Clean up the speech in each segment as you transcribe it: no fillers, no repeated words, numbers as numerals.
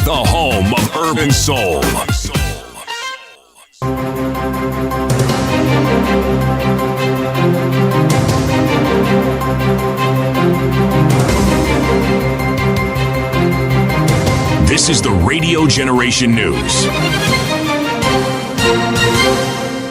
the home of urban soul. This is the Radio Generation News.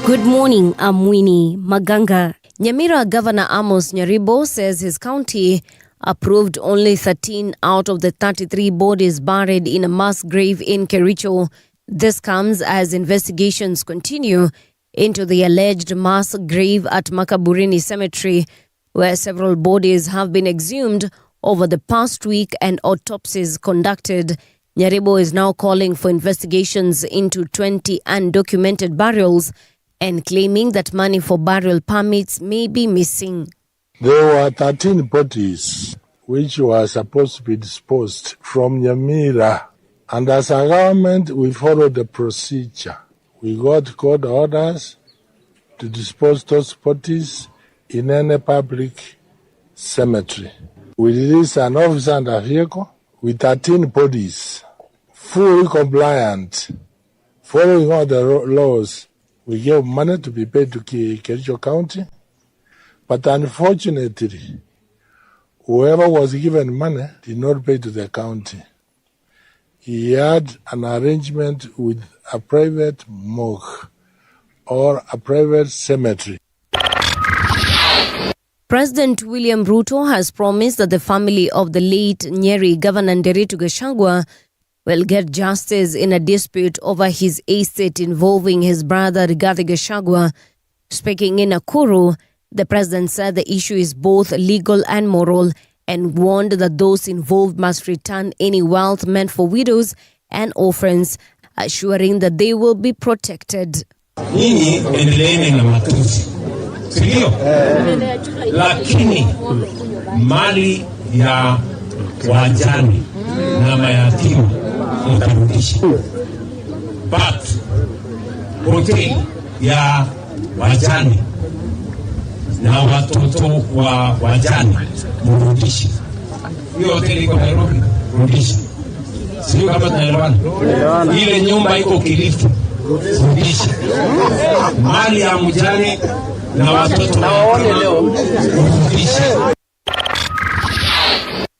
Good morning, I'm Winnie Maganga. Nyamira Governor Amos Nyaribo says his county approved only 13 out of the 33 bodies buried in a mass grave in Kericho. This comes as investigations continue into the alleged mass grave at Makaburini Cemetery, where several bodies have been exhumed over the past week and autopsies conducted. Nyaribo is now calling for investigations into 20 undocumented burials and claiming that money for burial permits may be missing. There were 13 bodies which were supposed to be disposed from Nyamira. And as a government, we followed the procedure. We got court orders to dispose those bodies in any public cemetery. We released an officer and a vehicle with 13 bodies, fully compliant, following all the laws. We gave money to be paid to Kericho County, but unfortunately, whoever was given money did not pay to the county. He had an arrangement with a private morgue or a private cemetery. President William Ruto has promised that the family of the late Nyeri Governor Nderitu Gachagua will get justice in a dispute over his estate involving his brother Rigathi Gachagua. Speaking in Nakuru, the president said the issue is both legal and moral and warned that those involved must return any wealth meant for widows and orphans, assuring that they will be protected. Nyinyi endeleeni na matusi, sindio? Lakini mali ya wajane na mayatima mtarudisha. But hoteli ya wajane na watoto wa wajane mrudishe. Hiyo hoteli iko Nairobi, mrudishe. Sio kama tunaelewana. Ile nyumba iko Kilifi, mrudishe. Mali ya mjane na watoto mrudishe.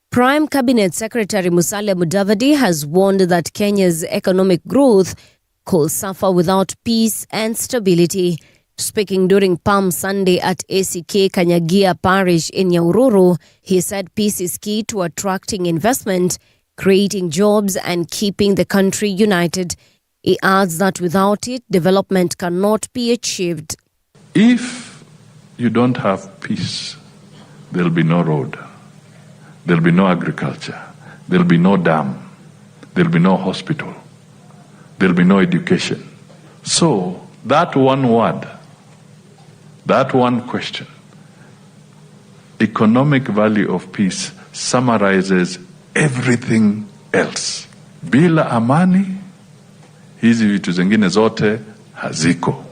Prime Cabinet Secretary Musalia Mudavadi has warned that Kenya's economic growth could suffer without peace and stability. Speaking during Palm Sunday at ACK Kanyagia Parish in Nyahururu, he said peace is key to attracting investment, creating jobs and keeping the country united. He adds that without it, development cannot be achieved. If you don't have peace, there'll be no road. There'll be no agriculture. There'll be no dam. There'll be no hospital. There'll be no education. So, that one word, that one question, economic value of peace summarizes everything else. Bila amani, hizi vitu zingine zote haziko.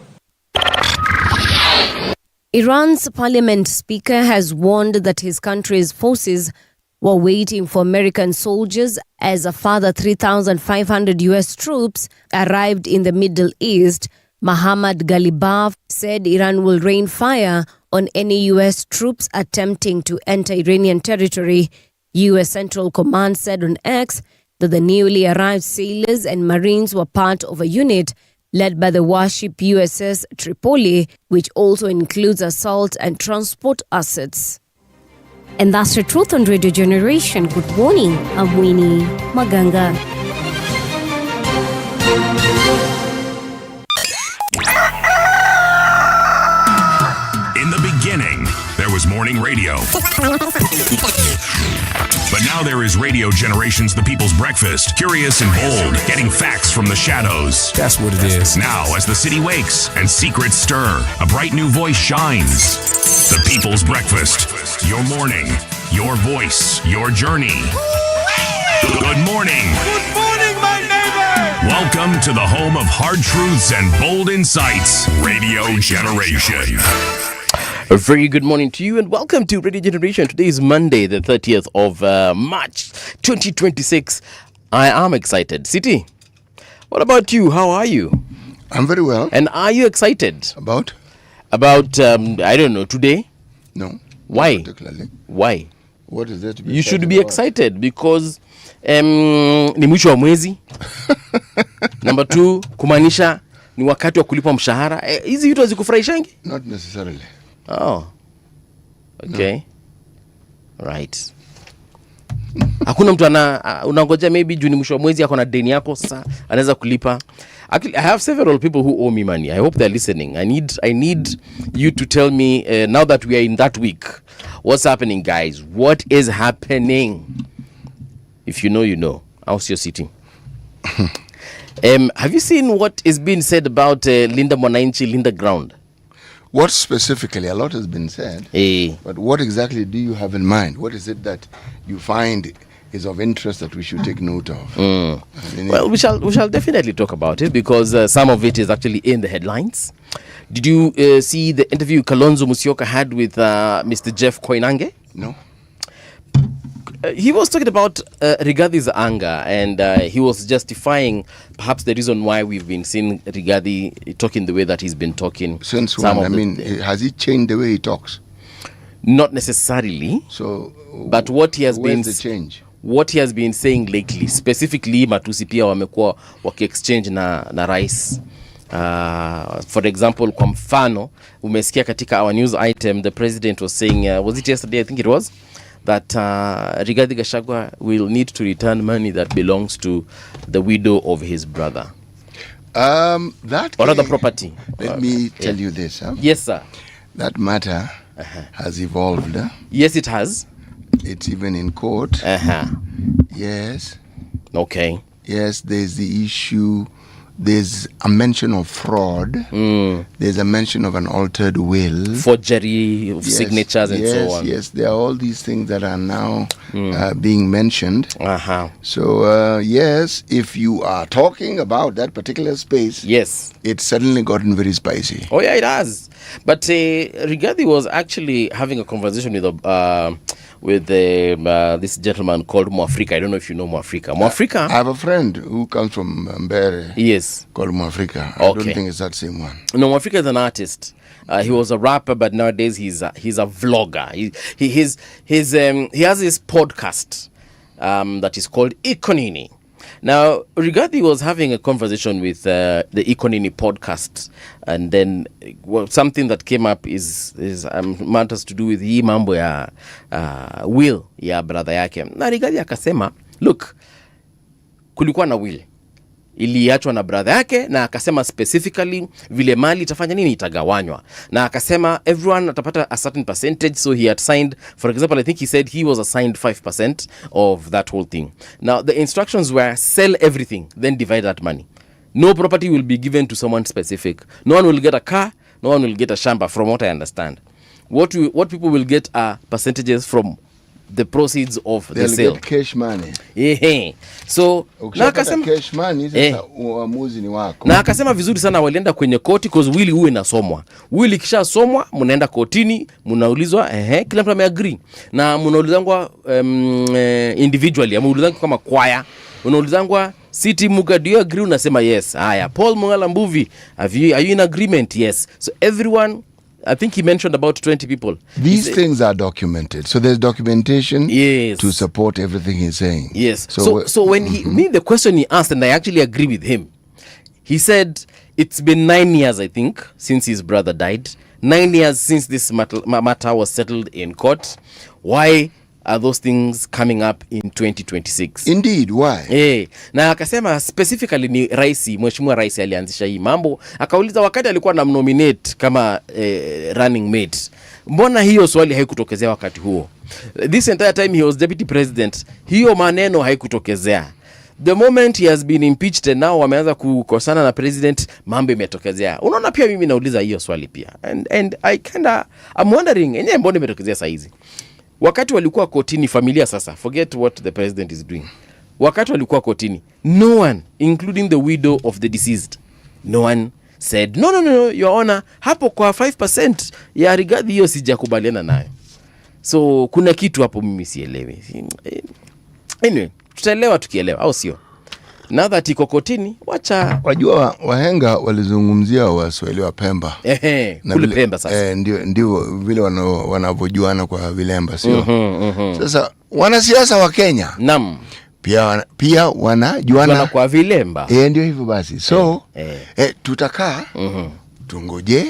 Iran's parliament speaker has warned that his country's forces were waiting for American soldiers as a further 3,500 U.S. troops arrived in the Middle East. Mohammad Ghalibaf said Iran will rain fire on any U.S. troops attempting to enter Iranian territory. U.S. Central Command said on X that the newly arrived sailors and Marines were part of a unit led by the warship USS Tripoli, which also includes assault and transport assets. And that's the truth on Radio Generation. Good morning, I'm Winnie Maganga. In the beginning, there was morning radio. But now there is Radio Generation's The People's Breakfast. Curious and bold, getting facts from the shadows. That's what it is. Now, as the city wakes and secrets stir, a bright new voice shines. The People's Breakfast. Your morning, your voice, your journey. Good morning. Good morning, my neighbor. Welcome to the home of hard truths and bold insights. Radio Generation. A very good morning to you and welcome to Radio Generation. Today is Monday, the 30th of March, 2026. I am excited. City, what about you? How are you? I'm very well. And are you excited? About? I don't know, today? No. Why? Not particularly. Why? What is there to be You should be about? excited because ni mwisho wa mwezi. Number 2, kumaanisha ni wakati wa kulipa mshahara. Hizi vitu hazikufurahishangi? Not necessarily. Oh. Okay. No. Right. Hakuna mtu unangojea maybe juu ni mwisho wa mwezi ako na deni yako sasa anaweza kulipa. Actually, I have several people who owe me money. I hope they're listening. I need you to tell me now that we are in that week. What's happening, guys? What is happening? If you know, you know. How's your sitting? Have you seen what is being said about Linda Mwananchi, Linda Ground? What specifically? A lot has been said. But what exactly do you have in mind? What is it that you find is of interest that we should take note of? Well, we shall definitely talk about it because some of it is actually in the headlines. Did you see the interview Kalonzo Musyoka had with Mr. Jeff Koinange? No. He was talking about Rigathie's anger, and he was justifying perhaps the reason why we've been seeing Rigathi talking the way that he's been talking. Since when? I mean, has he changed the way he talks? Not necessarily. So, but what he has been the change? What he has been saying lately, specifically matusi pia wamekuwa waki-exchange na rais. For example, kwa mfano, umesikia katika our news item, the president was saying, was it yesterday? I think it was. That Rigathi Gachagua will need to return money that belongs to the widow of his brother. That or other property. Let me tell you this. Huh? Yes, sir. That matter has evolved. Yes, it has. It's even in court. Yes. Okay. Yes, there's the issue. There's a mention of fraud. There's a mention of an altered will. Forgery of signatures and so on. Yes, there are all these things that are now being mentioned. So, yes, if you are talking about that particular space, yes, it's suddenly gotten very spicy. Oh, yeah, it has. But Rigathi was actually having a conversation with this gentleman called Mwafrika. I don't know if you know Mwafrika. Mwafrika. I have a friend who comes from Mbere. Yes. Called Mwafrika. Okay. I don't think it's that same one. No, Mwafrika is an artist. He was a rapper, but nowadays he's a vlogger. He has his podcast that is called Ikonini. Now, Rigathi was having a conversation with the Ikonini podcast, and then something that came up is matters to do with hii mambo ya will ya brother yake. Na Rigathi akasema, look, kulikuwa na will iliachwa na brother yake, na akasema specifically vile mali itafanya nini, itagawanywa, na akasema everyone atapata a certain percentage. So he had signed, for example, I think he said he was assigned 5% of that whole thing. Now the instructions were sell everything, then divide that money. No property will be given to someone specific. No one will get a car, no one will get a shamba, from what I understand. What people will get are percentages from the proceeds of the sale. They'll get cash money. So na akasema cash money sasa uamuzi ni wako. Na akasema vizuri sana walienda kwenye koti because wili uwe nasomwa. Wili kisha somwa, mnaenda kotini, mnaulizwa kila mtu ameagree. Na mnaulizangwa individually, mnaulizangwa kama kwaya. Unaulizangwa City Muga, do you agree? Unasema yes. Haya, Paul Mungala Mbuvi, are you in agreement? Yes. So everyone, I think he mentioned about 20 people. These things are documented. So there's documentation to support everything he's saying. Yes. So when the question he asked, and I actually agree with him, he said it's been 9 years, I think, since his brother died. 9 years since this matter was settled in court. Why are those things coming up in 2026? Indeed, why? Na akasema specifically ni raisi, mheshimiwa raisi alianzisha hii mambo. Akauliza wakati alikuwa na nominate kama running mate, mbona hiyo swali haikutokezea wakati huo? This entire time he was deputy president, hiyo maneno haikutokezea. The moment he has been impeached and now wameanza kukosana na president, mambo imetokezea. Unaona, pia mimi nauliza hiyo swali pia. And I'm wondering, enyewe mbona imetokezea saa hizi? Wakati walikuwa kotini, familia sasa, forget what the president is doing. Wakati walikuwa kotini, no one, including the widow of the deceased, no one said, no, your honor, hapo kwa 5% ya Rigathi hiyo sijakubaliana nayo. So kuna kitu hapo mimi sielewi. Anyway, tutaelewa tukielewa, au sio? Now that iko kotini, wacha. Wajua wahenga walizungumzia Waswahili wa Pemba. Kule Pemba sasa. Ndio vile wanavyojuana kwa vilemba, sio? Sasa wanasiasa wa Kenya. Naam. Pia wanajuana kwa vilemba. Ndio hivyo basi. So tutakaa tungoje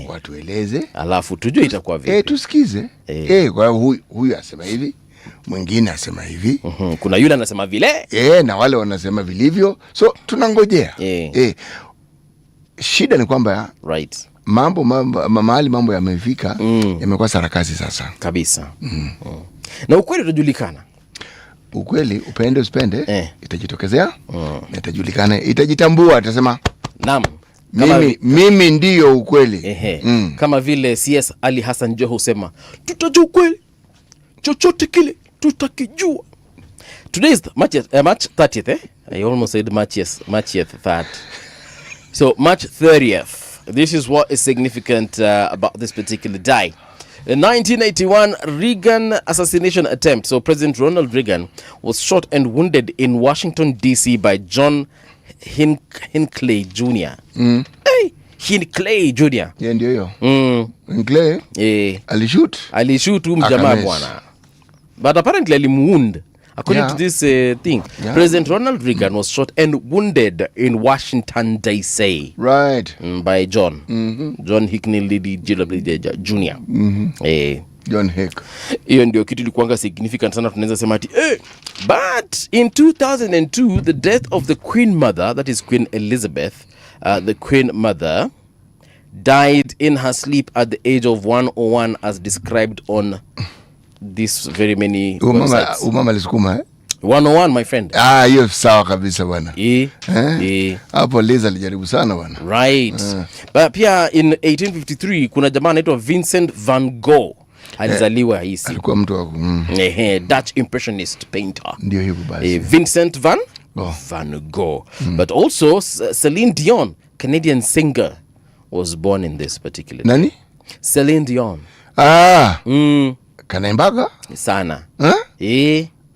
watueleze, alafu tujue itakuwa vipi. Tusikize. Kwa huyu asema hivi, mwingine asema hivi. Kuna yule anasema vile. Na wale wanasema vilivyo. So tunangojea. Shida ni kwamba mahali mambo yamefika, yamekuwa sarakasi sasa. Kabisa. Na ukweli utajulikana. Ukweli upende usipende itajitokezea, itajulikana, itajitambua, atasema naam. Mimi ndiyo ukweli. Kama vile CS Ali Hassan Joho husema, tutajua ukweli, chochote kile tutakijua. Today is March 30th. I almost said March 3rd. So March 30th. This is what is significant about this particular day. The 1981 Reagan assassination attempt. So President Ronald Reagan was shot and wounded in Washington, D.C. by John Hinckley Jr. Hey, Hinckley Jr. Ndio hiyo. Hinckley? Alishoot mjamaa bwana. But apparently alimuund. According to this thing, President Ronald Reagan was shot and wounded in Washington, D.C. Right. By John Hinckley Jr. John Hick. Hiyo ndio kitu ilikuanga significant sana, tunaweza sema ati but in 2002 the death of the Queen Mother, that is Queen Elizabeth, the Queen Mother died in her sleep at the age of 101 as described on this very many websites. Umama alisukuma 101 my friend. Hiyo sawa kabisa bwana. Hapo Liza alijaribu sana bwana. Right. But pia in 1853 kuna jamaa anaitwa Vincent van Gogh alizaliwa hii siku. Alikuwa mtu wa Dutch impressionist painter. Ndio hivyo basi. Vincent van Gogh. But also Celine Dion, Canadian singer, was born in this particular day. Nani? Celine Dion. Kanaimbaga sana.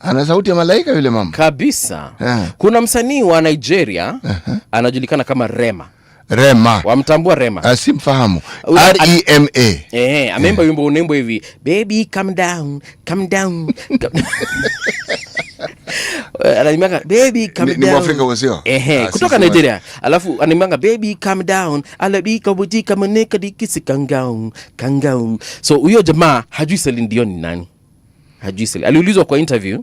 Ana sauti ya malaika yule mama. Kabisa. Kuna msanii wa Nigeria anajulikana kama Rema. Wamtambua Rema? Simfahamu. REMA. Ameimba wimbo hivi, baby come down. Ananiambia baby come down. Ni Mwafrika wasio? Kutoka Nigeria. Alafu ananiambia baby come down. Alabika butika maneka dikisi kangao. So huyo jamaa hajui Celine Dion ni nani. Aliulizwa kwa interview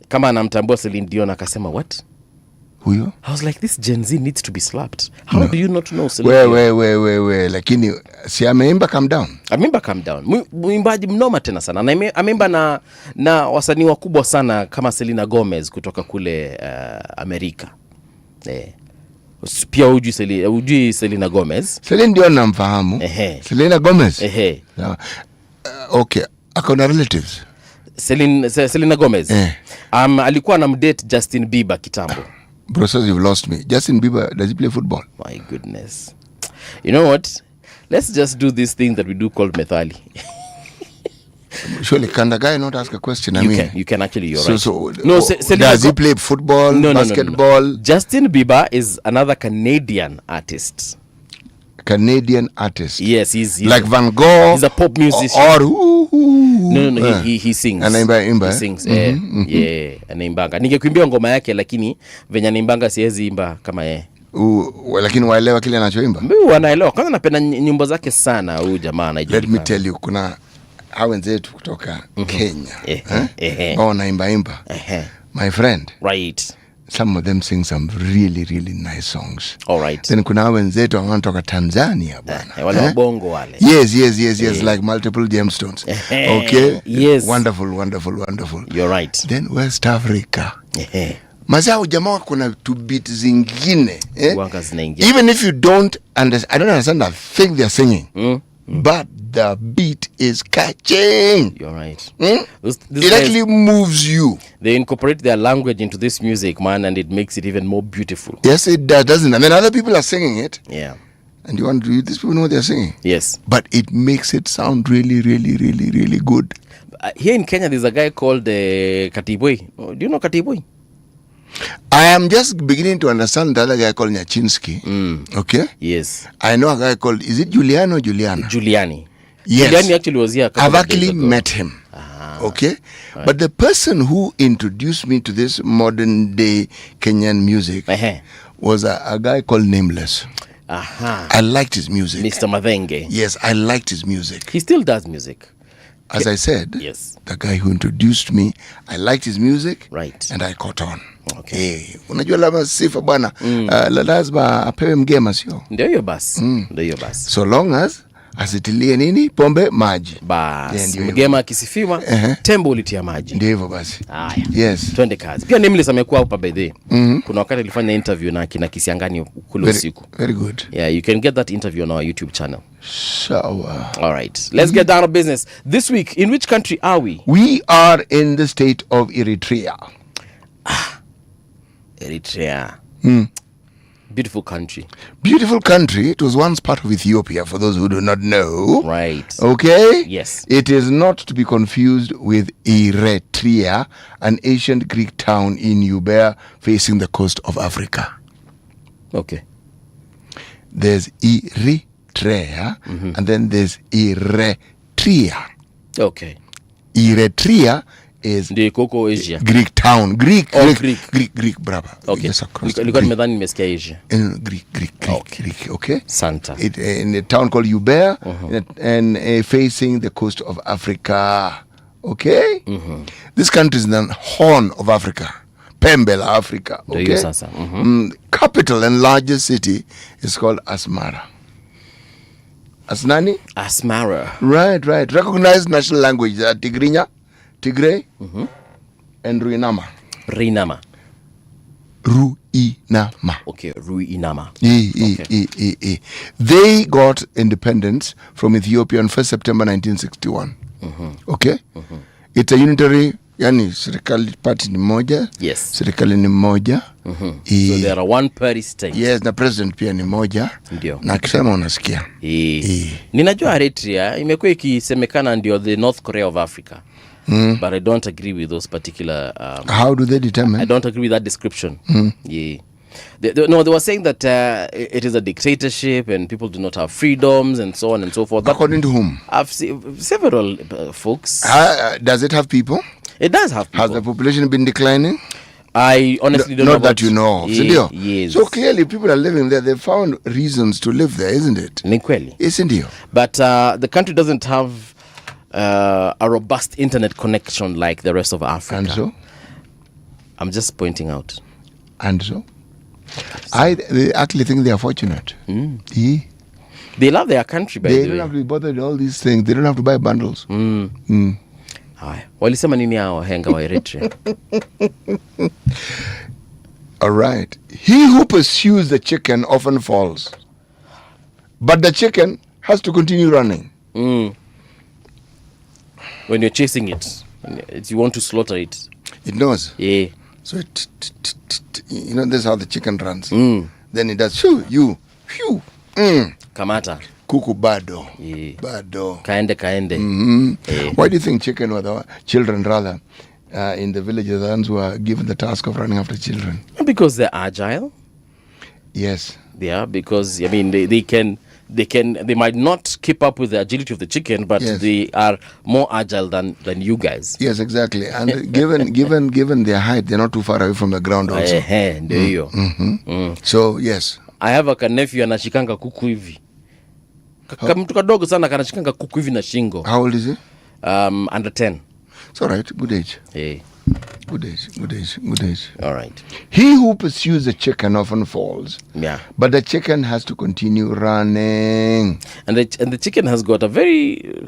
kama anamtambua Celine Dion, akasema what? Huyo? I was like, this Gen Z needs to be slapped. How do you not know Celine Dion? We, lakini si ameimba calm down. Ameimba calm down. Mwimbaji mnoma tena sana. Ameimba na wasanii wakubwa sana kama Selena Gomez kutoka kule Amerika. Pia hujui Selena Gomez? Celine Dion namfahamu. Selena Gomez? Okay. Akona relatives? Selena Gomez? Alikuwa na mdate Justin Bieber kitambo. Bro, so you've lost me. Justin Bieber, does he play football? My goodness. You know what? Let's just do this thing that we do called Methali. Surely, can the guy not ask a question? You can actually, you're right. No, does he play football, basketball? No. Justin Bieber is another Canadian artist. Canadian artist? Yes, he's like Van Gogh? He's a pop musician. No, he sings. Anaimba? He sings. Yeah, anaimbanga. Ningekuimbia ngoma yake, lakini venye anaimbanga siwezi imba kama yeye. Lakini waelewa kile anachoimba? Wanaelewa. Kwanza napenda nyimbo zake sana huyu jamaa anajulikana. Let me tell you, kuna wenzetu kutoka Kenya. Wanaimba. My friend. Right. Some of them sing some really, really nice songs. All right. Then kuna wenzetu wanatoka Tanzania bwana. Wale wabongo wale. Yes, like multiple gemstones. Okay? Yes. Wonderful. You're right. Then West Africa. Mazao jamaa kuna two beat zingine. Even if you don't understand, I don't understand the thing they're singing. But the beat is catching. You're right. It actually moves you. They incorporate their language into this music, man, and it makes it even more beautiful. Yes, it does, doesn't it? And then other people are singing it. Yeah. And these people know what they're singing. Yes. But it makes it sound really, really, really, really good. Here in Kenya, there's a guy called Katiboi. Do you know Katiboi? I am just beginning to understand the other guy called Nyachinsky. Okay? Yes. I know a guy called, is it Giuliano or Giuliana? Giuliani. Yes. Giuliani actually was here. I've actually met him. Okay? Right. But the person who introduced me to this modern day Kenyan music was a guy called Nameless. I liked his music. Mr. Madenge. Yes, I liked his music. He still does music. As I said, yes, the guy who introduced me, I liked his music, right, and I caught on. Okay. Unajua lama sifa bwana, lazima apewe mgema sio? Ndio hiyo basi. Ndio hiyo basi. So long as asitilie nini? Pombe maji. Basi. Mgema akisifiwa, tembo ulitia maji. Ndio hivyo basi. Haya. Yes. Twende kazi. Pia Nameless amekuwa hapa by the Kuna wakati alifanya interview na kina Kisiangani kule usiku. Very good. Yeah, you can get that interview on our YouTube channel. Sure. All right. Let's get down to business. This week, in which country are we? We are in the state of Eritrea. Eritrea. Beautiful country. Beautiful country. It was once part of Ethiopia, for those who do not know. Right. Okay? Yes. It is not to be confused with Eritrea, an ancient Greek town in Eubea facing the coast of Africa. Okay. There's Eritrea, and then there's Eritrea. Okay. Eritrea is the Coco Asia. Greek town. Greek, brother. Okay. Yes, across Asia. Greek, okay? Santa. In a town called Eubea, and facing the coast of Africa. Okay? This country is in the Horn of Africa. Pembela, Africa. Okay? Capital and largest city is called Asmara. Asnani? Asmara. Right. Recognized national language, Tigrinya, Tigray, and Ruinama. Ruinama. Okay, Ruinama. Okay. They got independence from Ethiopia on 1st September 1961. Okay? It's a unitary, yani serikali party ni moja. Yes. Serikali ni moja. So there are one party state. Yes, na president pia ni moja. Ndio. Na kisema unasikia. Ninajua Eritrea imekuwa ikisemekana ndio the North Korea of Africa. But I don't agree with those particular how do they determine? I don't agree with that description. They were saying that it is a dictatorship and people do not have freedoms and so on and so forth. According to whom? I've seen several folks. Does it have people? It does have people. Has the population been declining? I honestly don't know. Not that you know. Yes. So clearly people are living there. They found reasons to live there, isn't it? Nikweli. Isn't it? But the country doesn't have a robust internet connection like the rest of Africa. And so? I'm just pointing out. And so? I actually think they are fortunate. They love their country, by the way. They don't have to be bothered with all these things. They don't have to buy bundles. Walisema nini hao wahenga wa Eritrea? All right. He who pursues the chicken often falls. But the chicken has to continue running. When you're chasing it, you want to slaughter it. It knows. Yeah. So this is how the chicken runs. Then it does phew. Kamata. Kuku bado. Yeah. Bado. Kaende. Why do you think children in the villages the ones who are given the task of running after children? Because they're agile. Yes. Yeah, because they might not keep up with the agility of the chicken, but they are more agile than you guys. Yes, exactly. And given their height, they're not too far away from the ground also. So, yes. I have a nephew anashikanga kuku hivi. Mtu kadogo sana kanashikanga kuku hivi na shingo. How old is he? Under 10. It's all right. Good age. Hey. Good age. All right. He who pursues the chicken often falls. Yeah. But the chicken has to continue running. And the chicken has got a very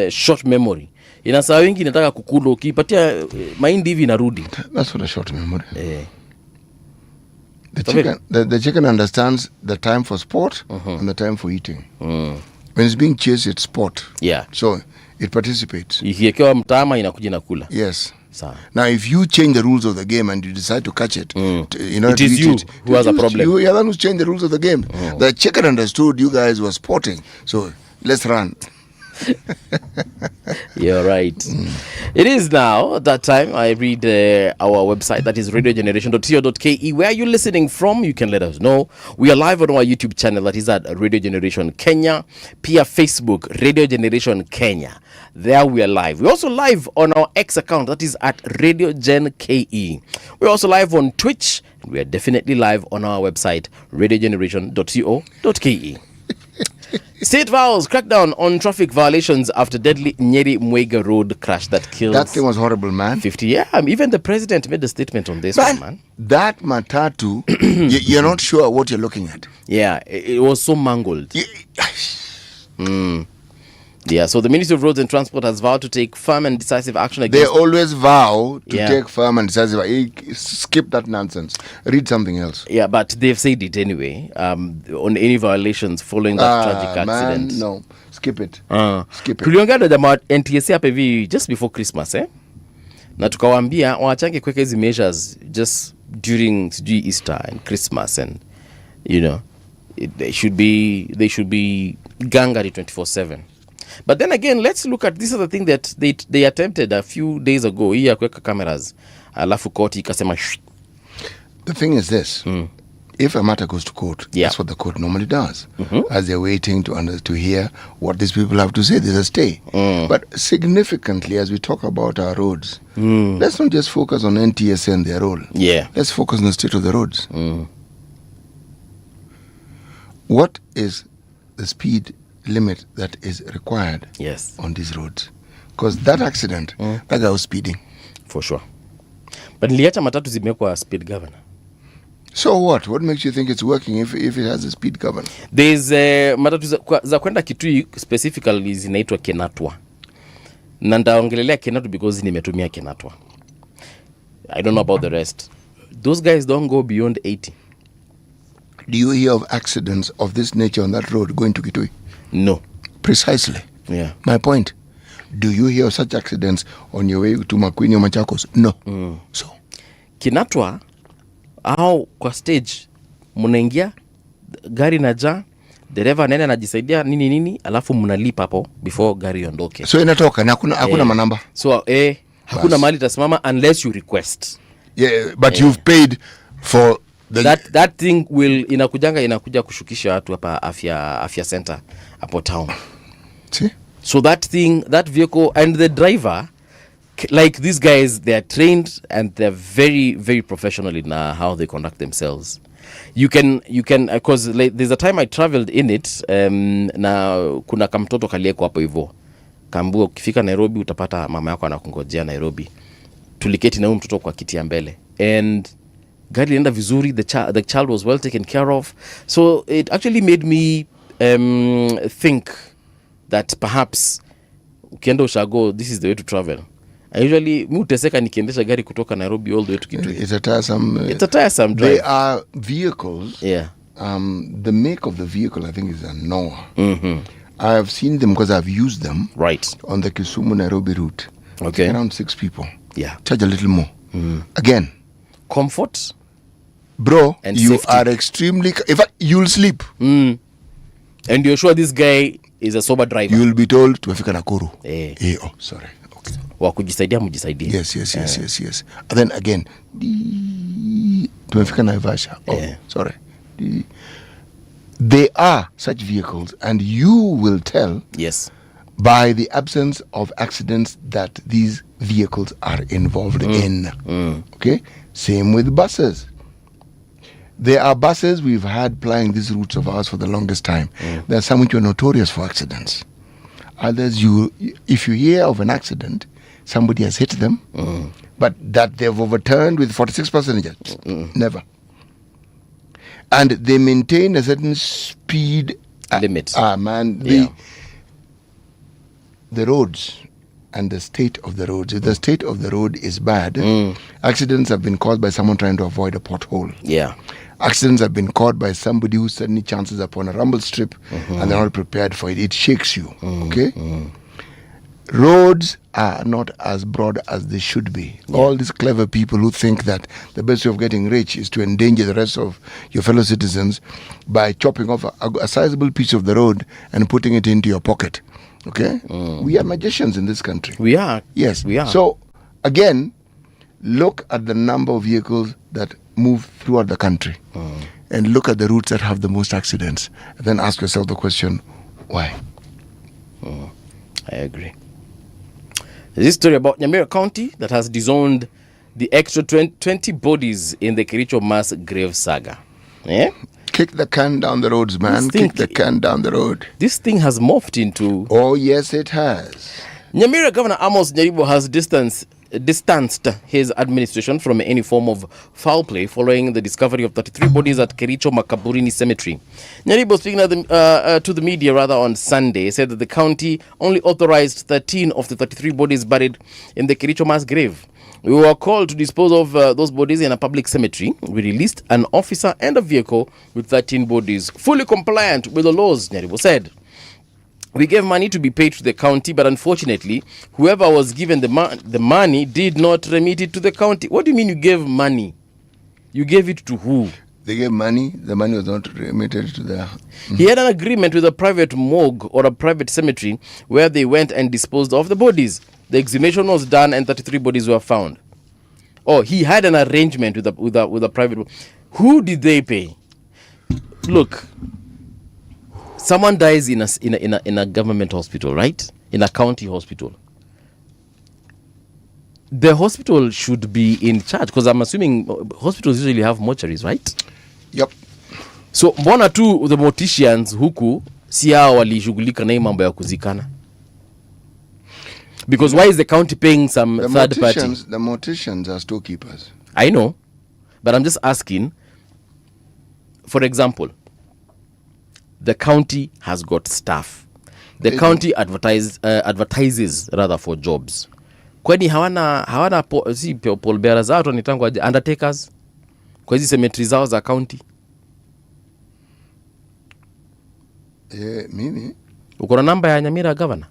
short memory. Inasaa wengi inataka kukula ukipatia mahindi hivi inarudi. That's what a short memory. The chicken understands the time for sport and the time for eating. When it's being chased, it's sport. Yeah. So it participates. Ikiekewa mtama inakuja nakula. Yes. Sawa. Now, if you change the rules of the game and you decide to catch it, it is you who has a problem. You are the one who's changed the rules of the game. The chicken understood you guys were sporting, so let's run. You're right. It is now that time. I read our website, that is radiogeneration.co.ke. Where are you listening from? You can let us know. We are live on our YouTube channel, that is at Radio Generation Kenya. Pia Facebook, Radio Generation Kenya. There we are live. We're also live on our X account, that is at Radio Gen KE. We're also live on Twitch. We are definitely live on our website, radiogeneration.co.ke. State vows, crackdown on traffic violations after deadly Nyeri Mwega road crash that killed. That thing was horrible, man. 50. Yeah, even the president made a statement on this one, man. That matatu, you're not sure what you're looking at. Yeah, it was so mangled. Yeah, so the Ministry of Roads and Transport has vowed to take firm and decisive action against... They always vow to take firm and decisive... Skip that nonsense. Read something else. Yeah, but they've said it anyway. On any violations following that tragic accident. Man, no. Skip it. Skip it. Tuliongea na jamaa NTSA hapa hivi just before Christmas, na tukawaambia waachange kuweka hizi measures just during Easter and Christmas, and you know, they should be gangari 24/7. But then again, let's look at this other thing that they attempted a few days ago. Hii ya kuweka cameras, alafu koti ikasema shh. The thing is this. If a matter goes to court, that's what the court normally does. As they're waiting to hear what these people have to say, there's a stay. But significantly, as we talk about our roads, let's not just focus on NTSA and their role. Yeah. Let's focus on the state of the roads. What is the speed limit that is required on these roads? Because that accident, that guy was speeding. For sure. But niliacha matatu zimekwa speed governor. So what? What makes you think it's working if it has a speed governor? There's matatu za kwenda Kitui specifically zinaitwa Kenatwa. Na ndaongelelea Kenatwa because nimetumia Kenatwa. I don't know about the rest. Those guys don't go beyond 80. Do you hear of accidents of this nature on that road going to Kitui? No. Precisely. Yeah. My point. Do you hear of such accidents on your way to Makwini or Machakos? No. So. Kinatwa, au kwa stage, munaingia, gari naja, dereva nene anajisaidia nini, alafu munalipa hapo before gari yondoke. So inatoka, na hakuna manamba? So, hakuna mali tasimama unless you request. Yeah, but you've paid for... That thing inakuja kushukisha watu hapa afya center hapo town. See? So that vehicle and the driver, like these guys, they are trained and they're very, very professional in how they conduct themselves. You can because like, there's a time I traveled in it, na kuna kamtoto kalieko hapo hivyo. Kaambua ukifika Nairobi utapata mama yako anakungojea Nairobi. Tuliketi na huyo mtoto kwa kiti ya mbele. And gari enda vizuri, the child was well taken care of. So it actually made me think that perhaps ukienda Ushago, this is the way to travel. I usually uteseka nikiendesha gari kutoka Nairobi all the way to Kitui. It's a tiresome drive. They are vehicles. Yeah. The make of the vehicle, I think, is a Noah. I have seen them because I've used them. Right. On the Kisumu-Nairobi route. Okay. Around 6 people. Yeah. Charge a little more. Again. Comfort. Bro, and you safety. are extremely... In fact, you'll sleep. And you're sure this guy is a sober driver. You'll be told to Afika Nakuru. Oh, sorry. Okay. Wakujisaidia mujisaidia. Yes. And then again, to Afika Naivasha. Oh, sorry. They are such vehicles, and you will tell by the absence of accidents that these vehicles are involved in. Okay? Same with buses. There are buses we've had plying these routes of ours for the longest time. There are some which are notorious for accidents. Others, if you hear of an accident, somebody has hit them, but that they've overturned with 46 passengers, never. And they maintain a certain speed limit. The roads and the state of the roads. If the state of the road is bad, accidents have been caused by someone trying to avoid a pothole. Yeah. Accidents have been caused by somebody who suddenly chances upon a rumble strip and they're not prepared for it. It shakes you. Okay? Roads are not as broad as they should be. All these clever people who think that the best way of getting rich is to endanger the rest of your fellow citizens by chopping off a sizable piece of the road and putting it into your pocket. Okay? We are magicians in this country. We are. Yes. We are. So, again, look at the number of vehicles that move throughout the country. And look at the routes that have the most accidents. And then ask yourself the question, why? I agree. There's this story about Nyamira County that has disowned the extra 20 bodies in the Kericho mass grave saga. Yeah? Kick the can down the roads, man. Kick the can down the road. This thing has morphed into... Oh, yes, it has. Nyamira Governor Amos Nyaribo has distanced his administration from any form of foul play following the discovery of 33 bodies at Kericho Makaburini Cemetery. Nyaribo, speaking to the media on Sunday, said that the county only authorized 13 of the 33 bodies buried in the Kericho mass grave. We were called to dispose of those bodies in a public cemetery. We released an officer and a vehicle with 13 bodies, fully compliant with the laws, Nyaribo said. We gave money to be paid to the county, but unfortunately, whoever was given the money did not remit it to the county. What do you mean you gave money? You gave it to who? They gave money. The money was not remitted to the... He had an agreement with a private morgue or a private cemetery where they went and disposed of the bodies. The exhumation was done and 33 bodies were found. Oh, he had an arrangement with a private... Who did they pay? Look... Someone dies in a government hospital, right? In a county hospital. The hospital should be in charge, because I'm assuming hospitals usually have mortuaries, right? Yep. So mbona tu the morticians huku si hao walishughulika na mambo ya kuzikana? Because why is the county paying some third party? The morticians are storekeepers. I know, but I'm just asking. For example, the county has got staff. The county advertises rather for jobs. Kwani hawana Paul bearers out wanitango undertakers kwa hizi cemetery zao za county? Mimi uko na namba ya Nyamira governor?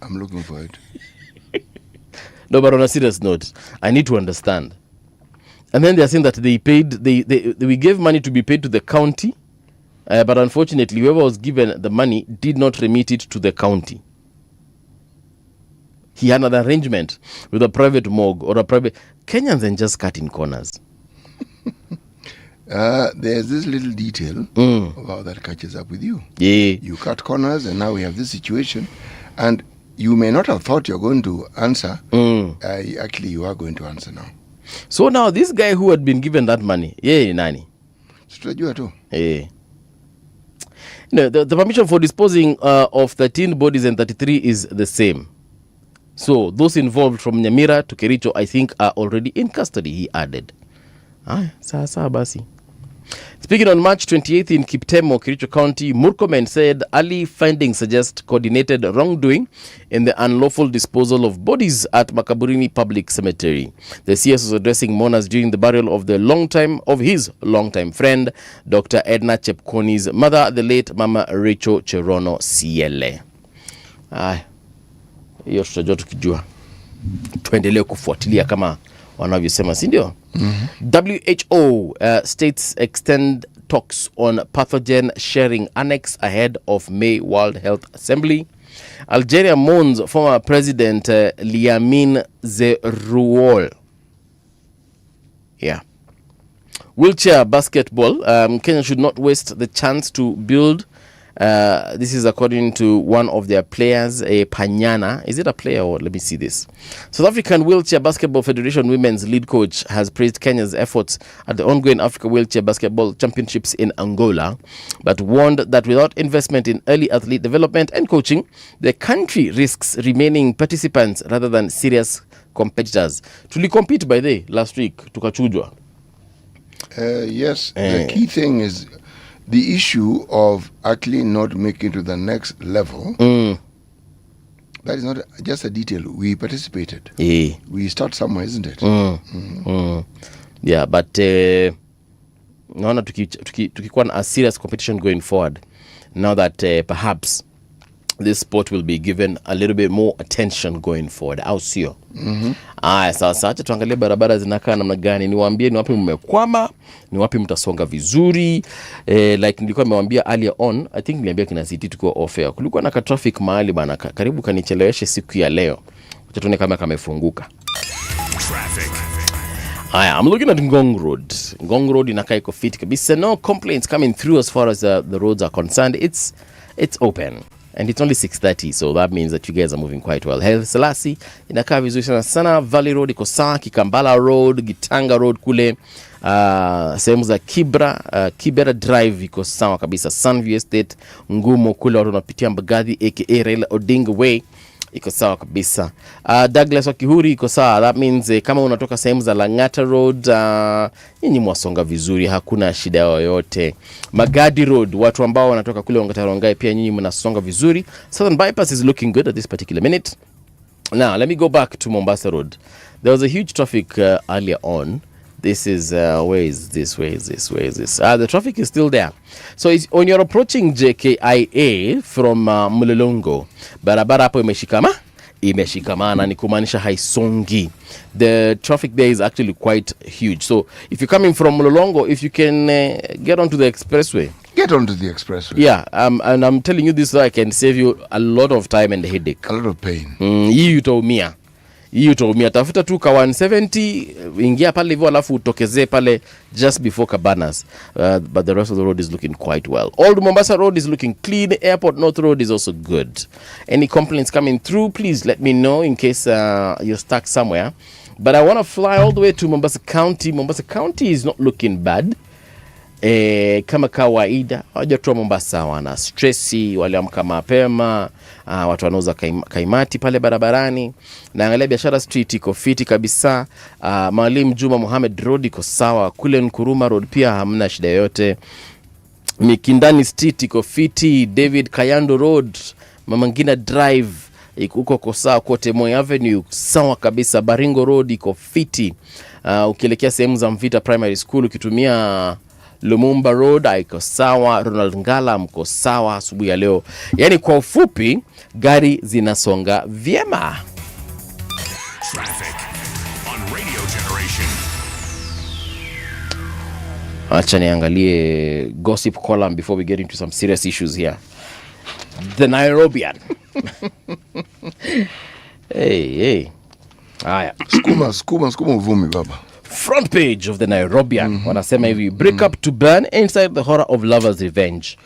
I'm looking for it. No, but on a serious note, I need to understand. And then they are saying that we gave money to be paid to the county. But unfortunately, whoever was given the money did not remit it to the county. He had an arrangement with a private morgue or a private... Kenyans and just cutting corners. There's this little detail about that catches up with you. Yeah. You cut corners and now we have this situation. And you may not have thought you're going to answer. Actually, you are going to answer now. So now this guy who had been given that money, nani? Yeah. No, the permission for disposing of 13 bodies and 33 is the same. So those involved from Nyamira to Kericho, I think, are already in custody, he added. Sasa basi. Speaking on March 28th in Kiptemo, Kericho County, Murkomen said early findings suggest coordinated wrongdoing in the unlawful disposal of bodies at Makaburini Public Cemetery. The CS was addressing mourners during the burial of his longtime friend, Dr. Edna Chepkoni's mother, the late Mama Rachel Cherono Siele. Hiyo tutajua tukijua. Tuendelee kufuatilia kama wanavyosema, si ndio? WHO states extend talks on pathogen sharing annex ahead of May World Health Assembly. Algeria mourns former President Liamin Zerouol. Yeah. Wheelchair basketball. Kenya should not waste the chance to build. This is according to one of their players, Panyana. Is it a player or let me see this? South African Wheelchair Basketball Federation women's lead coach has praised Kenya's efforts at the ongoing Africa Wheelchair Basketball Championships in Angola, but warned that without investment in early athlete development and coaching, the country risks remaining participants rather than serious competitors. Tuli compete by the last week, tukachujwa. Yes, the key thing is the issue of actually not making to the next level. That is not just a detail. We participated. Yeah. We start somewhere, isn't it? Yeah, but naona tukikuwa a serious competition going forward, now that perhaps this sport will be given a little bit more attention going forward, au sio? Sasa acha tuangalie barabara zinakaa namna gani. Niwaambie ni wapi mmekwama, ni wapi mtasonga vizuri. Like nilikuwa nimewaambia earlier on, I think niliambia kina City tuko off air. Kulikuwa na traffic mahali bana, karibu kanicheleweshe siku ya leo. Acha tuone kama kamefunguka. Traffic. I'm looking at Ngong Road. Ngong Road inakaa iko fit kabisa. No complaints coming through as far as the roads are concerned. It's open. And it's only 6:30, so that means that you guys are moving quite well. Haile Selassie inakaa vizuri sana. Valley Road iko sawa, Kikambala Road, Gitanga Road kule, sehemu za Kibera Drive iko sawa kabisa. Sunview Estate, Ngumo kule watu wanapitia Mbagathi aka Raila Odinga Way iko sawa kabisa. Douglas Wakihuri iko sawa. That means kama unatoka sehemu za Langata Road, nyinyi mwasonga vizuri, hakuna shida yoyote. Magadi Road, watu ambao wanatoka kule Ongatarongai pia nyinyi mnasonga vizuri. Southern Bypass is looking good at this particular minute. Now, let me go back to Mombasa Road. There was a huge traffic earlier on. This is, where is this? The traffic is still there. So when you're approaching JKIA from Mulolongo, barabara hapo imeshikamana ni kumaanisha haisongi. The traffic there is actually quite huge. So if you're coming from Mulolongo, if you can get onto the expressway. Get onto the expressway. Yeah, and I'm telling you this so I can save you a lot of time and headache. A lot of pain. Hii utaumia. Tafuta tu ka 170, ingia pale hivyo alafu utokezee pale just before Cabanas. But the rest of the road is looking quite well. Old Mombasa Road is looking clean. Airport North Road is also good. Any complaints coming through, please let me know in case you're stuck somewhere. But I want to fly all the way to Mombasa County. Mombasa County is not looking bad. Kama kawaida, watu wa Mombasa wana stressi, waliamka mapema, watu wanauza kaimati pale barabarani. Naangalia Biashara Street iko fiti kabisa. Mwalimu Juma Mohamed Road iko sawa. Kule Nkuruma Road pia hamna shida yote. Mikindani Street iko fiti. David Kayando Road, Mama Ngina Drive uko sawa. Kote Moi Avenue sawa kabisa. Baringo Road iko fiti. Ukielekea sehemu za Mvita Primary School ukitumia Lumumba Road iko sawa. Ronald Ngala mko sawa asubuhi ya leo. Yani kwa ufupi gari zinasonga vyema. Traffic on Radio Generation. Acha niangalie gossip column before we get into some serious issues here. The Nairobian. Hey. Aya. Skuma uvumi baba. Front page of the Nairobian. Wanasema hivi, break up to burn inside the horror of lover's revenge.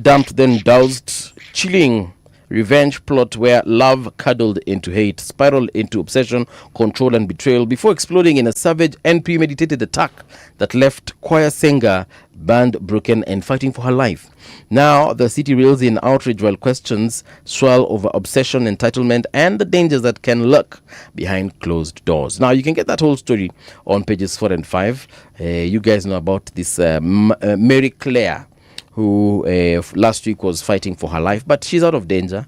Dumped then doused, chilling revenge plot where love cuddled into hate, spiraled into obsession, control and betrayal before exploding in a savage and premeditated attack that left choir singer banned, broken and fighting for her life. Now the city reels in outrage while questions swirl over obsession, entitlement and the dangers that can lurk behind closed doors. Now you can get that whole story on pages 4 and 5. You guys know about this Mary Claire, who last week was fighting for her life, but she's out of danger.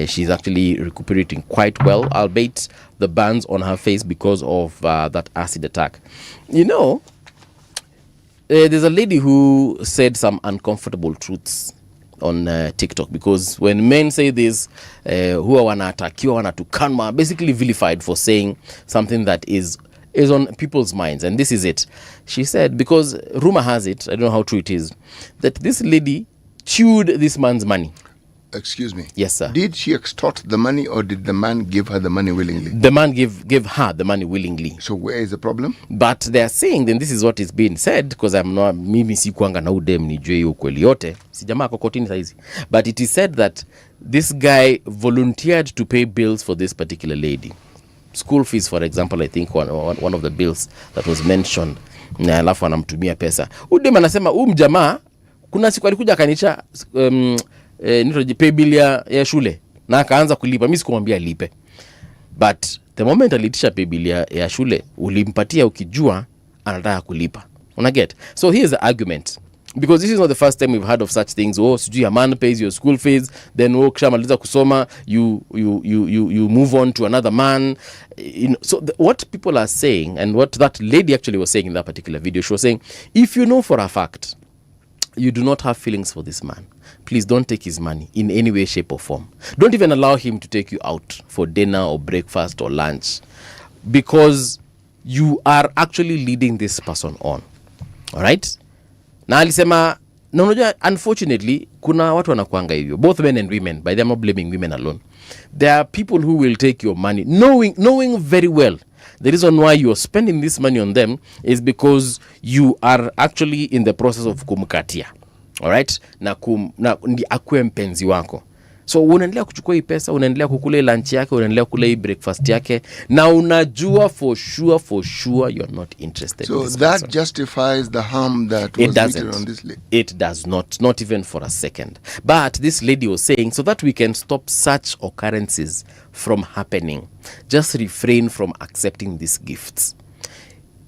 She's actually recuperating quite well, albeit the burns on her face because of that acid attack. You know, there's a lady who said some uncomfortable truths on TikTok, because when men say this, huwa wanatakiwa wanatukanwa, basically vilified for saying something that is on people's minds. And this is it. She said, because rumor has it, I don't know how true it is, that this lady chewed this man's money. Excuse me. Yes, sir. Did she extort the money or did the man give her the money willingly? The man gave her the money willingly. So where is the problem? But they are saying, then this is what is being said, because I'm not, mimi sikuanga na udem nijue hiyo kweli yote. Si jamaa kokotini saizi. But it is said that this guy volunteered to pay bills for this particular lady. School fees, for example, I think one of the bills that was mentioned. Na alafu anamtumia pesa. Udem anasema mjamaa kuna siku alikuja akanicha pay bill ya shule na akaanza kulipa. Mimi sikumwambia alipe. But the moment alitisha pay bill ya shule, ulimpatia ukijua anataka kulipa. Una get? So here's the argument. Because this is not the first time we've heard of such things. Sijui a man pays your school fees, then kishamaliza kusoma, you move on to another man. So what people are saying, and what that lady actually was saying in that particular video, she was saying, if you know for a fact you do not have feelings for this man, please don't take his money in any way, shape or form. Don't even allow him to take you out for dinner or breakfast or lunch, because you are actually leading this person on. All right? Na alisema, na unajua, unfortunately, kuna watu wanakuanga hivyo, both men and women, by them not blaming women alone. There are people who will take your money, knowing very well the reason why you are spending this money on them is because you are actually in the process of kumkatia. All right? Na ndi akue mpenzi wako. So unaendelea kuchukua hii pesa, unaendelea kukula lunch yake, unaendelea kukula hii breakfast yake, na unajua for sure you're not interested. So in this that person justifies the harm that was visited on this lady? It does not even for a second. But this lady was saying, so that we can stop such occurrences from happening, just refrain from accepting these gifts.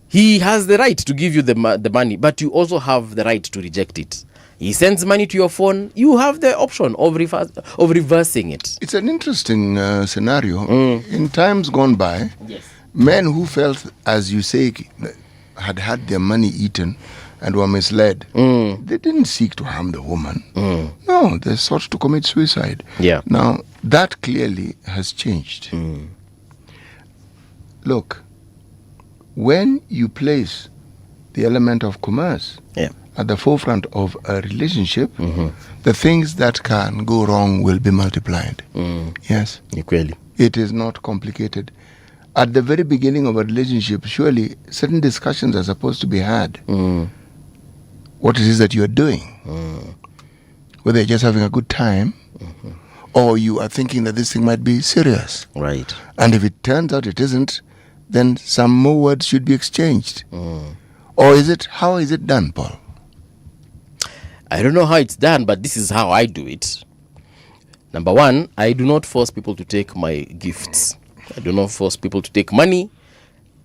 He has the right to give you the money, but you also have the right to reject it. He sends money to your phone, you have the option of reversing it. It's an interesting scenario. In times gone by, yes, men who felt, as you say, had their money eaten and were misled, they didn't seek to harm the woman. No, they sought to commit suicide. Yeah. Now, that clearly has changed. Look, when you place the element of commerce at the forefront of a relationship, the things that can go wrong will be multiplied. Yes. Equally. It is not complicated. At the very beginning of a relationship, surely certain discussions are supposed to be had. What it is that you are doing. Whether you're just having a good time, or you are thinking that this thing might be serious. Right. And if it turns out it isn't, then some more words should be exchanged. Or how is it done, Paul? I don't know how it's done, but this is how I do it. Number one, I do not force people to take my gifts. I do not force people to take money.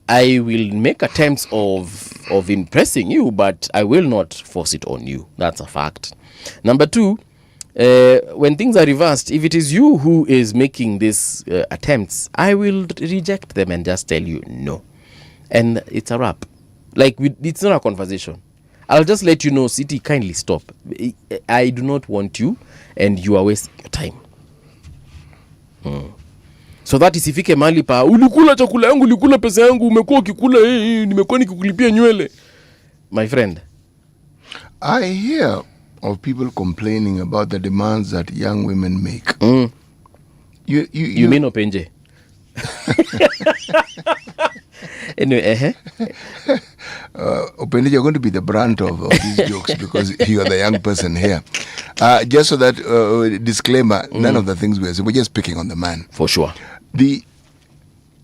I will make attempts of impressing you, but I will not force it on you. That's a fact. Number two, when things are reversed, if it is you who is making these attempts, I will reject them and just tell you no. And it's a wrap. Like, it's not a conversation. I'll just let you know, City, kindly stop. I do not want you, and you are wasting your time. So that isifike mahali pa ulikula chakula yangu, ulikula pesa yangu, umekuwa ukikula nimekuwa nikikulipia nywele. My friend, I hear of people complaining about the demands that young women make. You mean Openje? Anyway, Openje, you're going to be the brunt of these jokes because you are the young person here. Just so that disclaimer, none of the things we're saying, we're just picking on the man. For sure.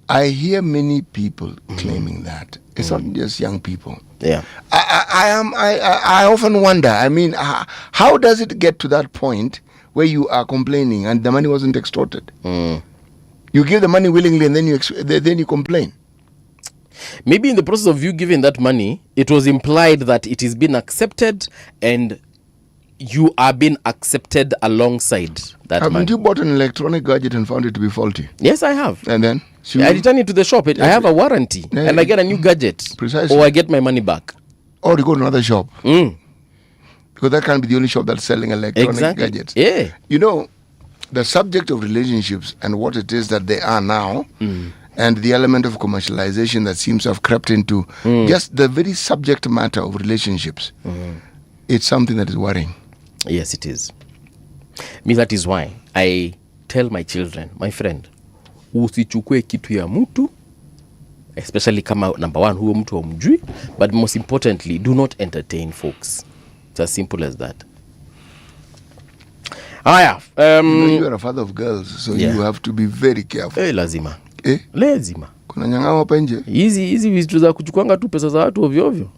I hear many people claiming that. It's not just young people. Yeah. I often wonder, I mean, how does it get to that point where you are complaining and the money wasn't extorted? You give the money willingly and then you complain. Maybe in the process of you giving that money, it was implied that it is being accepted and you are being accepted alongside that Haven't money. you bought an electronic gadget and found it to be faulty? Yes, I have. And then? I return it to the shop. I have a warranty. And I get a new gadget. Precisely. Or I get my money back. Or you go to another shop. Because that can't be the only shop that's selling electronic gadgets. Yeah. You know, the subject of relationships and what it is that they are now, and the element of commercialization that seems to have crept into just the very subject matter of relationships, it's something that is worrying. Yes, it is. Me, that is why I tell my children, my friend, usichukue kitu ya mtu, especially kama number one, huyo mtu humjui, but most importantly, do not entertain folks. It's as simple as that. You are a father of girls, so you have to be very careful. Lazima. Lazima. Kuna nyang'ao hapa nje. Hizi vitu za kuchukuanga tu pesa za watu ovyo ovyo.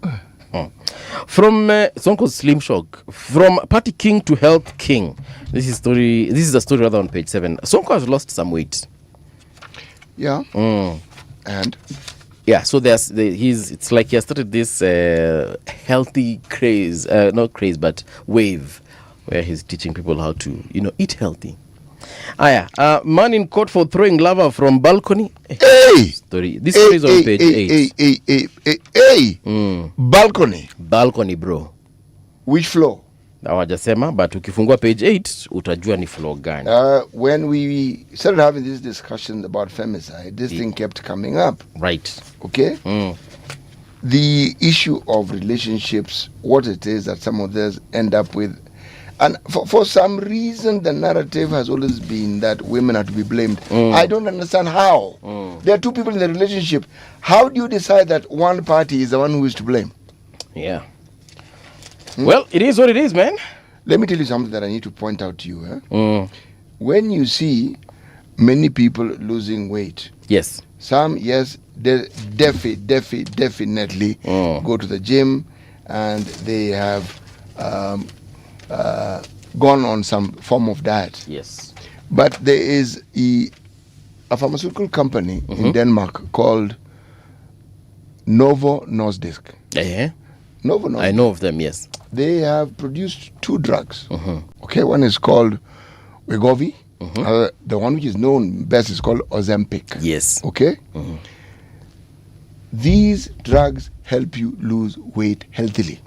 From Sonko's Slim Shock, from Party King to Health King. This is a story rather on page 7. Sonko has lost some weight. Yeah. And yeah, so it's like he has started this healthy craze, not craze, but wave, where he's teaching people how to, eat healthy. Man in court for throwing lava from balcony. This story is on page 8. Balcony. Balcony, bro. Which floor? hawajasema, but ukifungua page 8 utajua ni floor gani. When we started having these discussions about femicide, this thing kept coming up. Right. Okay? The issue of relationships, what it is that some of us end up with. And for some reason, the narrative has always been that women are to be blamed. I don't understand how. There are two people in the relationship. How do you decide that one party is the one who is to blame? Yeah. Well, it is what it is, man. Let me tell you something that I need to point out to you. When you see many people losing weight, yes, some, yes, they definitely go to the gym and they have gone on some form of diet. Yes. But there is a pharmaceutical company in Denmark called Novo Nordisk. Novo Nordisk. I know of them, yes. They have produced 2 drugs. Okay, one is called Wegovy. The one which is known best is called Ozempic. Yes. Okay? These drugs help you lose weight healthily.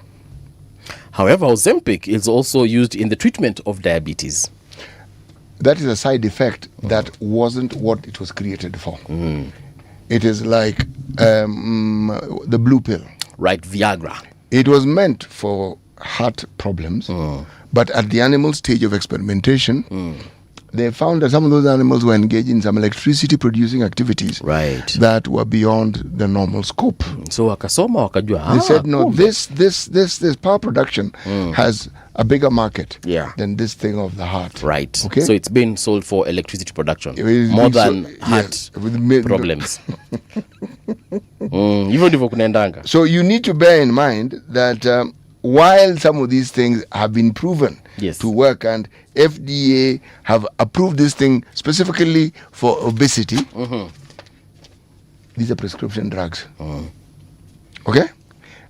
However, Ozempic is also used in the treatment of diabetes. That is a side effect that wasn't what it was created for. It is like the blue pill. Right, Viagra. It was meant for heart problems, but at the animal stage of experimentation, they found that some of those animals were engaged in some electricity producing activities that were beyond the normal scope. So wakasoma wakajua. They said no, this power production has a bigger market than this thing of the heart. Right. Okay. So it's been sold for electricity production more than heart problems. Even if kunaendanga. So you need to bear in mind that while some of these things have been proven to work, and FDA have approved this thing specifically for obesity, these are prescription drugs. Okay?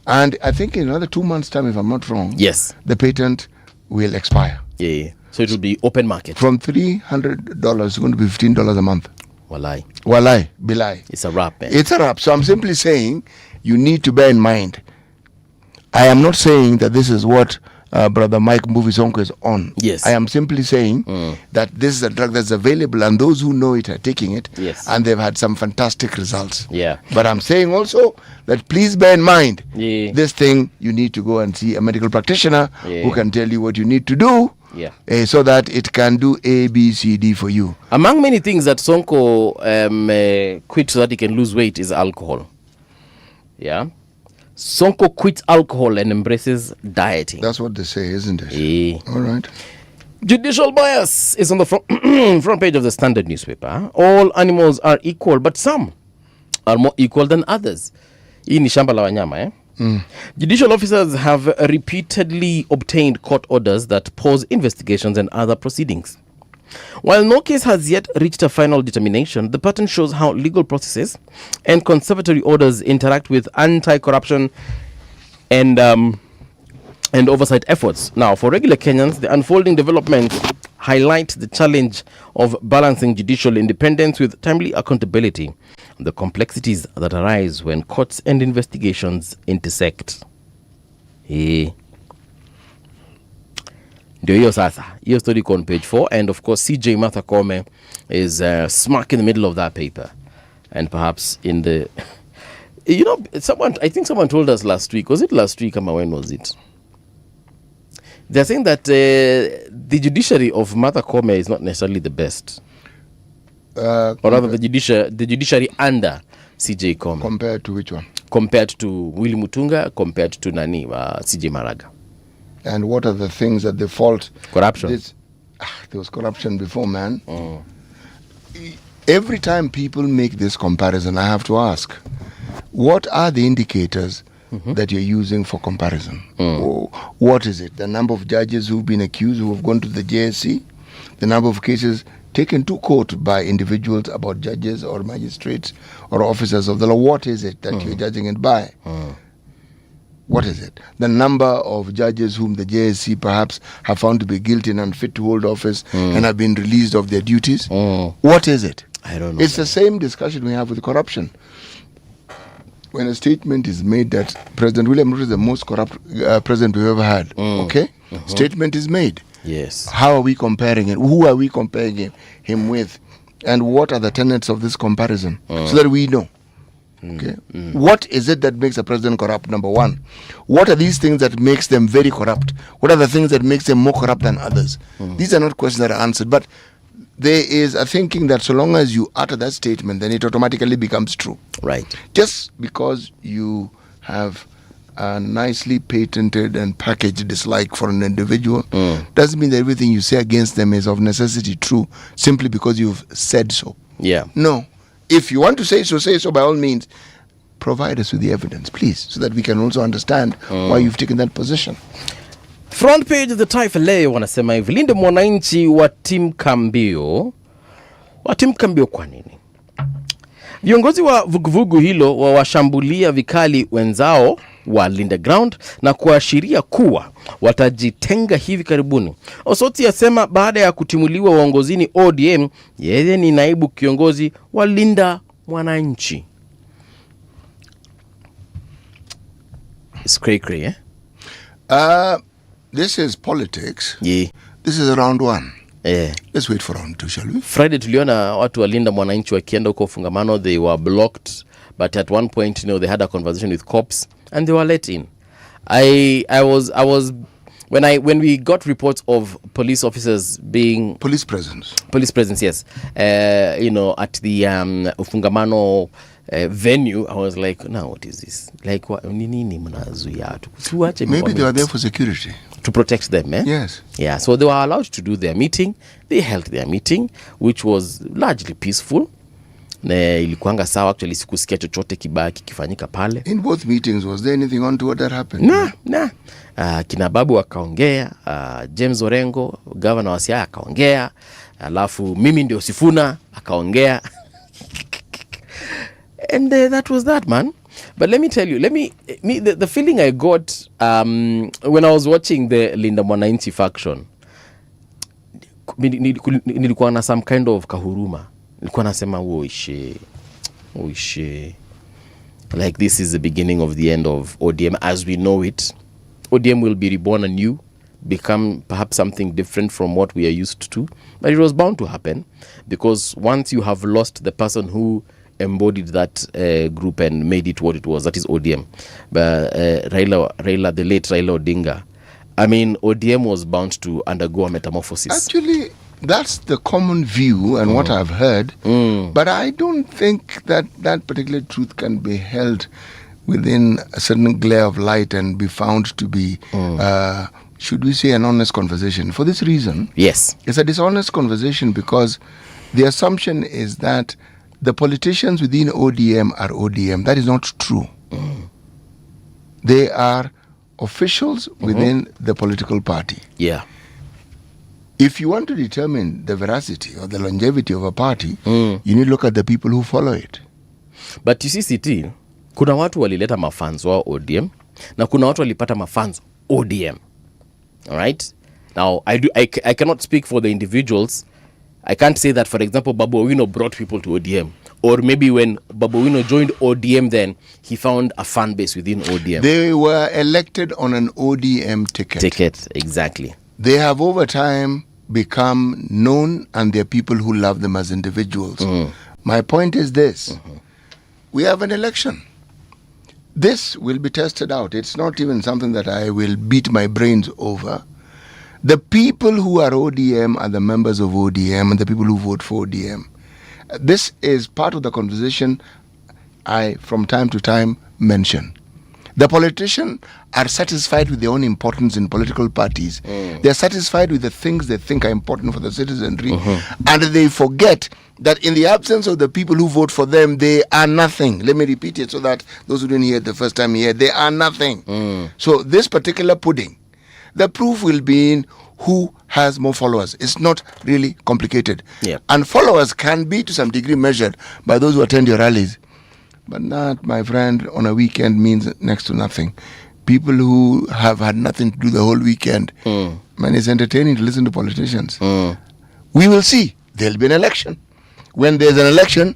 And I think in another 2 months' time, if I'm not wrong, the patent will expire. So it will be open market. From $300, it's going to be $15 a month. Walai. Bilai. It's a wrap. It's a wrap. So I'm simply saying you need to bear in mind. I am not saying that this is what Brother Mike Mbuvi-Sonko is on. Yes. I am simply saying that this is a drug that's available and those who know it are taking it. And they've had some fantastic results. But I'm saying also that please bear in mind this thing, you need to go and see a medical practitioner who can tell you what you need to do. So that it can do A, B, C, D for you. Among many things that Sonko quit so that he can lose weight is alcohol. Sonko quits alcohol and embraces dieting. That's what they say, isn't it? All right. Judicial bias is on the front page of the Standard newspaper. All animals are equal, but some are more equal than others. Hii ni shamba la wanyama, Judicial officers have repeatedly obtained court orders that pause investigations and other proceedings. While no case has yet reached a final determination, the pattern shows how legal processes and conservatory orders interact with anti-corruption and oversight efforts. Now, for regular Kenyans, the unfolding developments highlight the challenge of balancing judicial independence with timely accountability, the complexities that arise when courts and investigations intersect. Ndio hiyo sasa. Hiyo story on page 4, and of course CJ Martha Koome is smack in the middle of that paper. And perhaps in the I think someone told us last week, was it last week or when was it? They're saying that the judiciary of Martha Koome is not necessarily the best. Or rather the judiciary under CJ Koome. Compared to which one? Compared to Willy Mutunga, compared to CJ Maraga. And what are the things that they fault? Corruption. There was corruption before, man. Every time people make this comparison, I have to ask, what are the indicators that you're using for comparison? What is it? The number of judges who've been accused, who have gone to the JSC? The number of cases taken to court by individuals about judges or magistrates or officers of the law? What is it that you're judging it by? What is it? The number of judges whom the JSC perhaps have found to be guilty and unfit to hold office and have been released of their duties? What is it? I don't know. It's the same discussion we have with corruption. when a statement is made that President William Ruto is the most corrupt president we've ever had, okay? Statement is made. Yes. How are we comparing it? Who are we comparing him with? And what are the tenets of this comparison? So that we know. Okay. What is it that makes a president corrupt, number one? What are these things that makes them very corrupt? What are the things that makes them more corrupt than others? These are not questions that are answered. But there is a thinking that so long as you utter that statement, then it automatically becomes true. Right. Just because you have a nicely patented and packaged dislike for an individual doesn't mean that everything you say against them is of necessity true simply because you've said so. Yeah. No. If you want to say so by all means. Provide us with the evidence, please, so that we can also understand why you've taken that position. Front page of the Taifa leo wanasema hivi, Linda mwananchi wa timu Kambio. Wa timu Kambio kwa nini? Viongozi wa vuguvugu hilo wawashambulia vikali wenzao wa Linda Ground na kuashiria kuwa watajitenga hivi karibuni. Osoti asema baada ya kutimuliwa uongozini ODM, yeye ni naibu kiongozi wa Linda mwananchi. It's cray-cray, eh? This is politics. Yeah. This is round one. Yeah. Let's wait for round two, shall we? Friday tuliona watu wa Linda mwananchi wakienda huko fungamano, they were blocked, but at one point, they had a conversation with cops and they were let in. I was when we got reports of police officers being police presence, yes, at the fungamano venue, I was like, now what is this? Like, maybe they were there for security, to protect them, eh? Yes. Yeah, so they were allowed to do their meeting. They held their meeting, which was largely peaceful. Ilikuanga sawa, actually sikusikia chochote kibaya kikifanyika pale. In both meetings, was there anything untoward that happened? Nah. Kina Babu akaongea, James Orengo, governor wa Siaya akaongea, alafu mimi ndio Sifuna akaongea. And that was that, man. But let me tell you, the feeling I got when I was watching the Linda Mwananchi faction, nilikuwa na some kind of kahuruma. Nilikuwa nasema uishe. Like, this is the beginning of the end of ODM as we know it. ODM will be reborn anew, become perhaps something different from what we are used to. But it was bound to happen, because once you have lost the person who embodied that group and made it what it was, that is ODM. But Raila, the late Raila Odinga, I mean, ODM was bound to undergo a metamorphosis. Actually, that's the common view and what I've heard. But I don't think that particular truth can be held within a certain glare of light and be found to be, should we say, an honest conversation. For this reason, yes, it's a dishonest conversation, because the assumption is that the politicians within ODM are ODM. That is not true. They are officials within the political party. Yeah. If you want to determine the veracity or the longevity of a party, you need to look at the people who follow it. But you see, CT, kuna watu walileta mafanzo wa ODM na kuna watu walipata mafanzo ODM. All right? Now, I cannot speak for the individuals. I can't say that, for example, Babu Owino brought people to ODM. Or maybe when Babu Owino joined ODM, then he found a fan base within ODM. They were elected on an ODM ticket. Exactly. They have over time become known, and there are people who love them as individuals. My point is this. We have an election. This will be tested out. It's not even something that I will beat my brains over. The people who are ODM are the members of ODM and the people who vote for ODM. This is part of the conversation I, from time to time, mention. The politicians are satisfied with their own importance in political parties. They're satisfied with the things they think are important for the citizenry. And they forget that in the absence of the people who vote for them, they are nothing. Let me repeat it so that those who didn't hear it the first time here, they are nothing. So this particular pudding, the proof will be in who has more followers. It's not really complicated. Yeah. And followers can be to some degree measured by those who attend your rallies. But that, my friend, on a weekend means next to nothing. People who have had nothing to do the whole weekend, man, it's entertaining to listen to politicians. We will see. There'll be an election. When there's an election,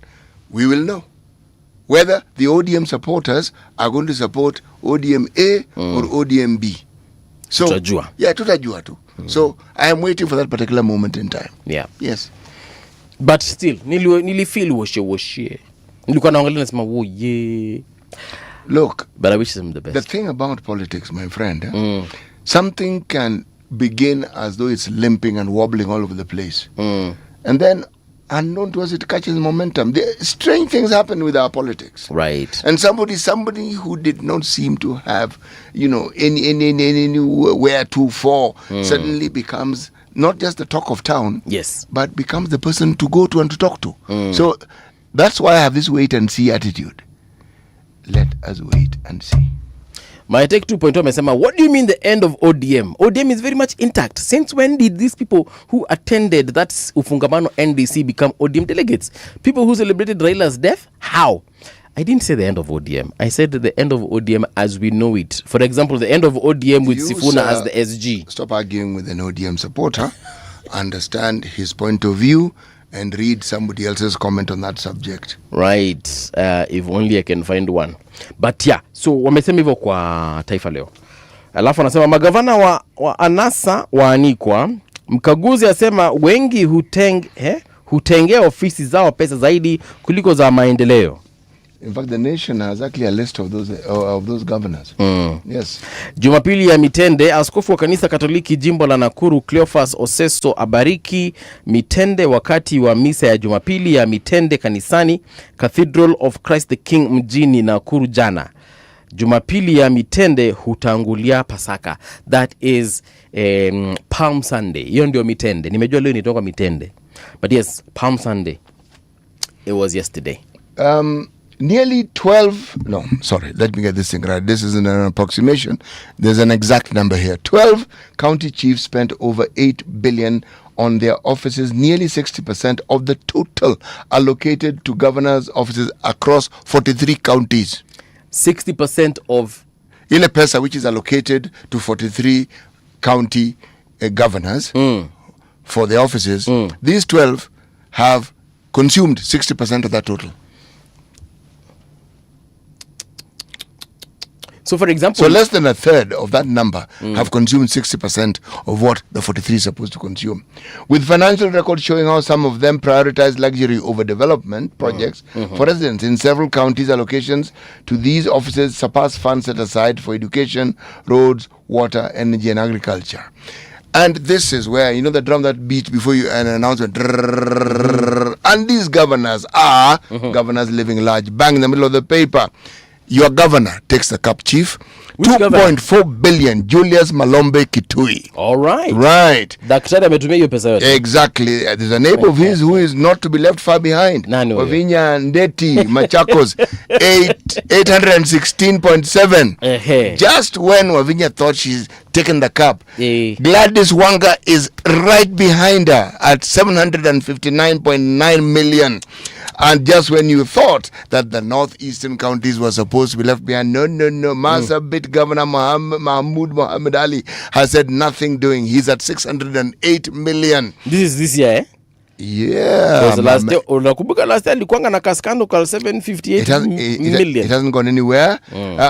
we will know whether the ODM supporters are going to support ODM A or ODM B. So, tutajua. Yeah, tutajua tu. So, I am waiting for that particular moment in time. Yeah. Yes. But still, nilifeel woshe. Nilikuwa naangalia nasema, "Oh yeah." Look, but I wish them the best. The thing about politics, my friend, something can begin as though it's limping and wobbling all over the place. And then, unknown to us, it catches momentum. Strange things happen with our politics. Right. And somebody who did not seem to have, anywhere to fall, suddenly becomes not just the talk of town, yes, but becomes the person to go to and to talk to. So that's why I have this wait and see attitude. Let us wait and see. My take 2.0 amesema, what do you mean the end of ODM? ODM is very much intact. Since when did these people who attended that Ufungamano NDC become ODM delegates? People who celebrated Raila's death? How? I didn't say the end of ODM. I said the end of ODM as we know it. For example, the end of ODM with Sifuna as the SG. Stop arguing with an ODM supporter. Understand his point of view and read somebody else's comment on that subject. Right. If only I can find one. But yeah, so wamesema hivyo kwa Taifa Leo. Alafu anasema magavana wa anasa waanikwa. Mkaguzi asema wengi hutengea ofisi zao pesa zaidi kuliko za maendeleo. In fact, the nation has actually a list of those governors. Yes. Jumapili ya mitende, askofu wa kanisa Katoliki jimbo la Nakuru Cleophas Oseso abariki mitende wakati wa misa ya Jumapili ya mitende kanisani Cathedral of Christ the King mjini Nakuru jana. Jumapili ya mitende hutangulia Pasaka. That is Palm Sunday. Hiyo ndio mitende. Nimejua leo nitoka mitende. But yes, Palm Sunday. It was yesterday. Nearly 12, no, sorry, let me get this thing right. This isn't an approximation. There's an exact number here. 12 county chiefs spent over 8 billion on their offices. Nearly 60% of the total allocated to governors' offices across 43 counties. 60% of ile pesa which is allocated to 43 county governors for their offices. These 12 have consumed 60% of that total. So, for example... So, less than a third of that number have consumed 60% of what the 43 is supposed to consume. With financial records showing how some of them prioritize luxury over development projects, for instance, in several counties, allocations to these offices surpass funds set aside for education, roads, water, energy, and agriculture. And this is where, you know, the drum that beat before you an announcement. And these governors are governors living large. Bang in the middle of the paper. Your governor takes the cup, chief. 2.4 billion, Julius Malombe Kitui. All right. Right. Daktari ametumia hiyo pesa yote. Exactly. There's a neighbor of his who is not to be left far behind. Wavinya Ndeti, Machakos, 816.7. Just when Wavinya thought she's taken the cup, Gladys Wanga is right behind her at 759.9 million. And just when you thought that the northeastern counties were supposed to be left behind, no. Marsabit Governor Mahmoud Mohammed Ali has said nothing doing. He's at 608 million. This is this year, eh? Yeah. Last year alikuanga na kaskando kwa 758 million. It hasn't gone anywhere.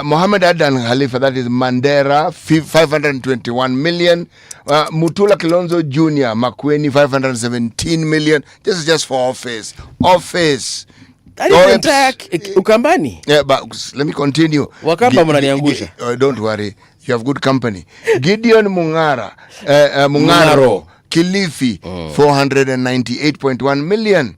Mohammed Adan Khalifa, that is Mandera, 521 million. Mutula Kilonzo Jr., Makweni, 517 million. This is just for office. Ukambani. Yeah, but let me continue. Wakamba mnaniangusha. Don't worry. You have good company. Gideon Mungaro. Kilifi, 498.1 million.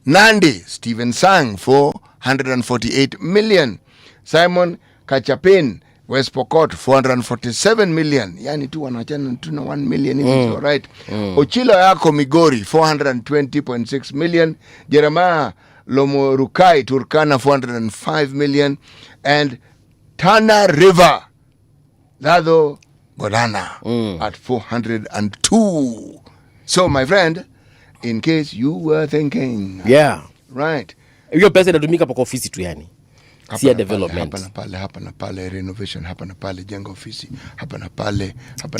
Nandi, Stephen Sang, 448 million. Simon Kachapin, West Pokot, 447 million. Yani tu wanachana tu na 1 million. All right. Ochilo yako Migori, 420.6 million. Jeremiah Lomorukai, Turkana, 405 million. And Tana River, Lado Godana at 402. So, my friend, in case you were thinking. Yeah. Right. Hiyo pesa inatumika kwa ofisi tu yani. Si development. Hapa na pale renovation, hapa na pale jenga ofisi, hapa na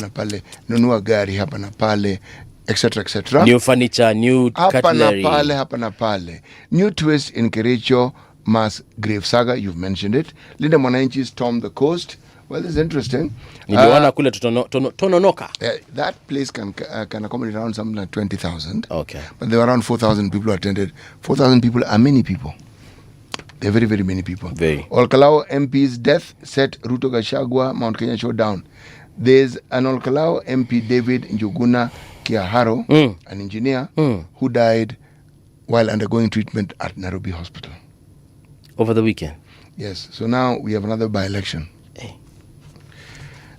pale nunua gari, hapa na pale, etc. New furniture, new cutlery. Hapa na pale. New twist in Kericho, mass grave saga. You've mentioned it. Linda Mwananchi stormed the coast. Well, this is interesting. Kule Tononoka. That place can accommodate around something like 20,000. Okay. But there were around 4,000 people who attended. 4,000 people are many people. They're very, very many people. Very. Olkalao MP's death set Ruto Gachagua Mount Kenya showdown. There's an Olkalao MP, David Njuguna Kiaharo, an engineer, who died while undergoing treatment at Nairobi Hospital. Over the weekend? Yes. So now we have another by-election. Hey.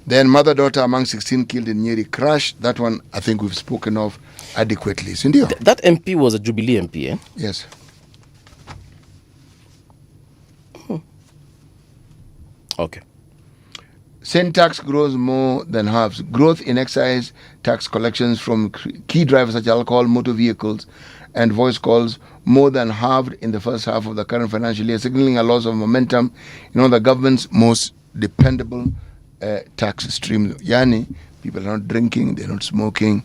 Then mother-daughter among 16 killed in Nyeri crash. That one, I think we've spoken of adequately. Sindio? That MP was a Jubilee MP, eh? Yes. Okay. Sin tax grows more than halves. Growth in excise tax collections from key drivers such as alcohol, motor vehicles, and voice calls more than halved in the first half of the current financial year, signaling a loss of momentum in the government's most dependable tax stream. Yani, people are not drinking, they're not smoking.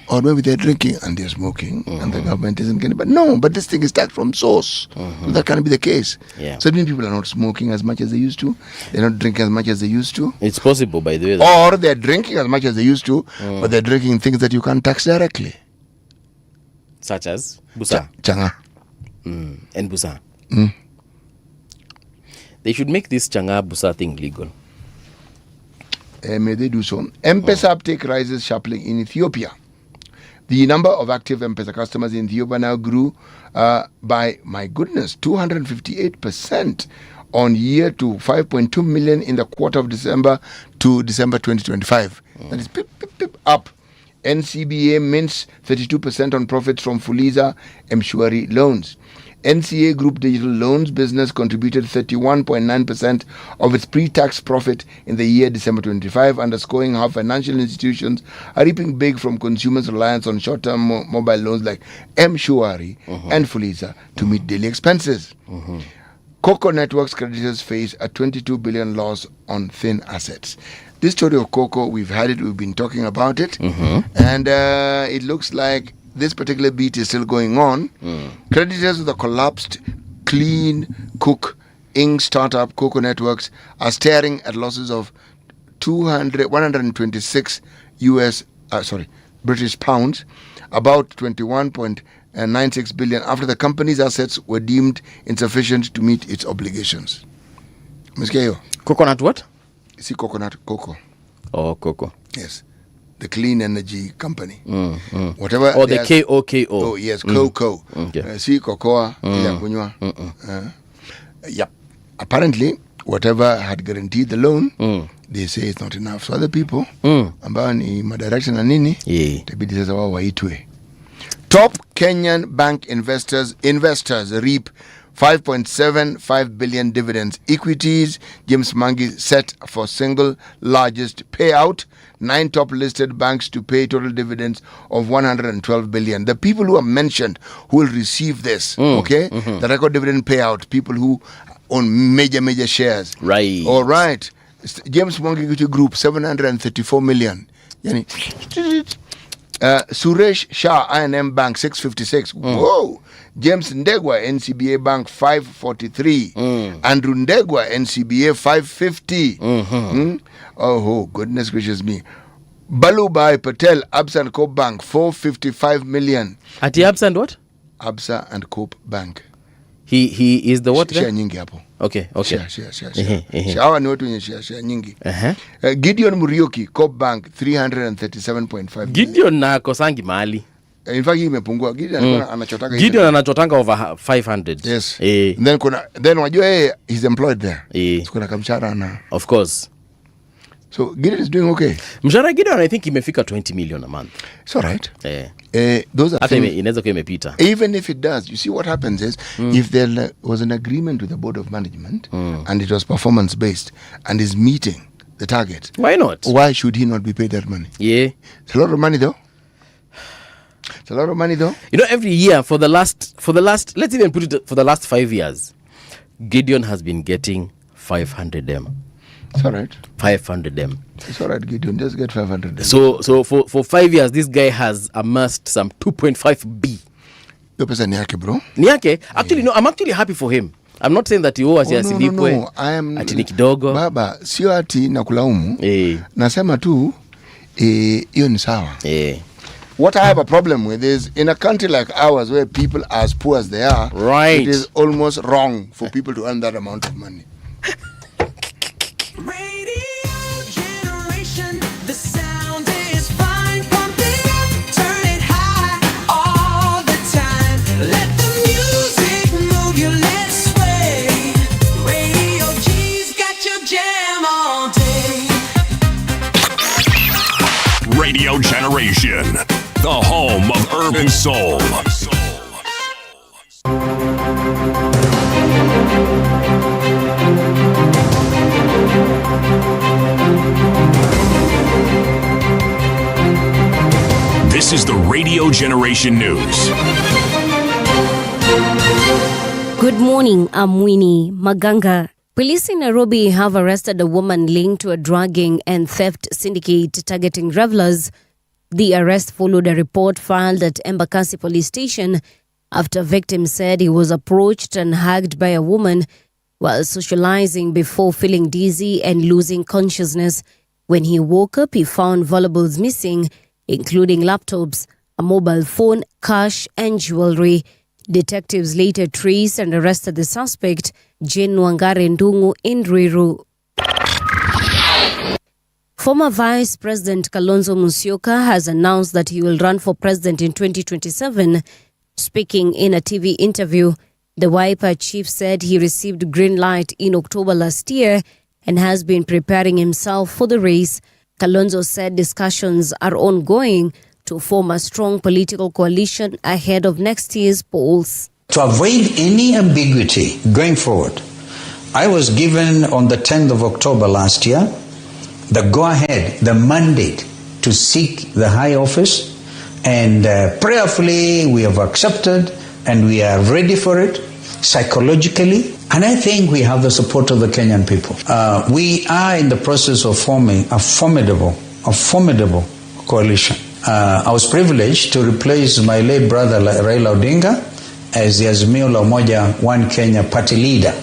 Or maybe they're drinking and they're smoking and the government isn't getting. But this thing is taxed from source. So that can't be the case. Yeah. Certain people are not smoking as much as they used to. They're not drinking as much as they used to. It's possible, by the way. Or they're drinking as much as they used to, but they're drinking things that you can't tax directly. Such as? Busa. Changa. And Busa. They should make this Changa Busa thing legal. May they do so. M-Pesa uptake rises sharply in Ethiopia. The number of active M-Pesa customers in Ethiopia now grew by, my goodness, 258% on year to 5.2 million in the quarter of December to December 2025. That is up. NCBA mints 32% on profits from Fuliza Mshwari loans. NCA Group Digital Loans business contributed 31.9% of its pre-tax profit in the year December 25, underscoring how financial institutions are reaping big from consumers' reliance on short-term mobile loans like Mshwari and Fuliza to meet daily expenses. Coco Networks creditors face a 22 billion loss on thin assets. This story of Coco, we've had it, we've been talking about it, and it looks like this particular beat is still going on. Creditors of the collapsed Clean Cook Inc. startup Coco Networks are staring at losses of 126 British pounds, about 21.96 billion, after the company's assets were deemed insufficient to meet its obligations. Mskeyo. Coconut what? See coconut, cocoa. Oh, cocoa. Yes. The clean energy company. Whatever. Or the KOKO. Oh, yes, cocoa. Okay. See cocoa. Yep. Apparently, whatever had guaranteed the loan, they say it's not enough. So other people, ambao ni madirection na nini, tabidi sasa wao waitwe. Top Kenyan bank investors reap 5.75 billion dividends. Equities, James Mangi set for single largest payout. 9 top listed banks to pay total dividends of 112 billion. The people who are mentioned who will receive this, the record dividend payout, people who own major shares. Right. All right. James Mangi Group, 734 million. Yani, Suresh Shah I&M Bank 656. Whoa. James Ndegwa NCBA Bank 543. Andrew Ndegwa NCBA 550. Oh goodness gracious me. Balubai Patel Absa and Coop Bank 455 million. Ati Absa and what? Absa and Coop Bank. He is the what? Share nyingi hapo. Okay. Share. Hawa ni watu wenye share nyingi. Gideon Murioki, Coop Bank 337.5. Gideon na kosangi mahali. In fact, he imepungua. Gideon anachotanga over 500. Yes. Then wajua he's employed there. So kuna kamshara na. Of course. So Gideon is doing okay. Mshahara Gideon I think imefika 20 million a month. It's all right. Those are things, inaweza kuwa imepita. Even if it does, you see what happens is if there was an agreement with the board of management and it was performance based and is meeting the target. Why not? Why should he not be paid that money? Yeah. It's a lot of money though. You know, every year for the last let's even put it for the last 5 years, Gideon has been getting 500M. It's all right. 500M. It's all right, Gideon. Just get 500. So for 5 years, this guy has amassed some 2.5 B. Hiyo pesa ni yake bro. Ni yake. Actually no, I'm actually happy for him. I'm not saying that he owes asilipwe. No. I am ati ni kidogo. Baba, sio ati nakulaumu. Nasema tu hiyo ni sawa. What I have a problem with is in a country like ours where people are as poor as they are, right, it is almost wrong for people to earn that amount of money. Radio Generation, the home of urban soul. This is the Radio Generation News. Good morning, I'm Winnie Maganga. Police in Nairobi have arrested a woman linked to a drugging and theft syndicate targeting revelers. The arrest followed a report filed at Embakasi police station after a victim said he was approached and hugged by a woman while socializing before feeling dizzy and losing consciousness. When he woke up, he found valuables missing, including laptops, a mobile phone, cash, and jewelry. Detectives later traced and arrested the suspect, Jane Wangare Ndungu, in Ruiru. Former Vice President Kalonzo Musyoka has announced that he will run for president in 2027. Speaking in a TV interview, the Wiper chief said he received green light in October last year and has been preparing himself for the race. Kalonzo said discussions are ongoing to form a strong political coalition ahead of next year's polls. To avoid any ambiguity going forward, I was given on the 10th of October last year the go-ahead, the mandate to seek the high office, and prayerfully we have accepted and we are ready for it psychologically, and I think we have the support of the Kenyan people. We are in the process of forming a formidable coalition. I was privileged to replace my late brother Raila Odinga as the Azimio la Umoja One Kenya party leader,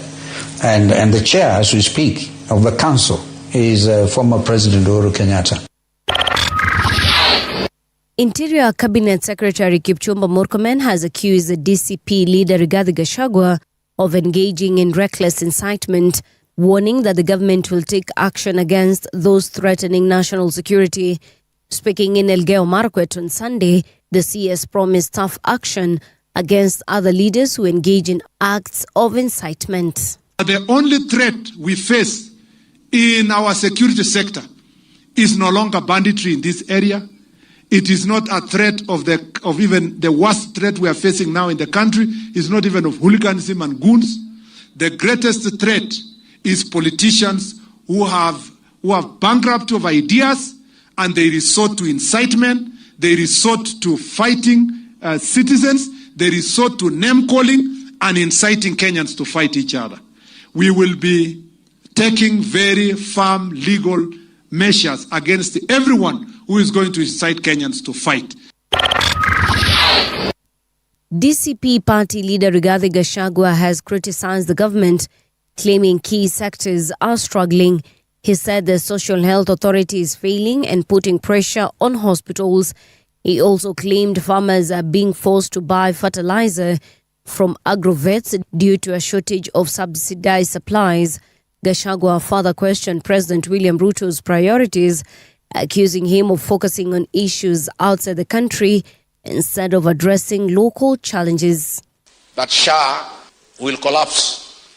and the chair as we speak of the council is former President Uhuru Kenyatta. Interior Cabinet Secretary Kipchumba Murkomen has accused the DCP leader Rigathi Gachagua of engaging in reckless incitement, warning that the government will take action against those threatening national security. Speaking in Elgeyo Marakwet on Sunday, the CS promised tough action against other leaders who engage in acts of incitement. The only threat we face in our security sector is no longer banditry in this area. It is not a threat of even the worst threat we are facing now in the country. It's not even of hooliganism and goons. The greatest threat is politicians who have bankrupt of ideas, and they resort to incitement, they resort to fighting citizens, they resort to name-calling and inciting Kenyans to fight each other. We will be taking very firm legal measures against everyone who is going to incite Kenyans to fight. DCP party leader Rigathi Gachagua has criticized the government, claiming key sectors are struggling. He said the Social Health Authority is failing and putting pressure on hospitals. He also claimed farmers are being forced to buy fertilizer from agrovets due to a shortage of subsidized supplies. Gachagua further questioned President William Ruto's priorities, accusing him of focusing on issues outside the country instead of addressing local challenges. That SHA will collapse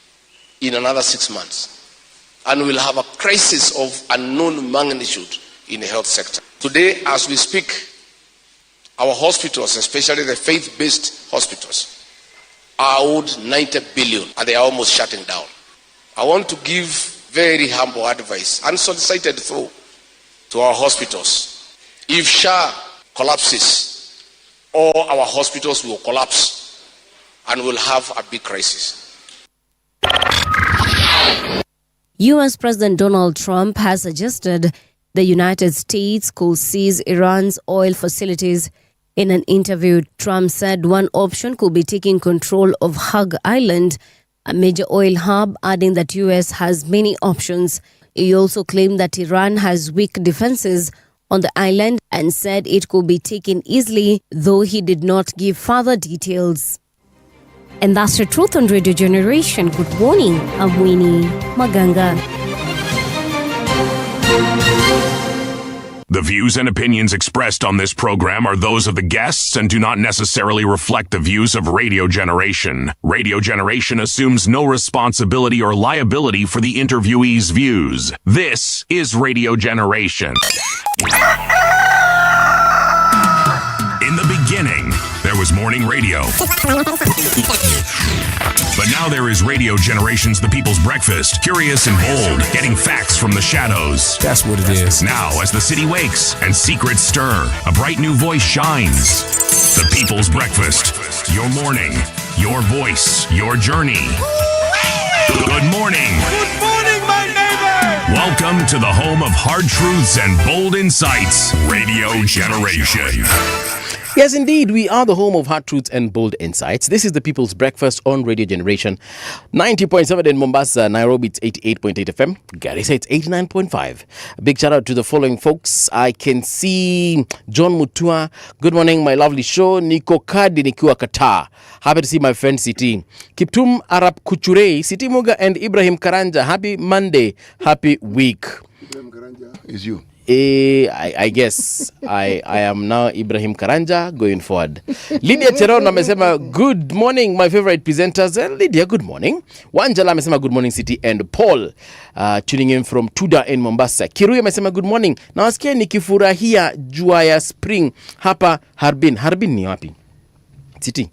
in another 6 months, and we'll have a crisis of unknown magnitude in the health sector. Today, as we speak, our hospitals, especially the faith-based hospitals, are owed 90 billion, and they are almost shutting down. I want to give very humble advice, unsolicited though, to our hospitals. If SHA collapses, all our hospitals will collapse and we'll have a big crisis. U.S. President Donald Trump has suggested the United States could seize Iran's oil facilities. In an interview, Trump said one option could be taking control of Hug Island, a major oil hub, adding that US has many options. He also claimed that Iran has weak defenses on the island and said it could be taken easily, though he did not give further details. And that's the truth on Radio Generation. Good morning, I'm Winnie Maganga. The views and opinions expressed on this program are those of the guests and do not necessarily reflect the views of Radio Generation. Radio Generation assumes no responsibility or liability for the interviewee's views. This is Radio Generation. In the beginning, there was morning radio. But now there is Radio Generation's The People's Breakfast, curious and bold, getting facts from the shadows. That's what it is. Now, as the city wakes and secrets stir, a bright new voice shines. The People's Breakfast, your morning, your voice, your journey. Good morning. Good morning, my neighbor. Welcome to the home of hard truths and bold insights, Radio Generation. Yes, indeed, we are the home of hard truths and bold insights. This is the People's Breakfast on Radio Generation. 90.7 in Mombasa, Nairobi, it's 88.8 FM. Garissa, it's 89.5. A big shout out to the following folks. I can see John Mutua. Good morning, my lovely show. Niko Kadi nikiwa Qatar. Happy to see my friend Siti. Kiptum Arab Kuchure, Siti Muga and Ibrahim Karanja. Happy Monday, happy week. Ibrahim Karanja is you. I guess I am now Ibrahim Karanja going forward. Lydia Cheron amesema good morning my favorite presenters. Lydia, good morning. Wanjala amesema good morning City, and Paul tuning in from Tuda in Mombasa. Kirui amesema good morning. Na wasikia nikifurahia jua ya spring hapa Harbin. Harbin ni wapi? City.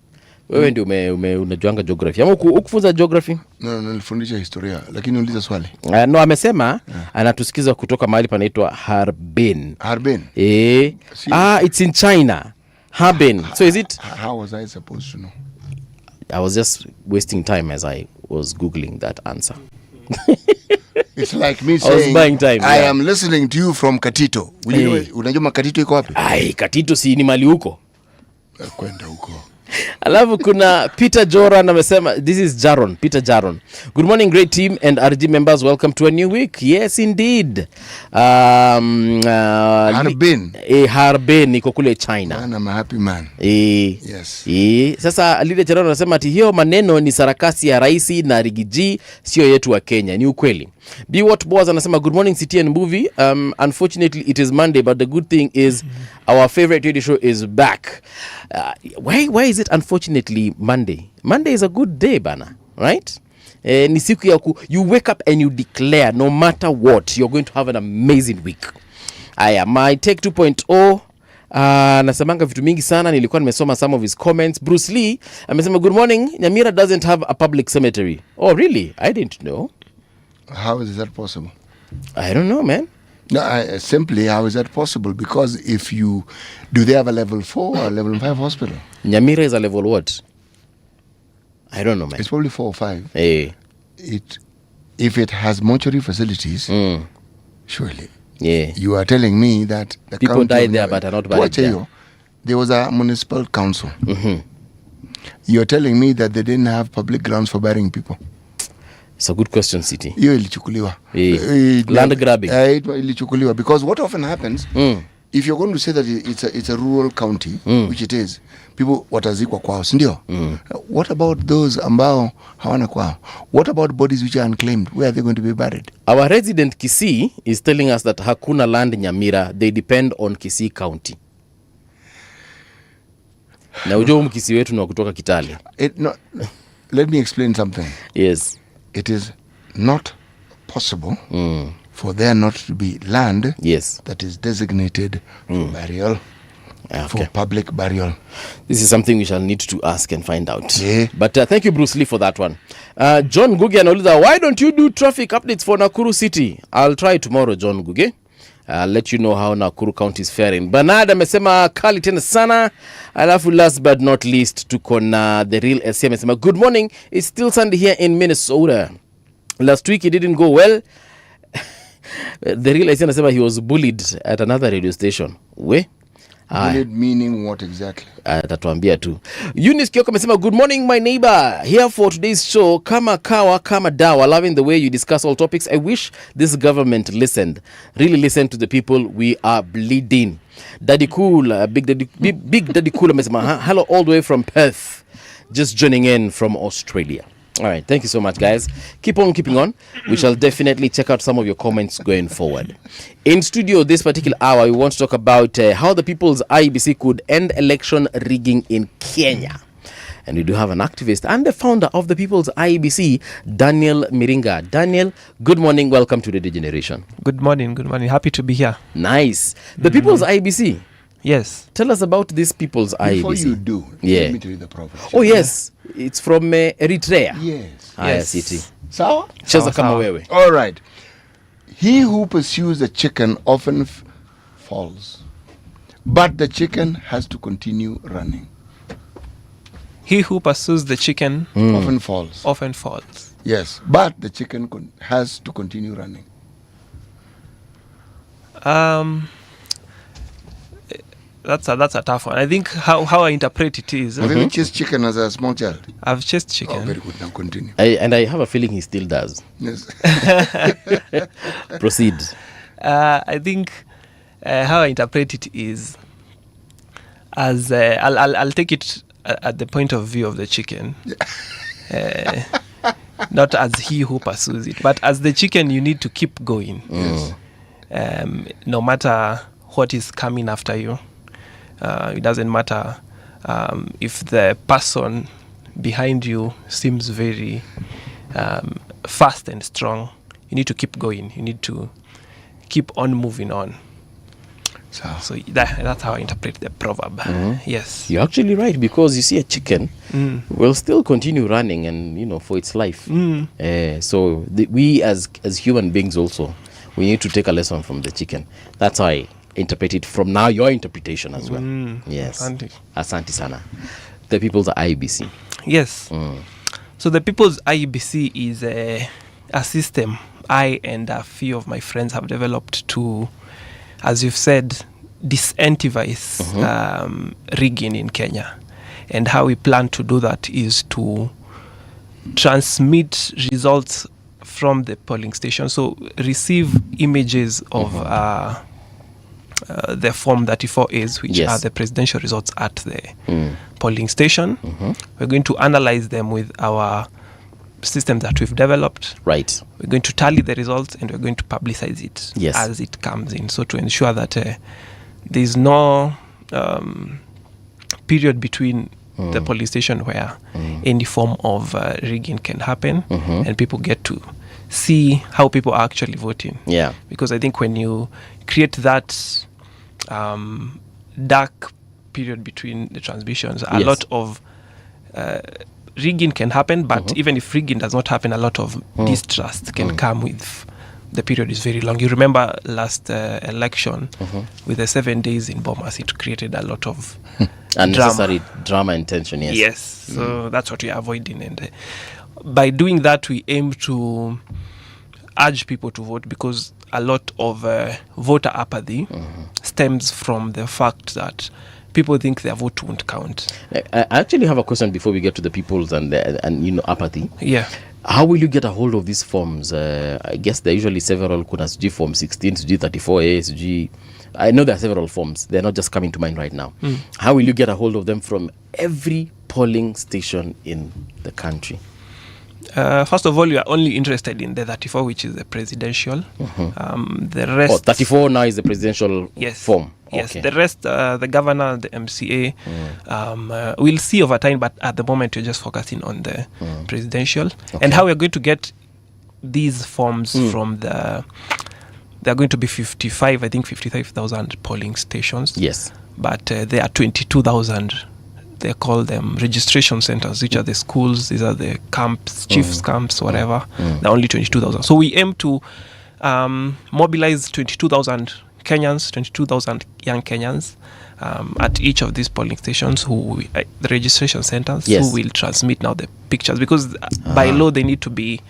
Wewe ndio unajuanga geography. Ama ukufunza geography? No, nilifundisha historia, lakini uliza swali. No, amesema anatusikiza kutoka mahali panaitwa Harbin. Harbin? It's in China. Harbin. So is it? How was I supposed to know? I was just wasting time as I was Googling that answer. It's like me saying, I was buying time, I am listening to you from Katito. Unajua Katito iko wapi? Katito si ni mali huko. Kwenda huko. Alafu kuna Peter Joran amesema, this is Jaron, Peter Jaron. Good morning great team and RG members, welcome to a new week. Yes indeed. Harbin. Harbin iko kule China. I'm a happy man. Yes. Sasa Lydia Jaron anasema ati hiyo maneno ni sarakasi ya raisi na Rigiji, sio yetu wa Kenya. Ni ukweli. Be what boys anasema good morning City and movie. Unfortunately it is Monday, but the good thing is our favorite radio show is back. Why is it unfortunately Monday? Monday is a good day bana, right? Ni siku ya you wake up and you declare no matter what you're going to have an amazing week. Aya, my take 2.0 nasemanga vitu mingi sana, nilikuwa nimesoma some of his comments. Bruce Lee amesema good morning, Nyamira doesn't have a public cemetery. Oh really? I didn't know. How is that possible? I don't know, man. No, simply, how is that possible? Because if you... Do they have a level 4 or level 5 hospital? Nyamira is a level what? I don't know, man. It's probably 4 or 5. Hey. If it has mortuary facilities, surely. Yeah. You are telling me that... The people died there but are not buried there. There was a municipal council. Mm-hmm. You're telling me that they didn't have public grounds for burying people. It's a good question, City. Hiyo ilichukuliwa. Land grabbing. Ilichukuliwa because what often happens, if you're going to say that it's a rural county, which it is, people watazikwa kwao, sindio? What about those ambao hawana kwao? What about bodies which are unclaimed? Where are they going to be buried? Our resident Kisii is telling us that hakuna land Nyamira. They depend on Kisii County. Na ujua Kisii wetu na kutoka Kitale. Let me explain something. Yes. It is not possible for there not to be land that is designated for burial, for public burial. This is something we shall need to ask and find out. Yeah. But thank you, Bruce Lee, for that one. John Guge anauliza, why don't you do traffic updates for Nakuru City? I'll try tomorrow, John Guge. I'll let you know how Nakuru County is faring. Bernard amesema kali tena sana. Alafu last but not least tuko na the real SC amesema good morning, it's still Sunday here in Minnesota. Last week it didn't go well. The real SC anasema he was bullied at another radio station. Bullet meaning what exactly? Tatuambia tu. Eunice Kioko amesema, good morning my neighbor. Here for today's show. Kama kawa, kama dawa. Loving the way you discuss all topics. I wish this government listened. Really listen to the people. We are bleeding. Daddy Cool, Big Daddy Cool amesema, hello all the way from Perth. Just joining in from Australia. All right, thank you so much, guys. Keep on keeping on. We shall definitely check out some of your comments going forward. In studio this particular hour, we want to talk about how the People's IEBC could end election rigging in Kenya. And we do have an activist and the founder of the People's IEBC, Daniel Miringa. Daniel, good morning. Welcome to the Degeneration. Good morning. Happy to be here. Nice. The People's IEBC. Yes. Tell us about this People's IEBC. Before you do, let me tell you the proverb. Oh, yes. It's from Eritrea. Yes. Yes. City. Sawa? Cheza kama wewe. All right. He who pursues the chicken often falls, but the chicken has to continue running. He who pursues the chicken often falls. Often falls. Yes, but the chicken has to continue running. That's a tough one. I think how I interpret it is. Have you ever chased chicken as a small child? I've chased chicken. Oh, very good. Now continue. I have a feeling he still does. Yes. Proceed. I think how I interpret it is as I'll take it at the point of view of the chicken. Not as he who pursues it, but as the chicken, you need to keep going. Yes. No matter what is coming after you. It doesn't matter if the person behind you seems very fast and strong. You need to keep going. You need to keep on moving on. So that's how I interpret the proverb. Yes. You're actually right, because you see a chicken will still continue running and, for its life. So we as human beings also, we need to take a lesson from the chicken. That's how I interpret it from now, your interpretation as well. Yes. Asante sana. The People's IEBC. Yes. So the People's IEBC is a system I and a few of my friends have developed to, as you've said, disincentivize rigging in Kenya. And how we plan to do that is to transmit results from the polling station. So receive images of the Form 34As, which are the presidential results at the polling station. We're going to analyze them with our system that we've developed. Right. We're going to tally the results and we're going to publicize it as it comes in. So to ensure that there's no period between the polling station where any form of rigging can happen and people get to see how people are actually voting. Yeah. Because I think when you create that dark period between the transmissions, a lot of rigging can happen, but even if rigging does not happen, a lot of distrust can come with the period is very long. You remember last election with the 7 days in Mombasa, it created a lot of unnecessary drama and tension. Yes. So that's what we are avoiding, and by doing that we aim to urge people to vote, because a lot of voter apathy stems from the fact that people think their vote won't count. I actually have a question before we get to the people's and apathy. Yeah. How will you get a hold of these forms? I guess there are usually several. Kuna SG Form 16, SG 34A, SG. I know there are several forms. They're not just coming to mind right now. How will you get a hold of them from every polling station in the country? First of all, you are only interested in the 34, which is the presidential. The rest... 34 now is the presidential form. Yes, the rest, the governor, the MCA, we'll see over time, but at the moment we're just focusing on the presidential. And how we're going to get these forms from there are going to be 55,000 polling stations. Yes. But there are 22,000, they call them registration centers, which are the schools, these are the camps, chiefs camps, whatever. There are only 22,000. So we aim to mobilize 22,000 Kenyans, 22,000 young Kenyans at each of these polling stations, the registration centers, who will transmit now the pictures, because by law they need to be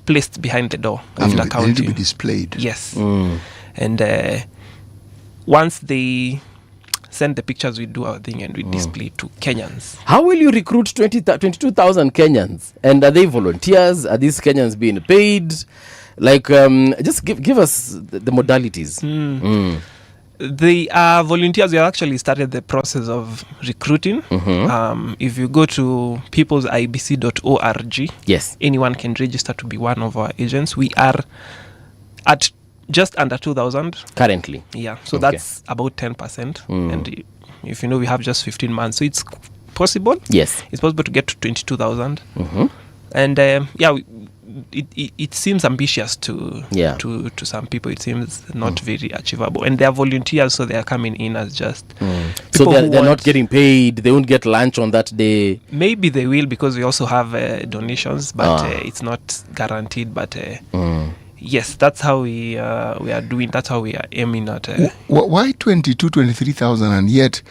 placed behind the door after counting. They need to be displayed. Yes. And once they send the pictures, we do our thing, and we display to Kenyans. How will you recruit 22,000 Kenyans? And are they volunteers? Are these Kenyans being paid? Like, just give us the modalities. They are volunteers. We have actually started the process of recruiting. If you go to peoplesibc.org, yes, anyone can register to be one of our agents. We are at just under 2,000 currently. Yeah, so that's about 10%. And if you know, we have just 15 months, so it's possible. Yes, it's possible to get to 22,000. And it seems ambitious to some people. It seems not very achievable, and they are volunteers, so they are coming in as just so they're not getting paid. They won't get lunch on that day. Maybe they will, because we also have donations, but it's not guaranteed. But yes, that's how we are doing. That's how we are aiming at. Why 23,000, and yet,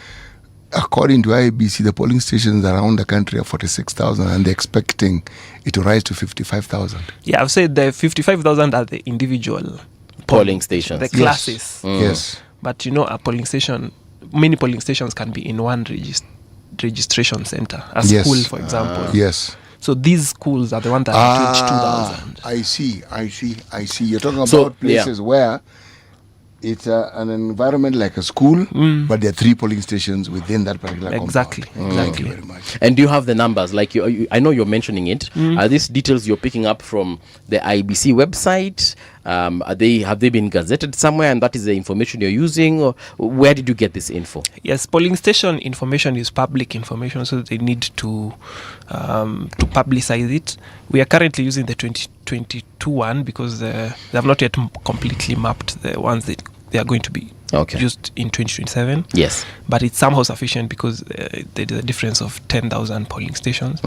according to IEBC, the polling stations around the country are 46,000, and they're expecting it to rise to 55,000. Yeah, I've said the 55,000 are the individual polling stations, the classes. Yes. But you know, a polling station, many polling stations can be in one registration center, a school, for example. Yes. So these schools are the ones that reach 2,000. I see. You're talking about places where it's an environment like a school, but there are 3 polling stations within that particular compound. Exactly. Thank you very much. And do you have the numbers? Like I know you're mentioning it. Are these details you're picking up from the IEBC website? Have they been gazetted somewhere, and that is the information you're using? Or where did you get this info? Yes, polling station information is public information, so they need to publicize it. We are currently using the 2022 one because they have not yet completely mapped the ones that they are going to be used in 2027. Yes. But it's somehow sufficient because there is a difference of 10,000 polling stations.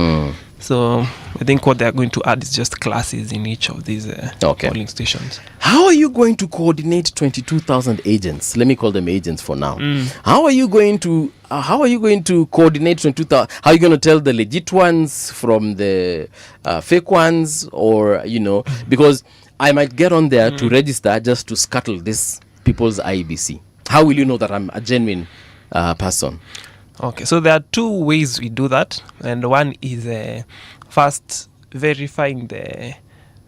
So I think what they are going to add is just classes in each of these polling stations. How are you going to coordinate 22,000 agents? Let me call them agents for now. How are you going to coordinate 22,000? How are you going to tell the legit ones from the fake ones? Or, because I might get on there to register just to scuttle this People's IEBC. How will you know that I'm a genuine person? Okay, so there are 2 ways we do that, and one is first verifying the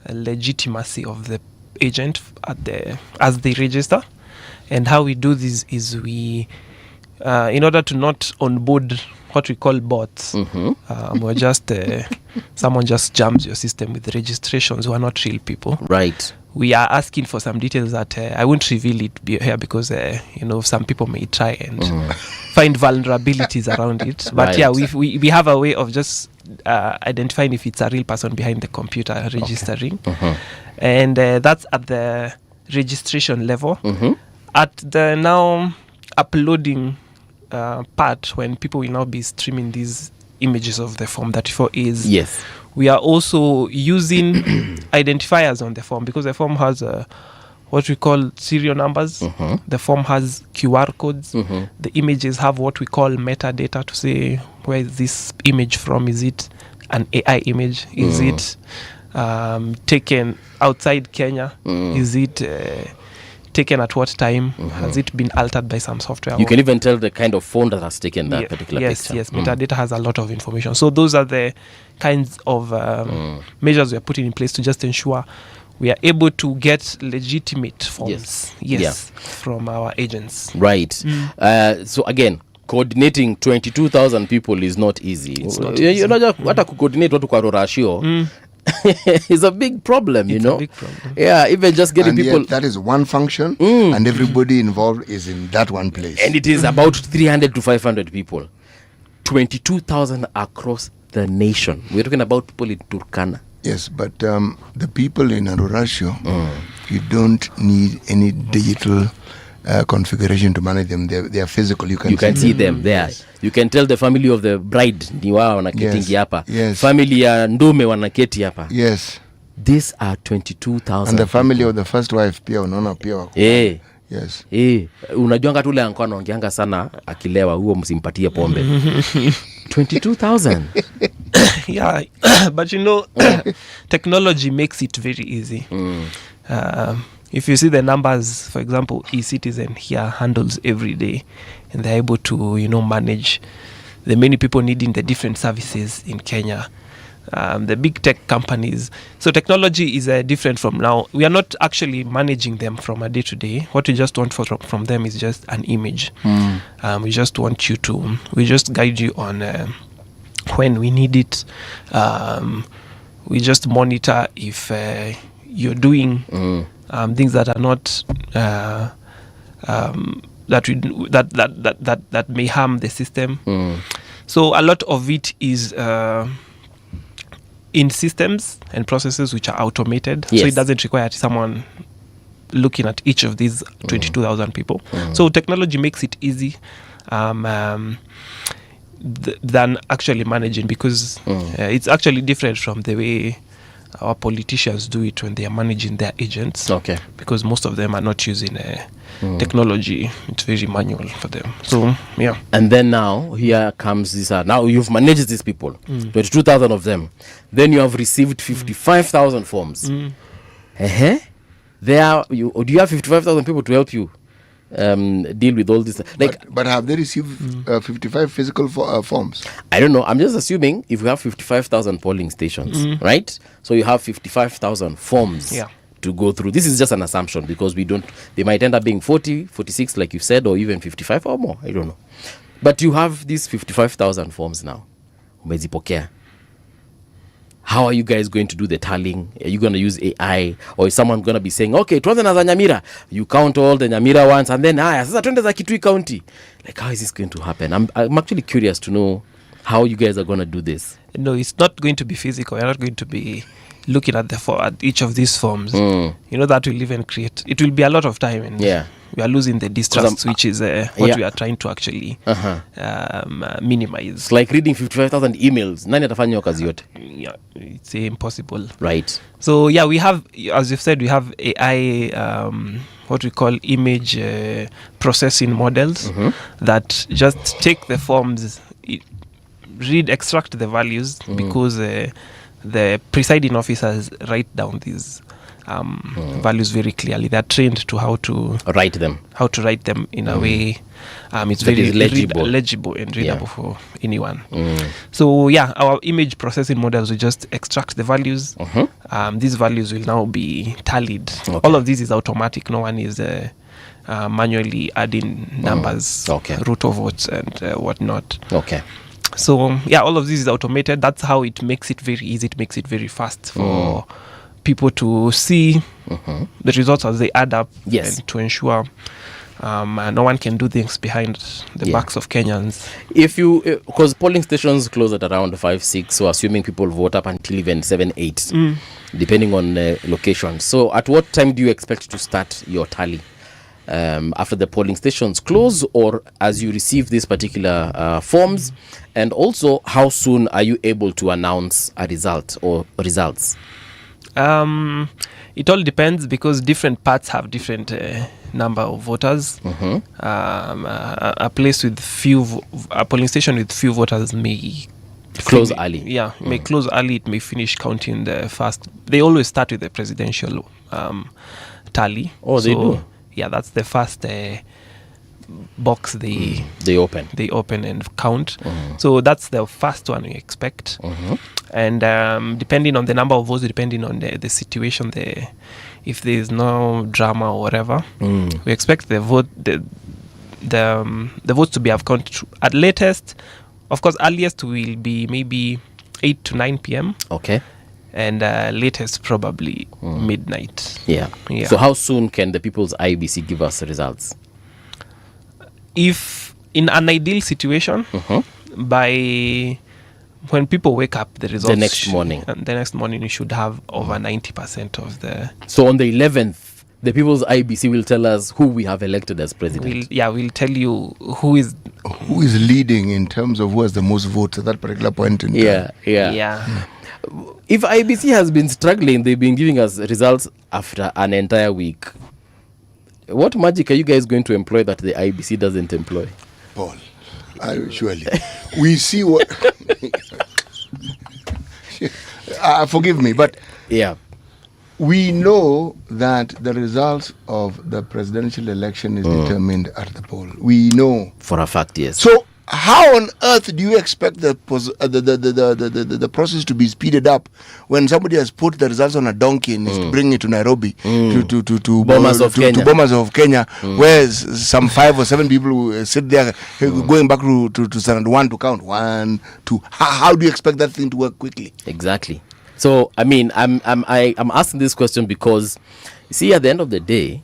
legitimacy of the agent as they register. And how we do this is we, in order to not onboard what we call bots, we're just someone just jams your system with registrations who are not real people. Right. We are asking for some details that I won't reveal it here because some people may try and find vulnerabilities around it. But we have a way of just identifying if it's a real person behind the computer registering, and that's at the registration level. At the now uploading part, when people will now be streaming these images of the Form 34As. Yes. We are also using identifiers on the form because the form has what we call serial numbers. The form has QR codes. The images have what we call metadata to say where is this image from. Is it an AI image? Is it taken outside Kenya? Is it taken at what time? Has it been altered by some software? You can even tell the kind of phone that has taken that particular picture. Yes, metadata has a lot of information. So those are the kinds of measures we are putting in place to just ensure we are able to get legitimate forms from our agents. Right. So again, coordinating 22,000 people is not easy. It's not easy. What I could coordinate what to ratio. It's a big problem, It's a big problem. Yeah, even just getting people. That is one function, and everybody involved is in that one place. And it is about 300 to 500 people. 22,000 across the nation. We're talking about people in Turkana. Yes, but the people in Arurasho, you don't need any digital configuration to manage them. They are physical. You can see them there. You can tell the family of the bride ni wao wanaketi hapa. Family ya ndume wanaketi hapa. Yes. These are 22,000. And the family of the first wife pia unaona pia wako. Yes. Unajuanga tule anko anaongeanga sana akilewa huo msimpatie pombe. 22,000. But technology makes it very easy. if you see the numbers, for example, e-citizen here handles every day, and they're able to, manage the many people needing the different services in Kenya. The big tech companies. So technology is different from now. We are not actually managing them from a day to day. What we just want from them is just an image. We just want we just guide you on when we need it. We just monitor if you're doing things that are not that may harm the system. So a lot of it is in systems and processes which are automated. Yes. So it doesn't require someone looking at each of these 22,000 people. So technology makes it easy than actually managing, because it's actually different from the way our politicians do it when they are managing their agents. Okay. Because most of them are not using technology. It's very manual for them. So, yeah. And then now, here comes this. Now you've managed these people, 22,000 of them. Then you have received 55,000 forms. Do you have 55,000 people to help you deal with all this? But have they received 55 physical forms? I don't know. I'm just assuming if we have 55,000 polling stations, right? So you have 55,000 forms to go through. This is just an assumption, because they might end up being 40, 46, like you said, or even 55 or more. I don't know. But you have these 55,000 forms now. Umezipokea. How are you guys going to do the tallying? Are you going to use AI? Or is someone going to be saying, okay, tuanze na za Nyamira. You count all the Nyamira ones, and then, sasa tuende za Kitui County. Like, how is this going to happen? I'm actually curious to know how you guys are going to do this. No, it's not going to be physical. We're not going to be looking at each of these forms. That will even create, it will be a lot of time, and we are losing the distrust, which is what we are trying to actually minimize. It's like reading 55,000 emails. Nani atafanya kazi yote? Yeah, it's impossible. Right. So yeah, we have, as you've said, we have AI, what we call image processing models that just take the forms, extract the values, because the presiding officers write down these values very clearly. They're trained to how to write them in a way it's very legible and readable for anyone. So yeah, our image processing models will just extract the values. These values will now be tallied. All of this is automatic. No one is manually adding numbers, root of votes and whatnot. So yeah, all of this is automated. That's how it makes it very easy. It makes it very fast for people to see the results as they add up, and to ensure no one can do things behind the backs of Kenyans. Because polling stations close at around 5, 6, so assuming people vote up until even 7, 8, depending on location. So at what time do you expect to start your tally? After the polling stations close, or as you receive these particular forms? And also, how soon are you able to announce a result or results? It all depends, because different parts have different number of voters. A polling station with few voters may close early. Yeah, may close early. It may finish counting the first. They always start with the presidential tally. Oh, they do. Yeah, that's the first box they open and count. So that's the first one we expect. And depending on the number of votes, depending on the situation, if there is no drama or whatever, we expect the votes to be counted at latest. Of course, earliest will be maybe 8 to 9 p.m. Okay. And latest probably midnight. Yeah. So how soon can the People's IEBC give us results? If in an ideal situation, by when people wake up, the results the next morning you should have over 90% of the. So on the 11th, the People's IEBC will tell us who we have elected as president. We'll tell you who is leading in terms of who has the most votes at that particular point in time. Yeah. If IEBC has been struggling, they've been giving us results after an entire week. What magic are you guys going to employ that the IEBC doesn't employ? Paul, surely. We see what... Forgive me, but... Yeah. We know that the results of the presidential election is determined at the poll. We know for a fact, yes. So how on earth do you expect the process to be speeded up when somebody has put the results on a donkey and is bringing it to Nairobi to Bomas of Kenya, where some 5 or 7 people will sit there going back to Standard 1 to count 1, 2. How do you expect that thing to work quickly? Exactly. So I mean, I'm asking this question because, you see, at the end of the day,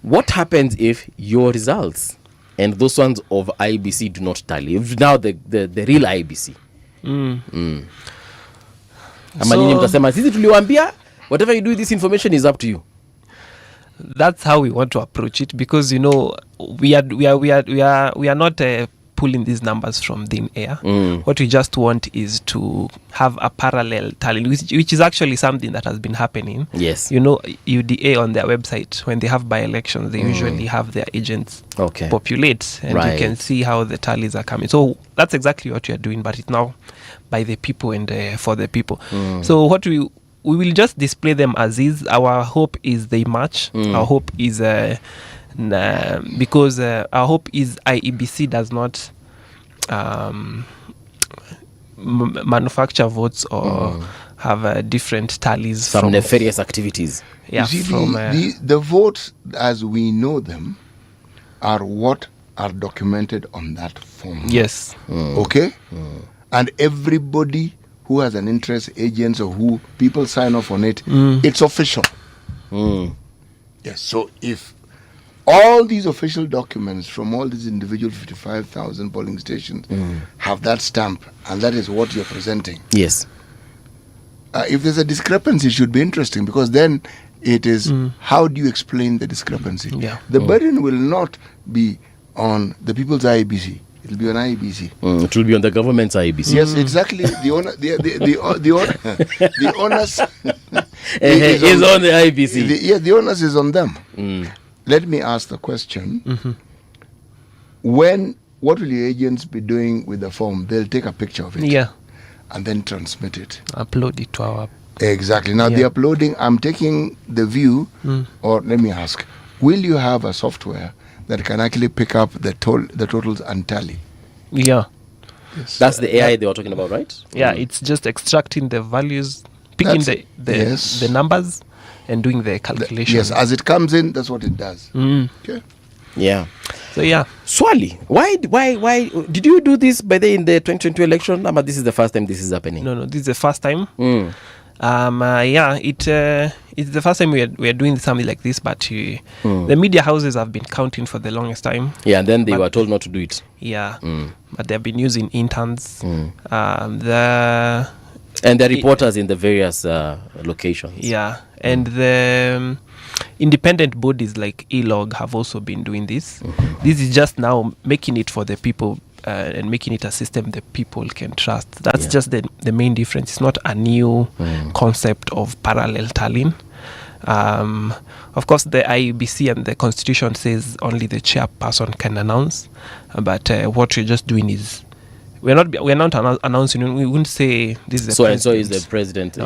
what happens if your results and those ones of IEBC do not tally? If now the real IEBC. Nyinyi mtasema sisi tuliwaambia, whatever you do with this information is up to you. That's how we want to approach it, because we are not pulling these numbers from thin air. What we just want is to have a parallel tally, which is actually something that has been happening. Yes. UDA on their website, when they have by-elections, they usually have their agents populate, and you can see how the tallies are coming. So that's exactly what we are doing, but it's now by the people and for the people. So what we will just display them as is. Our hope is they match. Our hope is because our hope is IEBC does not manufacture votes or have different tallies. Some nefarious activities. Yeah, you see, the votes as we know them are what are documented on that form. Yes. Okay? And everybody who has an interest, agents or who people sign off on it, it's official. Yes. So if all these official documents from all these individual 55,000 polling stations have that stamp, and that is what you're presenting. Yes. If there's a discrepancy, it should be interesting, because then it is how do you explain the discrepancy? Yeah. The burden will not be on the people's IEBC. It will be on IEBC. It will be on the government's IEBC. Yes, exactly. The onus is on the IEBC. The onus is on them. Let me ask the question. What will your agents be doing with the form? They'll take a picture of it. Yeah. And then transmit it. Upload it to our... Exactly. Now, the uploading, I'm taking the view, or let me ask, will you have a software that can actually pick up the totals and tally? Yeah. Yes. That's the AI they were talking about, right? Yeah, it's just extracting the values, picking the numbers, and doing the calculation. Yes, as it comes in, that's what it does. Okay. Yeah. So yeah. Swali, why did you do this by in the 2022 election? But this is the first time this is happening. No, this is the first time. It's the first time we are doing something like this, but the media houses have been counting for the longest time. Yeah, and then they were told not to do it. Yeah, but they've been using interns. And the reporters in the various locations. Yeah, and the independent bodies like ELOG have also been doing this. This is just now making it for the people and making it a system that people can trust. That's just the main difference. It's not a new concept of parallel tallying. Of course, the IEBC and the Constitution says only the chairperson can announce. But what we're just doing is we're not announcing. We wouldn't say this is the so president. And so is the president. No.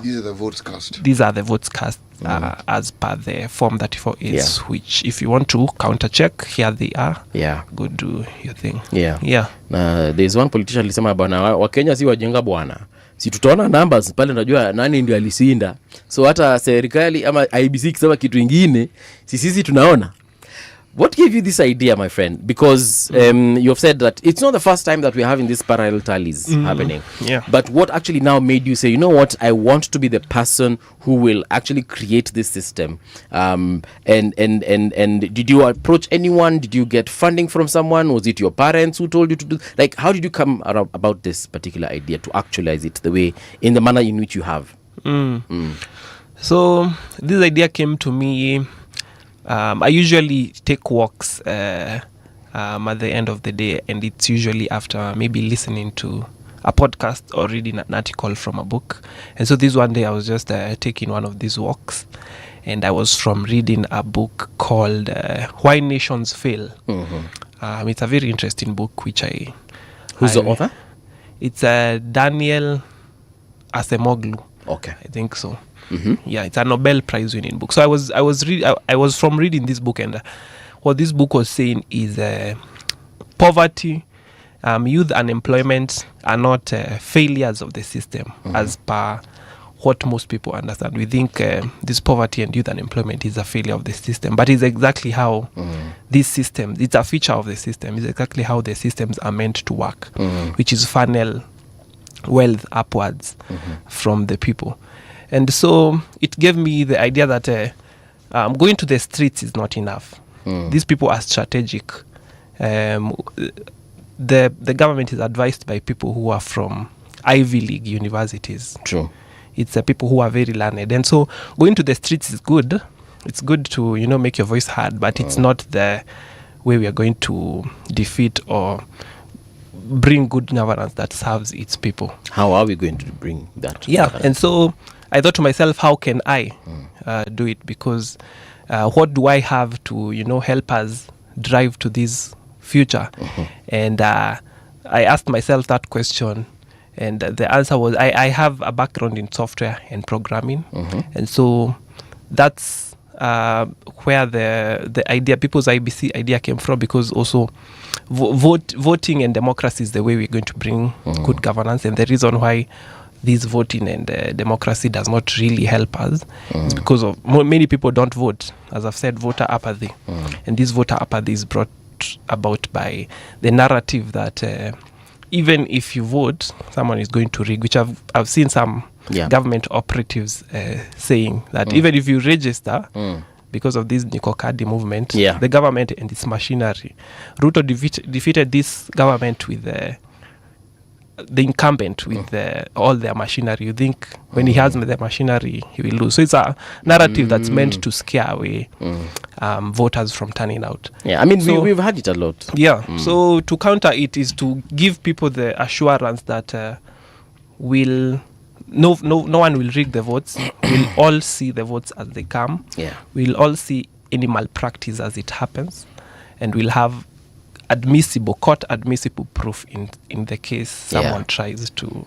These are the votes cast. These are the votes cast as per the Form 34 is, which if you want to counter check, here they are. Yeah. Go do your thing. Yeah. There's one politician alisema bwana Wakenya si wajenga bwana. Si tutaona numbers pale najua nani ndio alisinda. So hata serikali ama IEBC kisema kitu kingine sisi tunaona. What gave you this idea, my friend? Because you have said that it's not the first time that we're having these parallel tallies happening. Yeah. But what actually now made you say, you know what, I want to be the person who will actually create this system? And did you approach anyone? Did you get funding from someone? Was it your parents who told you to do? Like, how did you come about this particular idea to actualize it in the manner in which you have? So this idea came to me. I usually take walks at the end of the day, and it's usually after maybe listening to a podcast or reading an article from a book. And so this one day I was just taking one of these walks, and I was from reading a book called Why Nations Fail. It's a very interesting book, which Who's the author? It's Daniel Acemoglu. Okay. I think so. Yeah, it's a Nobel Prize winning book. So I was from reading this book, and what this book was saying is poverty, youth unemployment are not failures of the system as per what most people understand. We think this poverty and youth unemployment is a failure of the system, but it's exactly how this system, it's a feature of the system, it's exactly how the systems are meant to work, which is funnel wealth upwards from the people. And so it gave me the idea that going to the streets is not enough. These people are strategic. The government is advised by people who are from Ivy League universities. True. It's people who are very learned. And so going to the streets is good. It's good to, make your voice heard, but it's not the way we are going to defeat or bring good governance that serves its people. How are we going to bring that? Yeah, and so I thought to myself, how can I do it? Because what do I have to, help us drive to this future? And I asked myself that question. And the answer was, I have a background in software and programming. And so that's where the idea, People's IEBC idea came from, because also voting and democracy is the way we're going to bring good governance. And the reason why this voting and democracy does not really help us is because of many people don't vote. As I've said, voter apathy. And this voter apathy is brought about by the narrative that even if you vote, someone is going to rig, which I've seen some government operatives saying that even if you register, because of this Nikokadi movement, the government and its machinery, Ruto defeated this government with the incumbent with all their machinery. You think when he has the machinery, he will lose. So it's a narrative that's meant to scare away voters from turning out. Yeah, I mean, so, we've had it a lot. Yeah, so to counter it is to give people the assurance that no one will rig the votes. We'll all see the votes as they come. Yeah. We'll all see any malpractice as it happens. And we'll have court admissible proof in the case someone tries to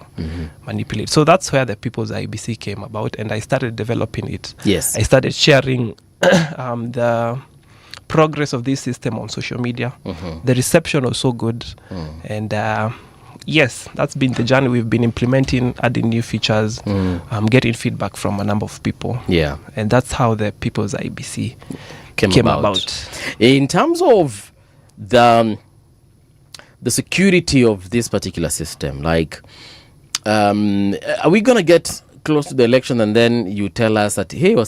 manipulate. So that's where the People's IEBC came about, and I started developing it. Yes. I started sharing the progress of this system on social media. The reception was so good. And yes, that's been the journey. We've been implementing, adding new features, getting feedback from a number of people. Yeah. And that's how the People's IEBC came about. In terms of the security of this particular system, like, are we going to get close to the election and then you tell us that, hey, a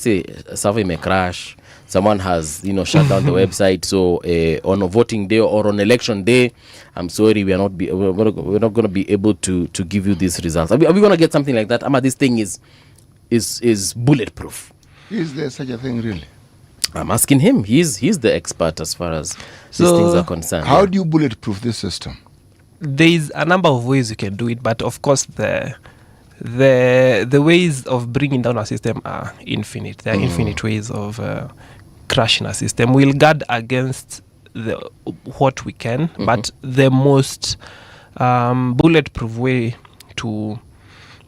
survey may crash, someone has shut down the website, so on a voting day or on election day, I'm sorry, we're not going to be able to give you these results? Are we going to get something like that? This thing is bulletproof. Is there such a thing really? I'm asking him. He's the expert as far as these things are concerned. How do you bulletproof this system? There's a number of ways you can do it, but of course the ways of bringing down a system are infinite. There are infinite ways of crashing a system. We'll guard against what we can, but the most bulletproof way to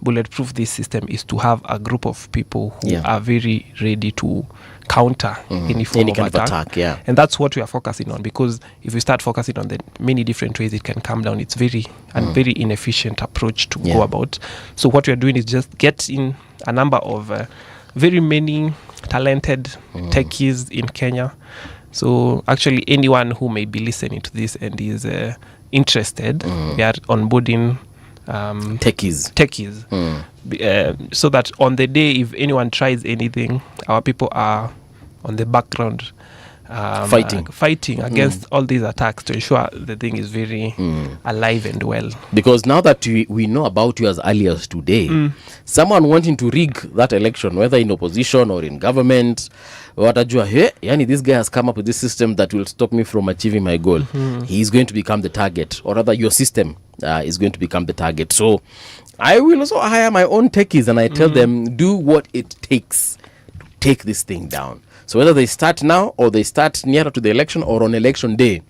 bulletproof this system is to have a group of people who are very ready to counter any form of attack. And that's what we are focusing on, because if we start focusing on the many different ways it can come down, it's very inefficient approach to go about. So what we are doing is just get in a number of very many talented techies in Kenya. So actually anyone who may be listening to this and is interested, we are onboarding techies. So that on the day if anyone tries anything, our people are on the background fighting against all these attacks to ensure the thing is very alive and well. Because now that we know about you as early as today, someone wanting to rig that election, whether in opposition or in government, watajua, hey, yani this guy has come up with this system that will stop me from achieving my goal. He is going to become the target, or rather your system is going to become the target. So I will also hire my own techies and I tell them, do what it takes to take this thing down. So whether they start now or they start nearer to the election or on election day,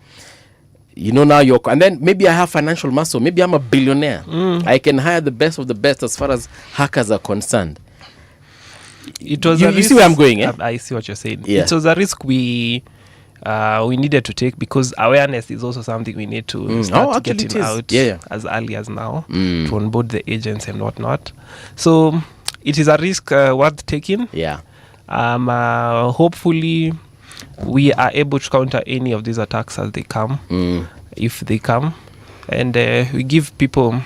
now and then maybe I have financial muscle. Maybe I'm a billionaire. I can hire the best of the best as far as hackers are concerned. It was you see where I'm going, eh? I see what you're saying. Yeah. It was a risk we needed to take, because awareness is also something we need to start getting out as early as now to onboard the agents and whatnot. So it is a risk worth taking. Yeah. Hopefully we are able to counter any of these attacks as they come, if they come, and we give people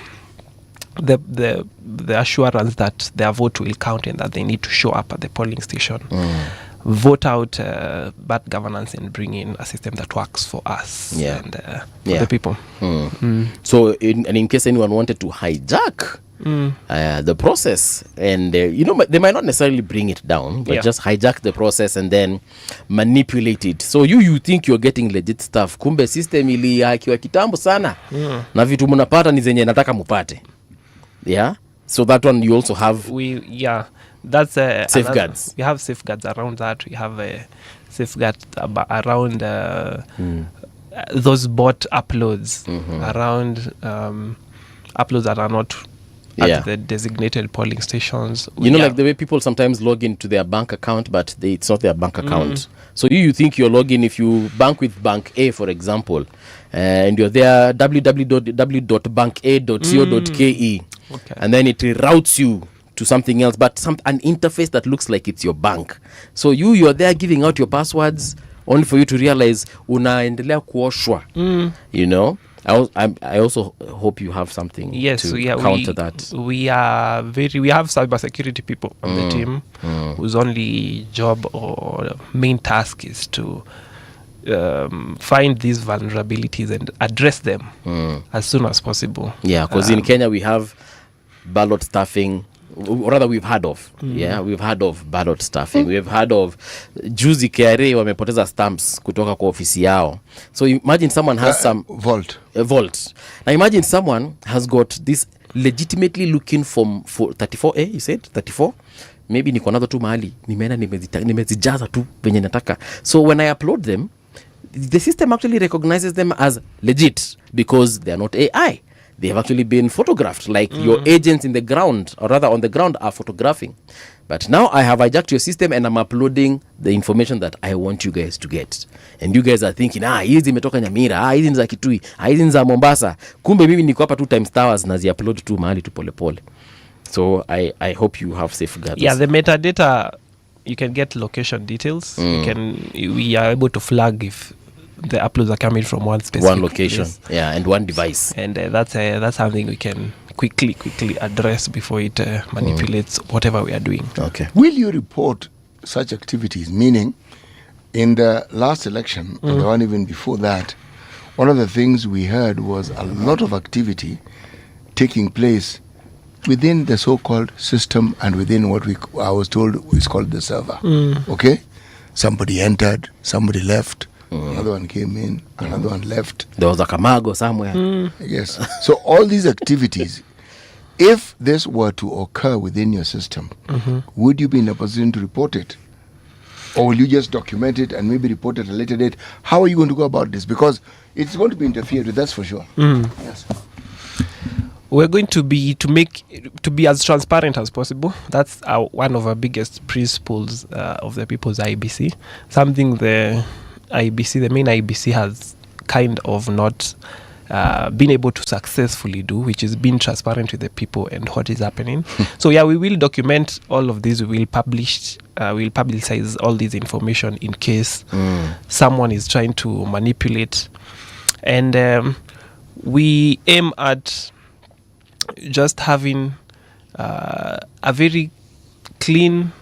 the assurance that their vote will count and that they need to show up at the polling station, vote out bad governance, and bring in a system that works for us and for the people. So in case anyone wanted to hijack the process, and they might not necessarily bring it down, but just hijack the process and then manipulate it. So you think you're getting legit stuff, kumbe system ili hakiwa kitambo sana, na vitu mnapata ni zenye nataka mupate. So that one you also have that's safeguards. We have safeguards around that. We have safeguards around those bot uploads, around uploads that are not at the designated polling stations. Like the way people sometimes log into their bank account, but it's not their bank account. So you think you're logging, if you bank with Bank A, for example, and you're there www.banka.co.ke, and then it routes you to something else, but an interface that looks like it's your bank. So you're there giving out your passwords only for you to realize unaendelea kuoshwa. I also hope you have something to counter that. We have cybersecurity people on the team whose only job or main task is to find these vulnerabilities and address them as soon as possible. Because in Kenya we have ballot stuffing, or rather we've heard of we've heard of ballot stuffing. We've heard of juzi KRA wamepoteza stamps kutoka kwa ofisi yao. So imagine someone has some vault. Now imagine someone has got this legitimately looking for 34A, you said 34, maybe niko nazo tu mahali nimeenda nimezijaza tu venye nataka. So when I upload them, the system actually recognizes them as legit because they are not AI. They have actually been photographed, like your agents in the ground, or rather on the ground, are photographing. But now I have hijacked your system and I'm uploading the information that I want you guys to get. And you guys are thinking, hizi imetoka Nyamira, hizi ni za Kitui, hizi ni za Mombasa. Kumbe mimi niko hapa 2 times towers na zi upload tu mahali tu pole pole. So I hope you have safeguards. The metadata, you can get location details. We are able to flag if the uploads are coming from one specific location place. And one device, and that's something we can quickly address before it manipulates whatever we are doing. Will you report such activities? Meaning, in the last election, and the one even before that, one of the things we heard was a lot of activity taking place within the so-called system and within what I was told is called the server. Somebody entered, somebody left. Another one came in, another one left. There was a Kamago somewhere. Yes. So all these activities, if this were to occur within your system, would you be in a position to report it? Or will you just document it and maybe report it at a later date? How are you going to go about this? Because it's going to be interfered with, that's for sure. Yes. We're going to be as transparent as possible. That's one of our biggest principles of the People's IEBC. Something the main IEBC has kind of not been able to successfully do, which is being transparent with the people and what is happening. So we will document all of this. We will publicize all this information in case someone is trying to manipulate. And we aim at just having a very clean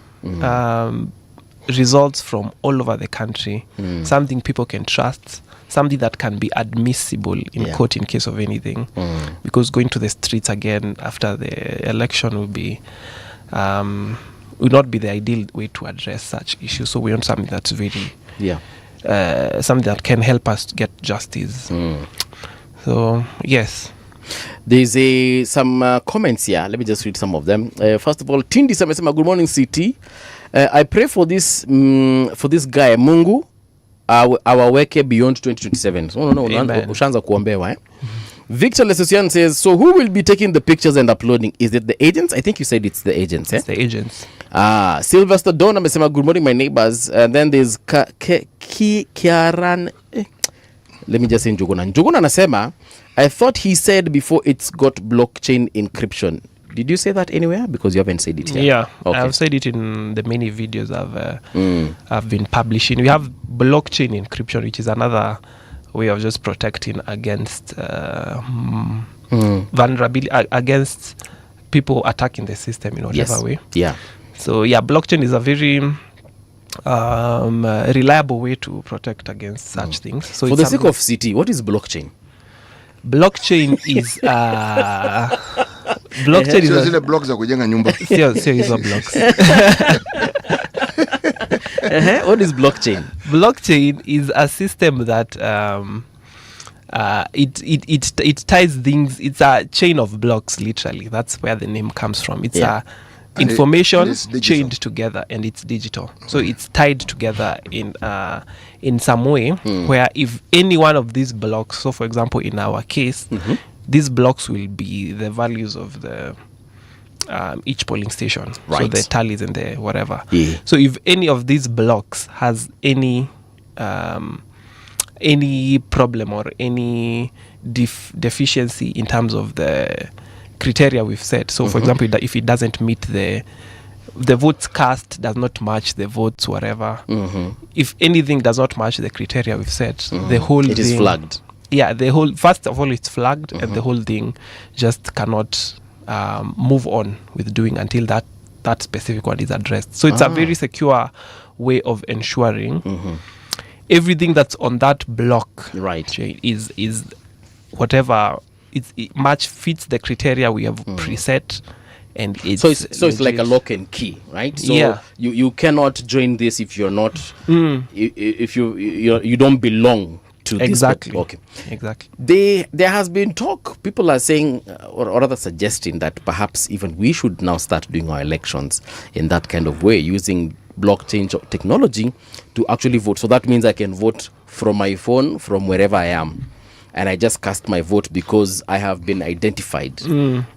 results from all over the country, something people can trust, something that can be admissible in court in case of anything, because going to the streets again after the election will not be the ideal way to address such issues. So we want something that's very something that can help us get justice. So yes. There's some comments here. Let me just read some of them. First of all, Tindi samesema, good morning CT. I pray for this guy Mungu awaweke beyond 2027. So no, ushaanza kuombewa Victor Lesusian says, so who will be taking the pictures and uploading? Is it the agents? I think you said it's the agents. It's the agents. Sylvester Don amesema, good morning, my neighbors. And then there's Kiaran. Let me just say Njuguna. Njuguna anasema, I thought he said before it's got blockchain encryption. Did you say that anywhere? Because you haven't said it here. Yeah, okay. I've said it in the many videos I've been publishing. We have blockchain encryption, which is another way of just protecting against vulnerability, against people attacking the system in whatever way. Yeah. So yeah, blockchain is a very reliable way to protect against such things. So for the sake of CT, what is blockchain? Blockchain is blockchain is zile blocks za kujenga nyumba. Sio hizo blocks. What is blockchain? Blockchain is a system that it ties things. It's a chain of blocks, literally. That's where the name comes from. It's a information chained together, and it's digital. So it's tied together in some way where if any one of these blocks, so for example in our case, these blocks will be the values of the each polling station, right. So the tallies and the whatever. Yeah. So if any of these blocks has any problem or any deficiency in terms of the criteria we've set. So for example, if it doesn't meet the votes cast does not match the votes whatever. If anything does not match the criteria we've set, the whole thing is flagged. Yeah, first of all it's flagged, and the whole thing just cannot move on with doing until that specific one is addressed. So it's a very secure way of ensuring everything that's on that block chain is whatever it fits the criteria we have preset, and it's so it's like a lock and key, right? So you cannot join this if you're not if you don't belong to exactly this. Okay, exactly. There has been talk. People are saying, or rather suggesting, that perhaps even we should now start doing our elections in that kind of way, using blockchain technology to actually vote. So that means I can vote from my phone, from wherever I am, and I just cast my vote because I have been identified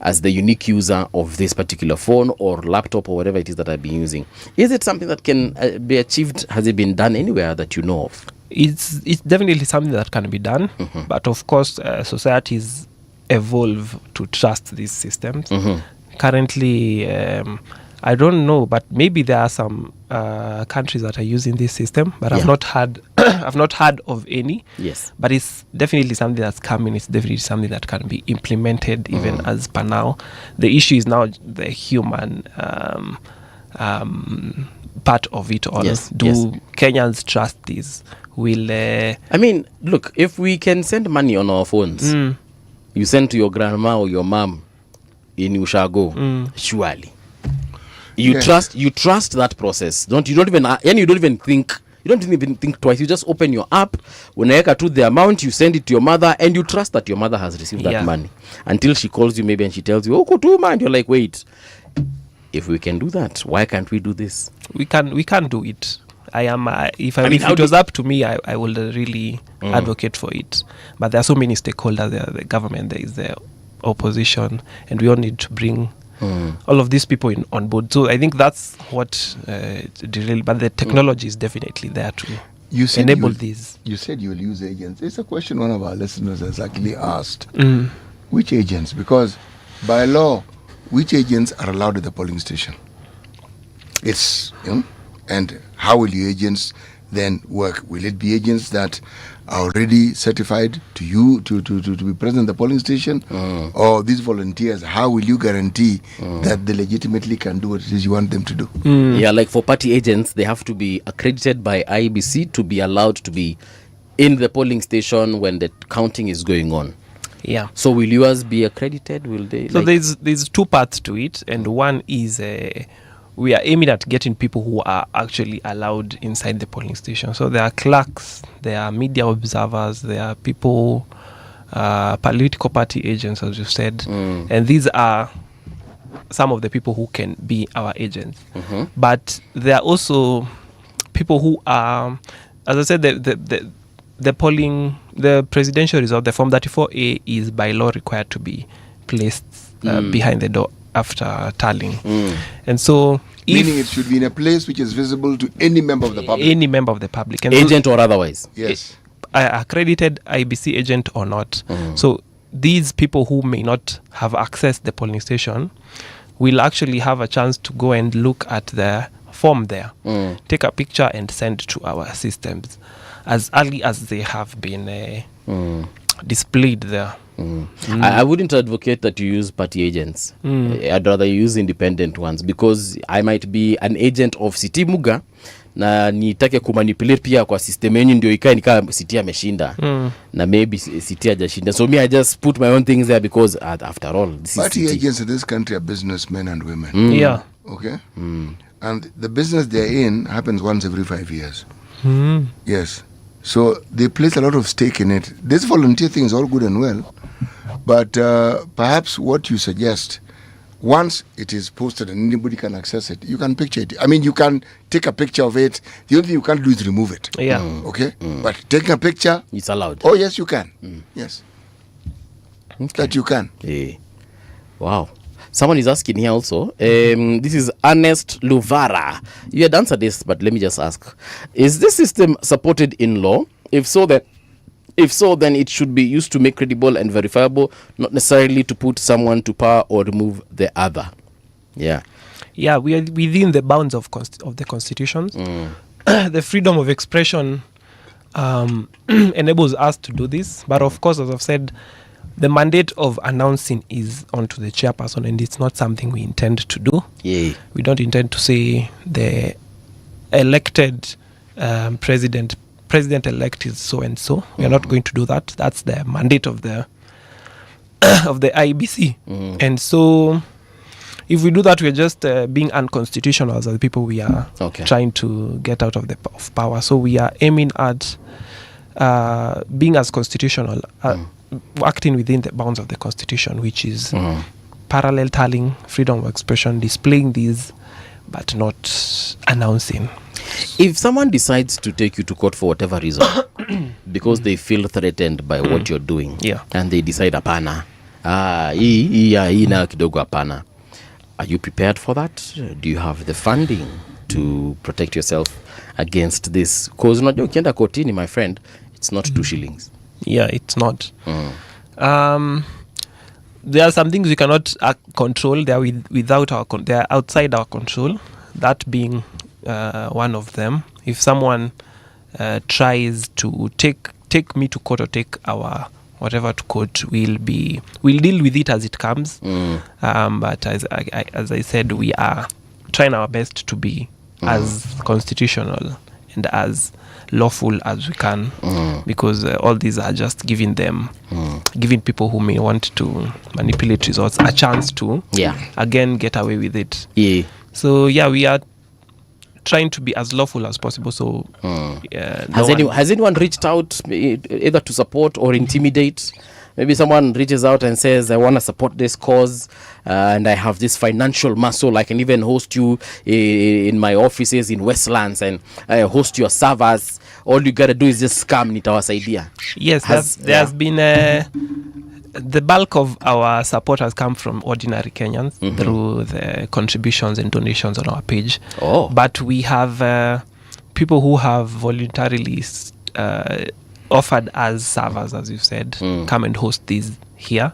as the unique user of this particular phone or laptop or whatever it is that I've been using. Is it something that can be achieved? Has it been done anywhere that you know of? It's definitely something that can be done, but of course societies evolve to trust these systems. Currently, I don't know, but maybe there are some countries that are using this system, but I've not heard of any. Yes, but it's definitely something that's coming. It's definitely something that can be implemented even as per now. The issue is now the human part of it all. Do Kenyans trust this? I mean, look, if we can send money on our phones, you send to your grandma or your mom in Ushago, surely you trust that process. You don't even think twice. You just open your app, unaweka to the amount, you send it to your mother, and you trust that your mother has received that money until she calls you maybe and she tells you, oh, kutuma, and you're like, wait, if we can do that, why can't we do this? We can do it. If it was up to me, I would really advocate for it. But there are so many stakeholders there: the government, there is the opposition, and we all need to bring all of these people on board. So I think that's what but the technology is definitely there to enable these. You said you will use agents. It's a question one of our listeners has actually asked. Which agents? Because by law, which agents are allowed at the polling station? It's and how will your agents then work? Will it be agents that are already certified to you to be present at the polling station, or these volunteers? How will you guarantee that they legitimately can do what it is you want them to do? Yeah, like for party agents, they have to be accredited by IEBC to be allowed to be in the polling station when the counting is going on. Yeah. So will yours be accredited? Will they? So there's two parts to it, and one is we are aiming at getting people who are actually allowed inside the polling station. So there are clerks, there are media observers, there are people, political party agents, as you said, and these are some of the people who can be our agents. But there are also people who are, as I said, the presidential result, the Form 34A, is by law required to be placed behind the door after tallying. And so, meaning it should be in a place which is visible to any member of the public. Any member of the public. And agent or otherwise. Yes. Accredited IEBC agent or not. So these people who may not have accessed the polling station will actually have a chance to go and look at the form there, take a picture and send to our systems as early as they have been displayed there. I wouldn't advocate that you use party agents. I'd rather use independent ones, because I might be an agent of City Muga na nitake kumanipulate pia kwa system yenu ndio ikae nikaa City ameshinda na maybe City hajashinda. So me, I just put my own things there because after all, this party is agents in this country are businessmen and women. Yeah. Okay. And the business they're in happens once every 5 years. Yes. So they place a lot of stake in it. This volunteer thing is all good and well, but perhaps what you suggest, once it is posted and anybody can access it, you can picture it. I mean, you can take a picture of it. The only thing you can't do is remove it. Yeah. Okay? But taking a picture... it's allowed. Oh, yes, you can. Yes. Okay. That you can. Yeah. Wow. Someone is asking here also. This is Ernest Luvara. You had answered this, but let me just ask. Is this system supported in law? If so, then it should be used to make credible and verifiable, not necessarily to put someone to power or remove the other. Yeah. Yeah, we are within the bounds of the constitutions. The freedom of expression enables us to do this. But of course, as I've said, the mandate of announcing is onto the chairperson, and it's not something we intend to do. Yeah. We don't intend to say the elected president-elect is so and so. We are not going to do that. That's the mandate of the IEBC. And so, if we do that, we're just being unconstitutional as the people we are trying to get out of power. So we are aiming at being as constitutional, acting within the bounds of the constitution, which is parallel tallying, freedom of expression, displaying these, but not announcing. If someone decides to take you to court for whatever reason, because they feel threatened by what you're doing, and they decide apana, hii na kidogo apana, are you prepared for that? Do you have the funding to protect yourself against this? Because unajua ukienda kotini, my friend, it's not 2 shillings. Yeah, it's not. There are some things we cannot control. They are they are outside our control. That being one of them. If someone tries to take me to court or take our whatever to court, we'll deal with it as it comes. But as I said, we are trying our best to be as constitutional and as lawful as we can, because all these are just giving people who may want to manipulate results a chance to again get away with it. So we are trying to be as lawful as possible. So has anyone reached out either to support or intimidate? Maybe someone reaches out and says, I want to support this cause and I have this financial muscle. I can even host you in my offices in Westlands and I host your servers. All you got to do is just scam nitawasaidia. Yes, there has been the bulk of our support has come from ordinary Kenyans through the contributions and donations on our page. But we have people who have voluntarily offered as servers, as you've said, come and host these here.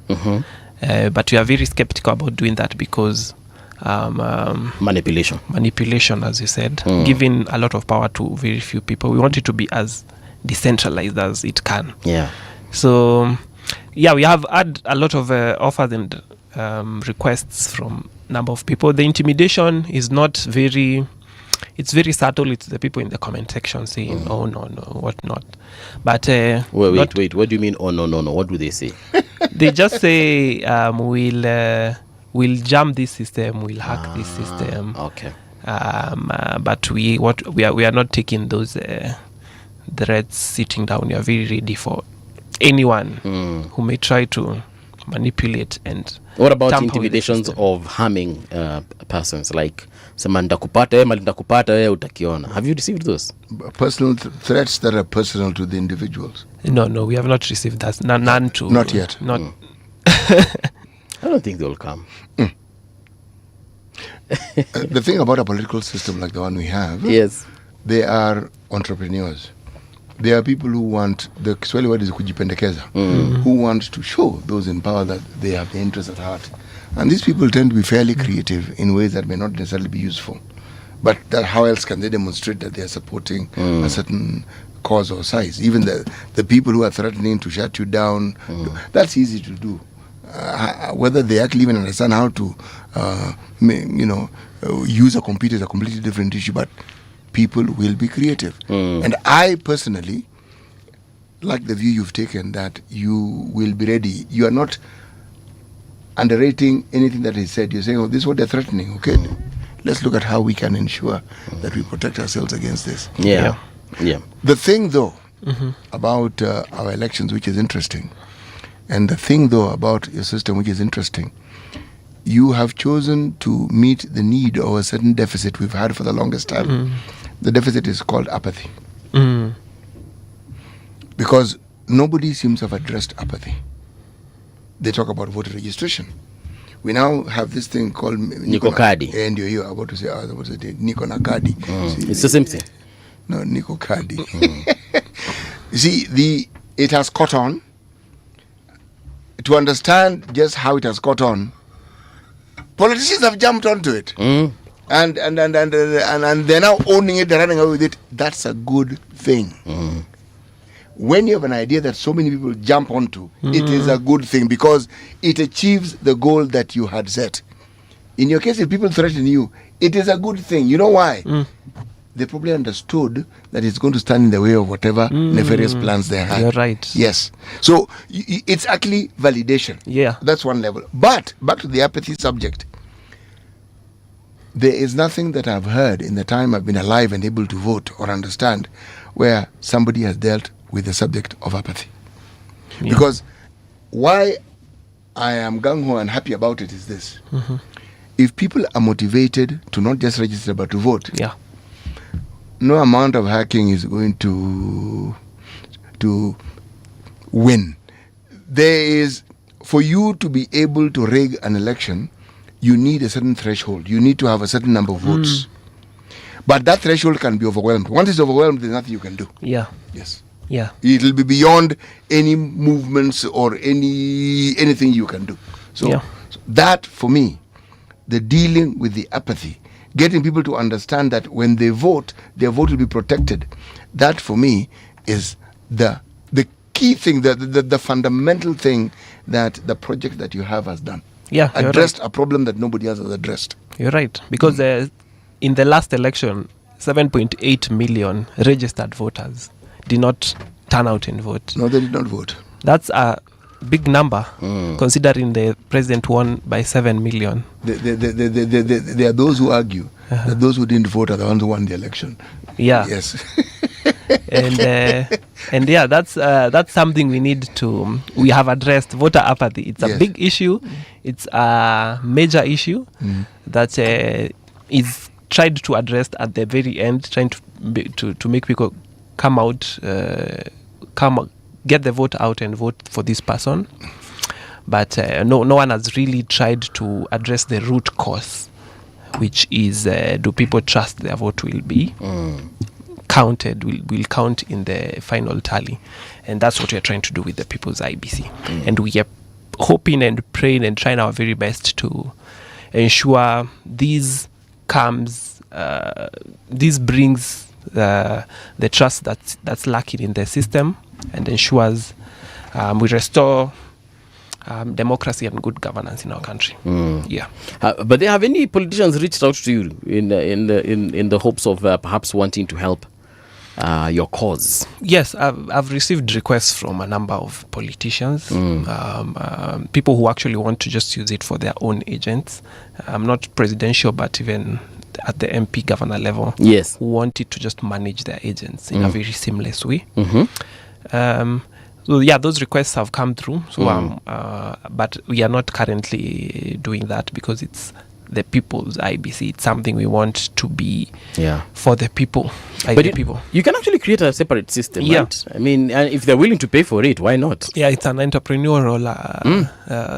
But we are very skeptical about doing that because manipulation, as you said, giving a lot of power to very few people. We want it to be as decentralized as it can. So we have had a lot of offers and requests from number of people. The intimidation is not very... It's very subtle. It's the people in the comment section saying, "Oh no, what not." But wait. What do you mean? Oh no. What do they say? They just say, "We'll jam this system. We'll hack this system." Okay. But we are not taking those threats sitting down. We are very ready for anyone who may try to manipulate and what about tamper with the intimidations system. of harming persons, like sema ndakupata mali ndakupata wewe utakiona? Have you received those personal threats that are personal to the individuals? No, we have not received that. None to Not yet. Not. I don't think they'll come. The thing about a political system like the one we have, yes, they are entrepreneurs. They are people who want, the Kiswahili word is kujipendekeza, who want to show those in power that they have the interest at heart. And these people tend to be fairly creative in ways that may not necessarily be useful. But that, how else can they demonstrate that they are supporting a certain cause or size? Even the people who are threatening to shut you down, that's easy to do. Whether they actually even understand how to, use a computer is a completely different issue, but people will be creative. And I personally like the view you've taken that you will be ready. You are not underrating anything that is said. You're saying, oh, this is what they're threatening. Okay, let's look at how we can ensure that we protect ourselves against this. Yeah. The thing, though, about our elections, which is interesting, and the thing, though, about your system, which is interesting, you have chosen to meet the need of a certain deficit we've had for the longest time. The deficit is called apathy. Because nobody seems to have addressed apathy. They talk about voter registration. We now have this thing called Niko Kadi. And you're about to say, I was about to say Niko Nakadi. It's the same thing. No, Niko Kadi. You see, it has caught on. To understand just how it has caught on, politicians have jumped onto it. And they're now owning it, they're running away with it. That's a good thing. When you have an idea that so many people jump onto, it is a good thing because it achieves the goal that you had set. In your case, if people threaten you, it is a good thing. You know why? They probably understood that it's going to stand in the way of whatever nefarious plans they had. You're right. Yes. So it's actually validation. Yeah. That's one level. But back to the apathy subject. There is nothing that I've heard in the time I've been alive and able to vote or understand where somebody has dealt with the subject of apathy. Yeah. Because why I am gung-ho and happy about it is this. If people are motivated to not just register but to vote, no amount of hacking is going to win. There is, for you to be able to rig an election, you need a certain threshold. You need to have a certain number of votes. But that threshold can be overwhelmed. Once it's overwhelmed, there's nothing you can do. Yeah. Yes. Yeah. It'll be beyond any movements or anything you can do. So that, for me, the dealing with the apathy, getting people to understand that when they vote, their vote will be protected. That, for me, is the key thing, the fundamental thing that the project that you have has done. Yeah, addressed a problem that nobody else has addressed. You're right. Because in the last election, 7.8 million registered voters did not turn out and vote. No, they did not vote. That's a big number, considering the president won by 7 million. There are those who argue that those who didn't vote are the ones who won the election. Yeah. Yes. and yeah, that's something we have addressed. Voter apathy. It's a big issue. It's a major issue that is tried to address at the very end, trying to make people come out, get the vote out and vote for this person. But no one has really tried to address the root cause, which is do people trust their vote will be counted, will count in the final tally. And that's what we're trying to do with the People's IEBC. And we are hoping and praying and trying our very best to ensure this brings the trust that's lacking in the system and ensures we restore democracy and good governance in our country. But have any politicians reached out to you in the hopes of perhaps wanting to help your cause? Yes, I've received requests from a number of politicians, people who actually want to just use it for their own agents. Not presidential, but even at the MP governor level, who wanted to just manage their agents in a very seamless way. So yeah, those requests have come through. So but we are not currently doing that because it's the people's IEBC. It's something we want to be for the people. But people. You can actually create a separate system, right? I mean, if they're willing to pay for it, why not? Yeah, it's an entrepreneurial.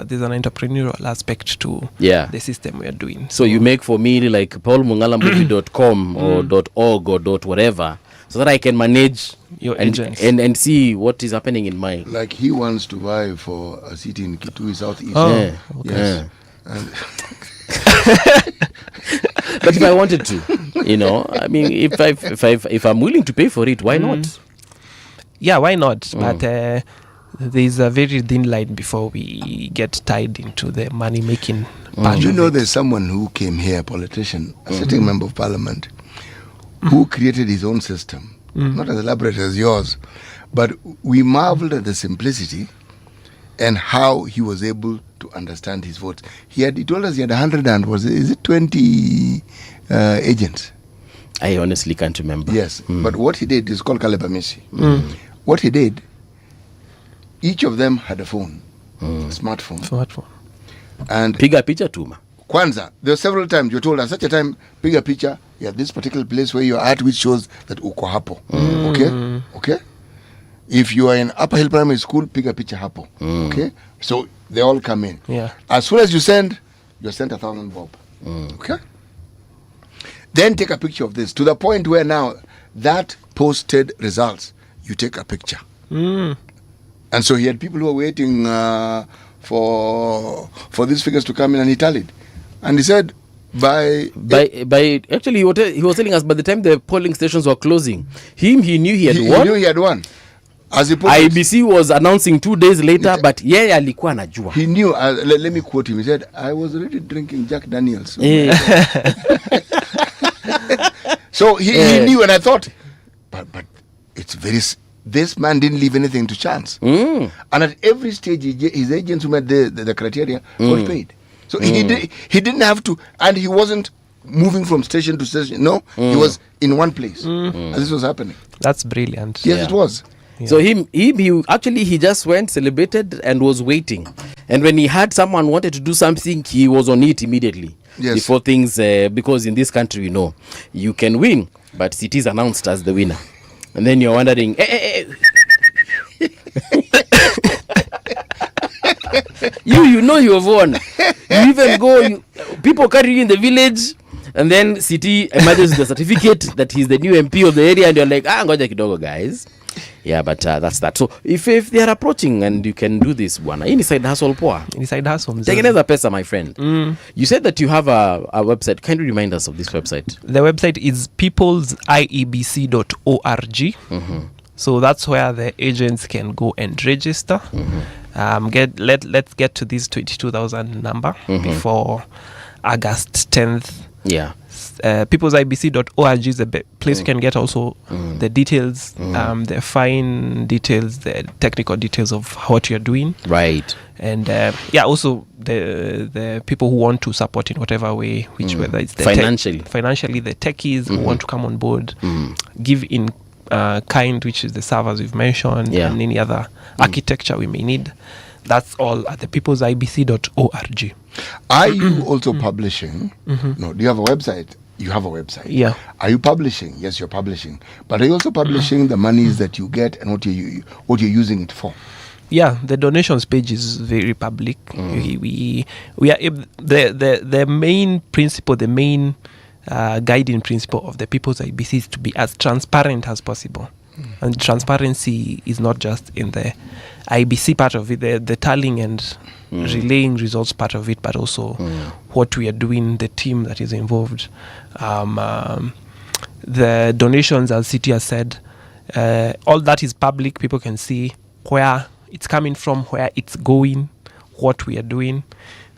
There's an entrepreneurial aspect to the system we are doing. So you make for me like paulmungalambuvi.com or .org or .whatever, so that I can manage your agents and see what is happening in my. Like he wants to buy for a city in Kitui Southeast. Okay. Yes. But if I wanted to, I mean, if I'm willing to pay for it, why not? Yeah, why not? But there's a very thin line before we get tied into the money making part. You know, there's someone who came here, a politician, a sitting member of parliament, who created his own system, not as elaborate as yours, but we marveled at the simplicity and how he was able to understand his votes. He told us he had 20 agents? I honestly can't remember. Yes, but what he did is called Kalebamisi. What he did, each of them had a phone, a smartphone. And piga picha tuma. Kwanza, there were several times you're told at such a time, piga picha, you're at this particular place where you're at, which shows that uko hapo. Okay? If you are in Upper Hill Primary School, piga picha hapo. Okay? So they all come in. Yeah. As soon as you're sent 1,000 bob. Okay? Then take a picture of this to the point where now that posted results, you take a picture. And so he had people who were waiting for these figures to come in, and he tallied. And he said, actually, he was telling us by the time the polling stations were closing, he knew he had won. He knew he had won. As IEBC was announcing 2 days later, but alikuwa anajua. He knew. Let me quote him. He said, "I was already drinking Jack Daniels." So he knew, and I thought, but it's very. This man didn't leave anything to chance. And at every stage, his agents who met the criteria got paid. So he didn't have to, and he wasn't moving from station to station. No, he was in one place, and this was happening. That's brilliant. Yes, it was. Yeah. So he just went, celebrated, and was waiting. And when he had someone wanted to do something, he was on it immediately. Yes. Before things, because in this country, you can win, but it is announced as the winner, and then you're wondering, you know you have won. You even go, people carry you in the village, and then city emerges the certificate that he's the new MP of the area, and you're like, ngoja kidogo, guys. Yeah, but that's that. So if they are approaching and you can do this, bwana, hii ni side hustle poa. Ni side hustle. Tengeneza pesa, my friend. You said that you have a website. Can you remind us of this website? The website is peoplesiebc.org. So that's where the agents can go and register. Let's get to this 22,000 number before August 10th. Yeah. peoplesiebc.org is the place you can get also the details, the fine details, the technical details of what you're doing. Right. And also the people who want to support in whatever way, whether it's the financially, the techies who want to come on board, give in kind, which is the servers we've mentioned, and any other architecture we may need. That's all at the peoplesiebc.org. Are you also publishing? No. Do you have a website? You have a website. Yeah. Are you publishing? Yes, you're publishing. But are you also publishing the monies that you get and what you're using it for? Yeah, the donations page is very public. We are the main principle, the main guiding principle of the People's IEBC is to be as transparent as possible. And transparency is not just in the IEBC part of it, the tallying and relaying results part of it, but also what we are doing, the team that is involved. The donations, as City has said, all that is public. People can see where it's coming from, where it's going, what we are doing.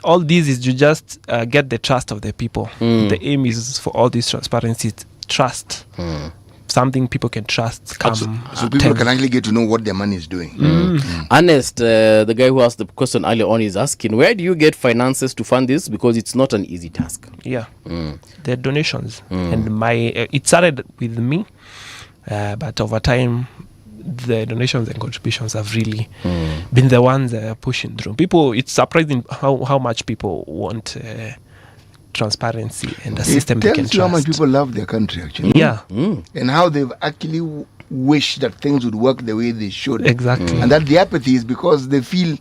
All this is to just get the trust of the people. The aim is for all this transparency, trust. Something people can trust. So people can actually get to know what their money is doing. Ernest, the guy who asked the question earlier on, is asking, where do you get finances to fund this? Because it's not an easy task. Yeah. The donations. And it started with me, but over time, the donations and contributions have really been the ones pushing through. People, it's surprising how much people want transparency and a system they can trust. It tells you how much people love their country, actually. Yeah. And how they've actually wish that things would work the way they should. Exactly. And that the apathy is because they feel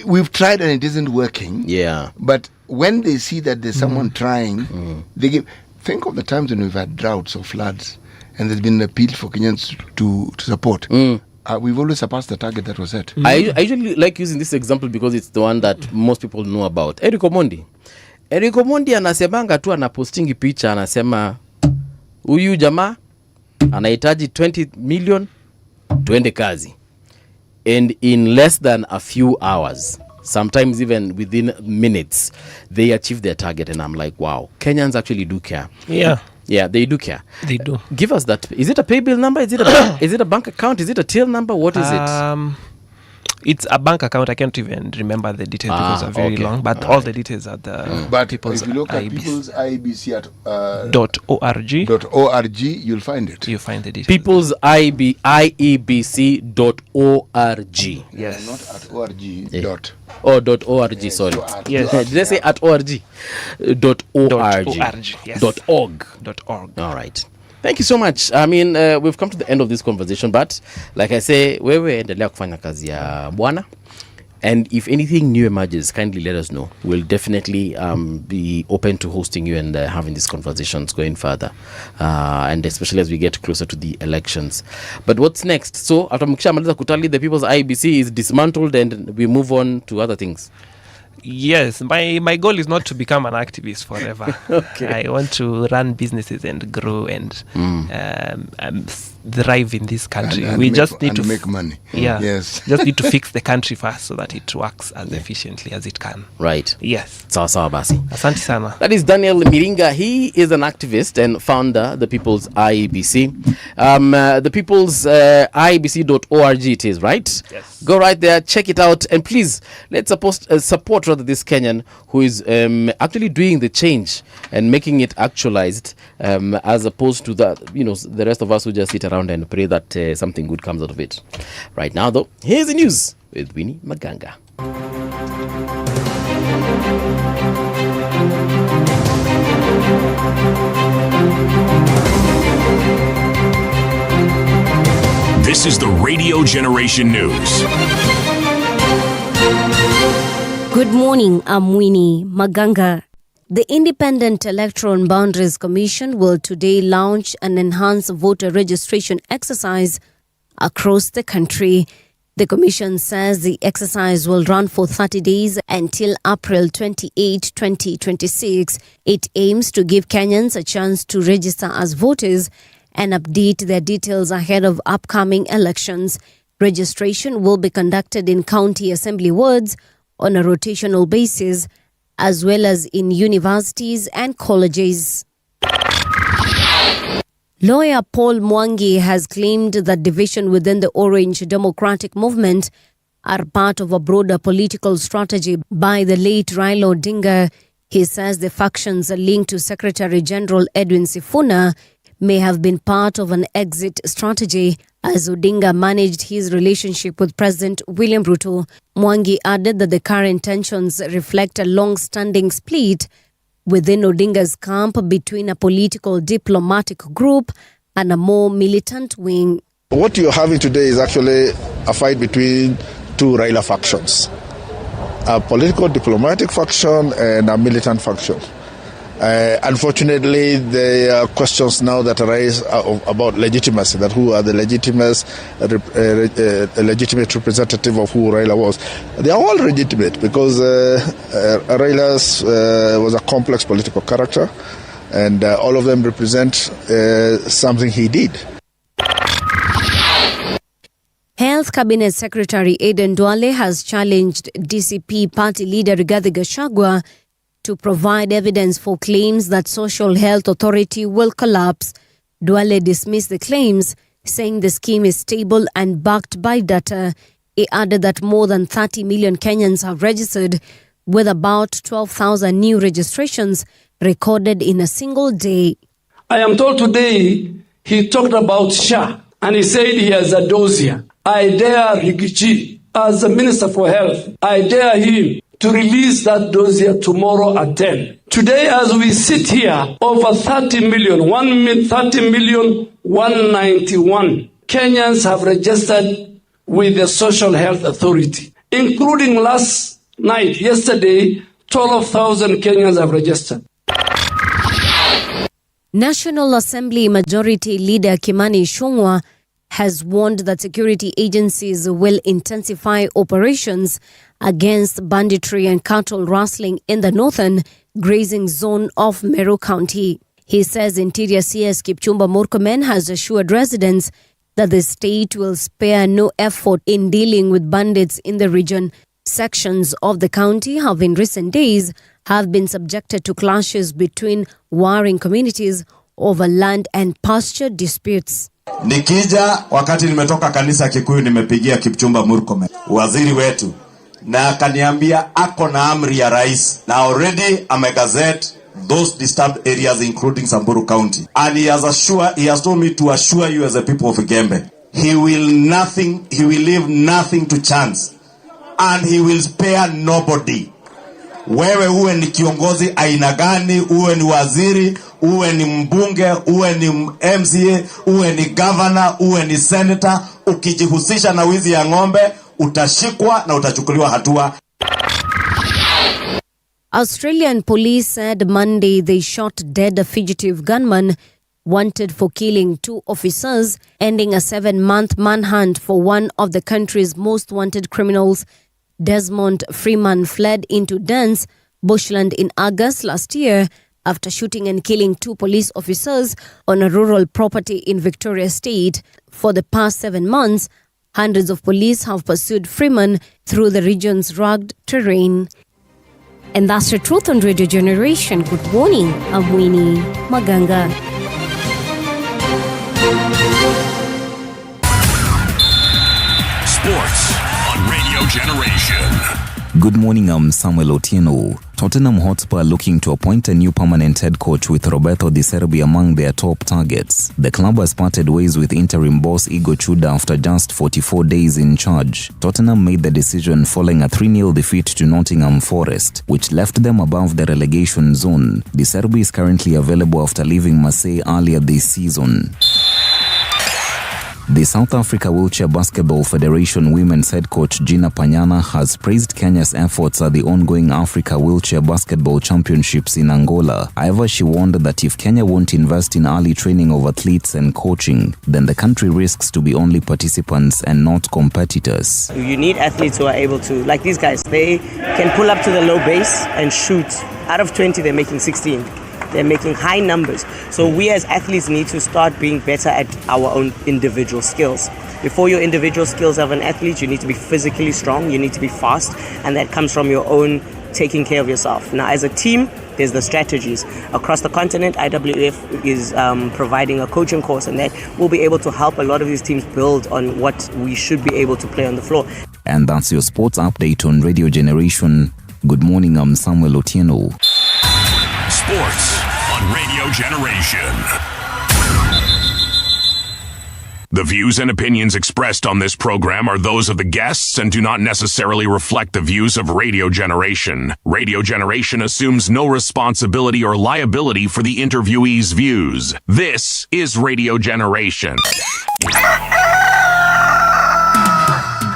we've tried and it isn't working. Yeah. But when they see that there's someone trying, they give. Think of the times when we've had droughts or floods and there's been an appeal for Kenyans to support. We've always surpassed the target that was set. I usually like using this example because it's the one that most people know about. Eric Omondi anasemanga tu, anapostingi picha, anasema huyu jamaa anahitaji 20 million tuende kazi. And in less than a few hours, sometimes even within minutes, they achieve their target. And I'm like, wow, Kenyans actually do care. Yeah. Yeah, they do care. They do. Give us that. Is it a pay bill number? Is it a bank account? Is it a till number? What is it? It's a bank account. I can't even remember the details because they're very long. But all the details are the But People's if you look at IEBC. People's IEBC at .org, you'll find it. you find the details. People's IEBC.org. Yes. Not at org. Dot. Oh, .org, sorry. Yes. Did I say at org? .org. Yes. .org. .org. All right. Thank you so much. I mean, we've come to the end of this conversation, but like I say, wewe endelea kufanya kazi ya bwana. And if anything new emerges, kindly let us know. We'll definitely be open to hosting you and having these conversations going further. And especially as we get closer to the elections. But what's next? So, after mkishamaliza kutali, the People's IEBC is dismantled and we move on to other things. Yes, my goal is not to become an activist forever. Okay. I want to run businesses and grow and thrive in this country. And make money. Yeah. Yes. Just need to fix the country first so that it works as efficiently as it can. Right. Yes. Sawa sawa basi. Asante sana. That is Daniel Miringa. He is an activist and founder the People's IEBC. The People's IEBC.org it is, right? Yes. Go right there, check it out, and please let's support rather this Kenyan who is actually doing the change and making it actualized, as opposed to the rest of us who just sit around and pray that something good comes out of it. Right now, though, here's the news with Winnie Maganga. This is the Radio Generation News. Good morning, I'm Winnie Maganga. The Independent Electoral and Boundaries Commission will today launch an enhanced voter registration exercise across the country. The Commission says the exercise will run for 30 days until April 28, 2026. It aims to give Kenyans a chance to register as voters and update their details ahead of upcoming elections. Registration will be conducted in county assembly wards on a rotational basis, as well as in universities and colleges. Lawyer Paul Mwangi has claimed that division within the Orange Democratic Movement are part of a broader political strategy by the late Raila Odinga. He says the factions linked to Secretary General Edwin Sifuna may have been part of an exit strategy as Odinga managed his relationship with President William Ruto. Mwangi added that the current tensions reflect a long-standing split within Odinga's camp between a political diplomatic group and a more militant wing. What you're having today is actually a fight between two Raila factions, a political diplomatic faction and a militant faction. Unfortunately, there are questions now that arise about legitimacy, that who are the legitimate representative of who Raila was. They are all legitimate because Raila was a complex political character, and all of them represent something he did. Health Cabinet Secretary Aden Duale has challenged DCP party leader Rigathi Gachagua to provide evidence for claims that Social Health Authority will collapse. Duale dismissed the claims, saying the scheme is stable and backed by data. He added that more than 30 million Kenyans have registered, with about 12,000 new registrations recorded in a single day. I am told today he talked about SHA. and he said he has a dossier. I dare Rigichi, as the Minister for Health, I dare him to release that dossier tomorrow at 10. Today, as we sit here, over 30 million, 191 Kenyans have registered with the Social Health Authority, including yesterday, 12,000 Kenyans have registered. National Assembly Majority Leader Kimani Ichung'wah has warned that security agencies will intensify operations against banditry and cattle rustling in the northern grazing zone of Meru County. He says Interior CS Kipchumba Murkomen has assured residents that the state will spare no effort in dealing with bandits in the region. Sections of the county have in recent days have been subjected to clashes between warring communities over land and pasture disputes. Nikija wakati nimetoka kanisa Kikuyu nimepigia Kipchumba Murkomen, waziri wetu, na akaniambia ako na amri ya rais, na already amegazette those disturbed areas including Samburu County, and he has told me to assure you as a people of Gembe, he will leave nothing to chance, and he will spare nobody. Wewe uwe ni kiongozi aina gani, uwe ni waziri, uwe ni mbunge, uwe ni MCA, uwe ni governor, uwe ni senator, ukijihusisha na wizi ya ng'ombe, utashikwa na utachukuliwa hatua. Australian police said Monday they shot dead a fugitive gunman wanted for killing 2 officers, ending a 7-month manhunt for one of the country's most wanted criminals. Desmond Freeman fled into dense bushland in August last year after shooting and killing 2 police officers on a rural property in Victoria State. For the past 7 months, hundreds of police have pursued Freeman through the region's rugged terrain. And that's the truth on Radio Generation. Good morning, I'm Winnie Maganga. Sports on Radio Generation. Good morning, I'm Samuel Otieno. Tottenham Hotspur looking to appoint a new permanent head coach with Roberto Di Serbi among their top targets. The club has parted ways with interim boss Igor Chuda after just 44 days in charge. Tottenham made the decision following a 3-0 defeat to Nottingham Forest, which left them above the relegation zone. Di Serbi is currently available after leaving Marseille earlier this season. The South Africa Wheelchair Basketball Federation Women's head coach Gina Panyana has praised Kenya's efforts at the ongoing Africa Wheelchair Basketball Championships in Angola. However, she warned that if Kenya won't invest in early training of athletes and coaching, then the country risks to be only participants and not competitors. You need athletes who are able to, like these guys, they can pull up to the low base and shoot. Out of 20, they're making 16. They're making high numbers. So we as athletes need to start being better at our own individual skills. Before your individual skills of an athlete, you need to be physically strong, you need to be fast, and that comes from your own taking care of yourself. Now, as a team, there's the strategies. Across the continent, IWF is providing a coaching course, and that will be able to help a lot of these teams build on what we should be able to play on the floor. And that's your sports update on Radio Generation. Good morning, I'm Samuel Otieno. Sports on Radio Generation. The views and opinions expressed on this program are those of the guests and do not necessarily reflect the views of Radio Generation. Radio Generation assumes no responsibility or liability for the interviewee's views. This is Radio Generation.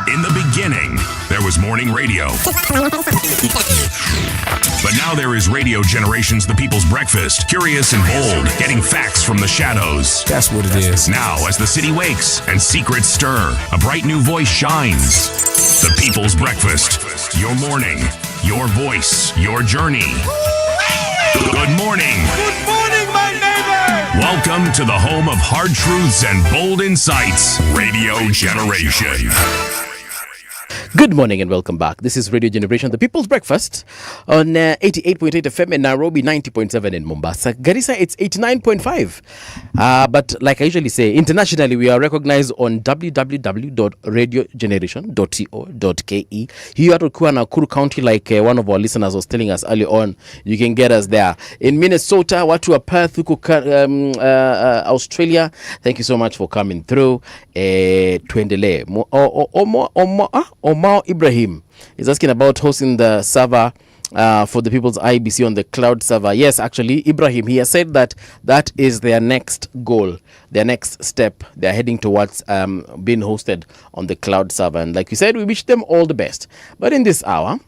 In the beginning, there was morning radio. But now there is Radio Generation's The People's Breakfast, curious and bold, getting facts from the shadows. That's what it is. Now, as the city wakes and secrets stir, a bright new voice shines. The People's Breakfast, your morning, your voice, your journey. Good morning. Good morning, my neighbor. Welcome to the home of hard truths and bold insights, Radio Generation. Good morning and welcome back. This is Radio Generation, the People's Breakfast on 88.8 FM in Nairobi, 90.7 in Mombasa. Garissa, it's 89.5. But like I usually say, internationally, we are recognized on www.radiogeneration.co.ke. Here at Nakuru County, like one of our listeners was telling us early on, you can get us there. In Minnesota, watu wa Perth, Australia, thank you so much for coming through. Tuendele. Omar Ibrahim is asking about hosting the server for the People's IEBC on the cloud server. Yes, actually, Ibrahim, he has said that that is their next goal, their next step. They're heading towards being hosted on the cloud server. And like you said, we wish them all the best. But in this hour,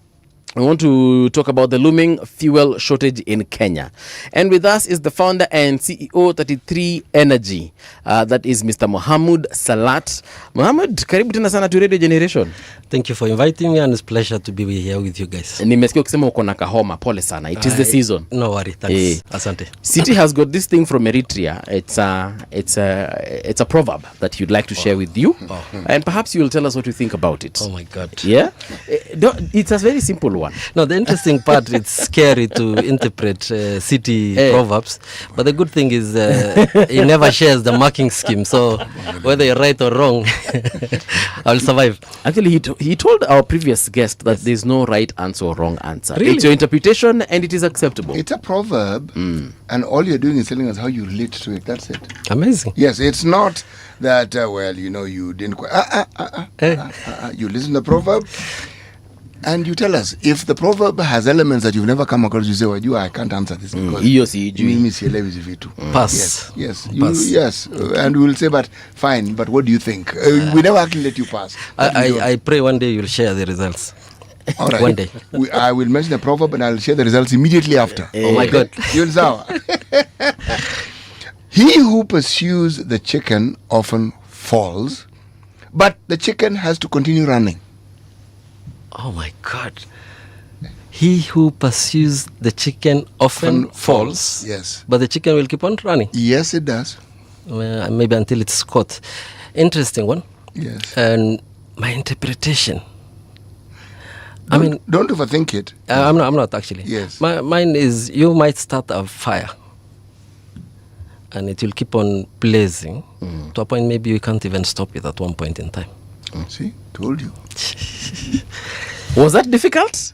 we want to talk about the looming fuel shortage in Kenya. And with us is the founder and CEO 33 Energy. That is Mr. Mohammed Salat. Mohammed, karibu tena sana to Radio Generation. Thank you for inviting me, and it's a pleasure to be here with you guys. Nimesikia ukisema uko na kahoma, pole sana. It is the season. No worry, thanks. Asante. City has got this thing from Eritrea. It's a proverb that you'd like to share with you. And perhaps you'll tell us what you think about it. Oh my God. Yeah? It's a very simple one. No, the interesting part, it's scary to interpret city proverbs. But the good thing is he never shares the marking scheme. So whether you're right or wrong, I'll survive. Actually, he told our previous guest that there's no right answer or wrong answer. Really? It's your interpretation and it is acceptable. It's a proverb, and all you're doing is telling us how you relate to it. That's it. Amazing. Yes, it's not that, you didn't quite. You listen to the proverb, and you tell us. If the proverb has elements that you've never come across, you say, well, I can't answer this because mimi sielewi hizi vitu. Pass. Yes. Yes. And we will say, but fine, but what do you think? We never actually let you pass. I pray one day you'll share the results. All right. One day. I will mention the proverb and I'll share the results immediately after. Oh my God. You'll sawa. He who pursues the chicken often falls, but the chicken has to continue running. Oh my God. He who pursues the chicken often falls. Yes. But the chicken will keep on running. Yes, it does. Maybe until it's caught. Interesting one. Yes. And my interpretation. Don't overthink it. I'm not actually. Yes. Mine is, you might start a fire and it will keep on blazing to a point maybe you can't even stop it at one point in time. See, told you. Was that difficult?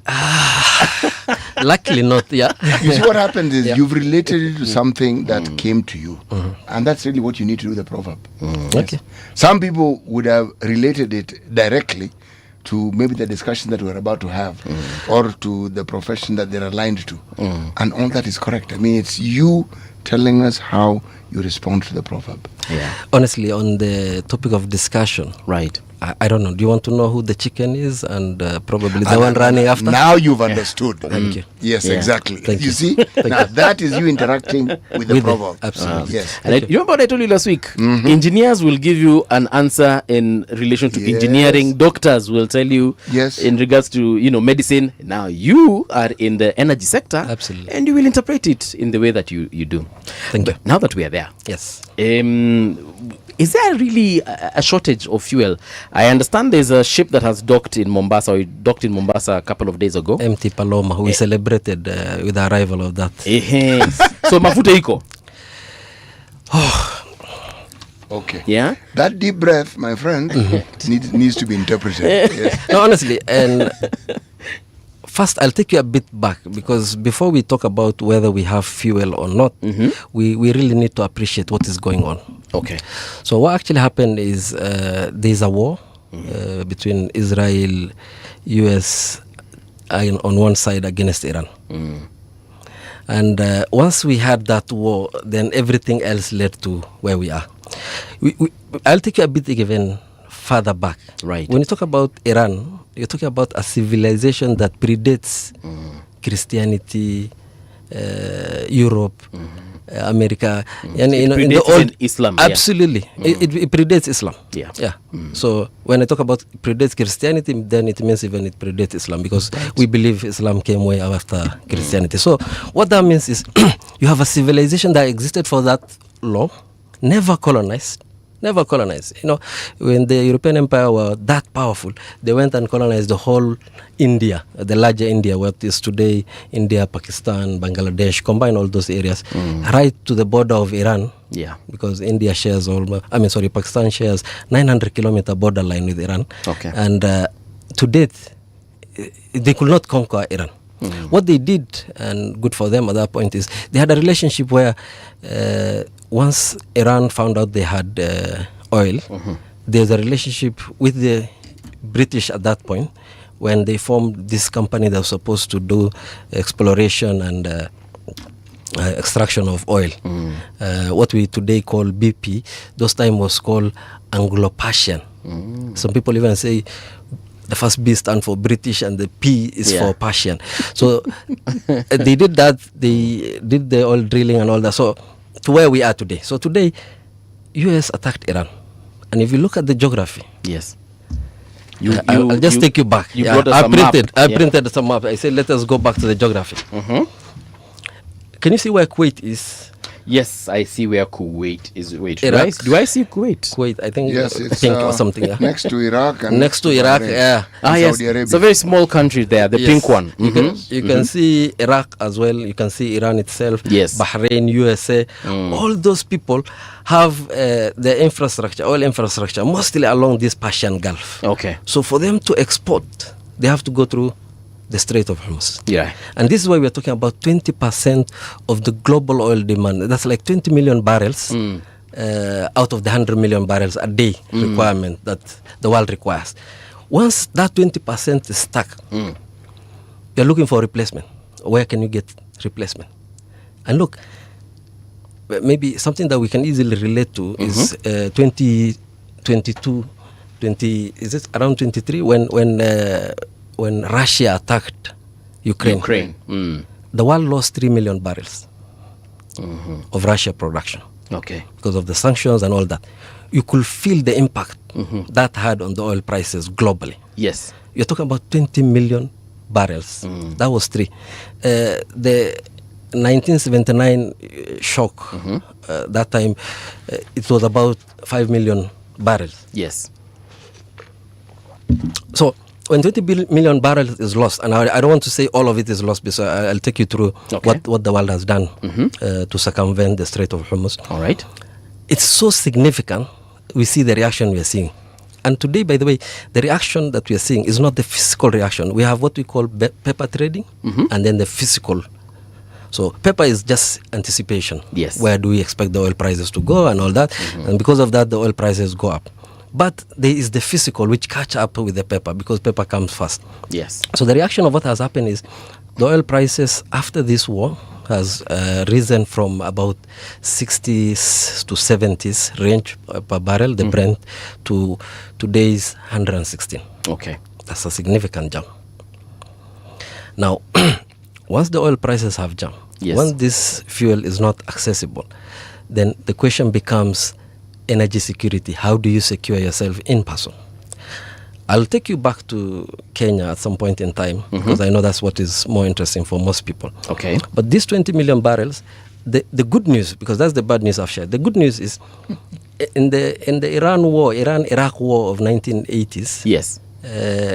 Luckily not, yeah. You see what happens is you've related it to something that came to you. And that's really what you need to do, the proverb. Yes. Okay. Some people would have related it directly to maybe the discussion that we're about to have or to the profession that they're aligned to. And all that is correct. I mean, it's you telling us how you respond to the proverb. Yeah. Honestly, on the topic of discussion, right? I don't know. Do you want to know who the chicken is and probably the one running after? Now you've understood. Thank you. Yes, exactly. Thank you see, now that is you interacting with the proverb. Absolutely. Yes. And you remember what I told you last week? Engineers will give you an answer in relation to engineering. Doctors will tell you in regards to medicine. Now you are in the energy sector. Absolutely. And you will interpret it in the way that you do. Thank you. Now that we are there. Yes. Is there really a shortage of fuel? I understand there's a ship that has docked in Mombasa, or it docked in Mombasa a couple of days ago. MT Paloma, we celebrated with the arrival of that. So mafuta iko. Okay. Yeah. That deep breath, my friend, needs to be interpreted. Yes. No, honestly, and first I'll take you a bit back, because before we talk about whether we have fuel or not, we really need to appreciate what is going on. Okay. So what actually happened is there's a war between Israel, US on one side against Iran. And once we had that war, then everything else led to where we are. I'll take you a bit even further back. Right. When you talk about Iran, you're talking about a civilization that predates Christianity, Europe, America, and it predates in the old Islam. Absolutely, it predates Islam. Yeah. So when I talk about predates Christianity, then it means even it predates Islam, because we believe Islam came way after Christianity. So what that means is you have a civilization that existed for that long, never colonized, Never colonized. You know, when the European Empire were that powerful, they went and colonized the whole India, the larger India, what is today India, Pakistan, Bangladesh, combine all those areas, right to the border of Iran. Yeah. Because India shares Pakistan shares 900-kilometer borderline with Iran. Okay. And to date, they could not conquer Iran. What they did, and good for them at that point, is they had a relationship where once Iran found out they had oil, there's a relationship with the British at that point when they formed this company that was supposed to do exploration and extraction of oil. What we today call BP, those time was called Anglo-Persian. Some people even say the first B stands for British and the P is for Persian. So they did that. They did the oil drilling and all that. So to where we are today. So today, US attacked Iran. And if you look at the geography. Yes. I'll just take you back. I printed some map. I said, let us go back to the geography. Can you see where Kuwait is? Yes, I see where Kuwait is. Wait, Iraq. do I see Kuwait? Kuwait, I think. Yes, it's pink or something. Yeah. next to Iraq. And next to Iraq, yeah. Yes. Saudi Arabia. It's a very small country there, the pink one. You can see Iraq as well. You can see Iran itself. Yes. Bahrain, USA. All those people have their infrastructure, oil infrastructure, mostly along this Persian Gulf. Okay. So for them to export, they have to go through the Strait of Hormuz. Yeah. And this is why we're talking about 20% of the global oil demand. That's like 20 million barrels out of the 100 million barrels a day requirement that the world requires. Once that 20% is stuck, you're looking for replacement. Where can you get replacement? And look, maybe something that we can easily relate to is 2022, is it around 23 when Russia attacked Ukraine. The world lost 3 million barrels of Russia production. Okay. Because of the sanctions and all that. You could feel the impact that had on the oil prices globally. Yes. You're talking about 20 million barrels. That was 3. The 1979 shock, that time, it was about 5 million barrels. Yes. So, when 20 million barrels is lost, and I don't want to say all of it is lost, because I'll take you through what the world has done to circumvent the Strait of Hormuz. All right. It's so significant, we see the reaction we are seeing. And today, by the way, the reaction that we are seeing is not the physical reaction. We have what we call paper trading, and then the physical. So paper is just anticipation. Yes. Where do we expect the oil prices to go and all that? And because of that, the oil prices go up. But there is the physical which catch up with the paper, because paper comes first. Yes. So the reaction of what has happened is the oil prices after this war has risen from about 60s to 70s range per barrel, the Brent, to today's 116. Okay. That's a significant jump. Now, once the oil prices have jumped, once this fuel is not accessible, then the question becomes energy security. How do you secure yourself in person? I'll take you back to Kenya at some point in time, because I know that's what is more interesting for most people. Okay. But these 20 million barrels, the good news, because that's the bad news I've shared, the good news is in the Iran-Iraq war of 1980s, yes,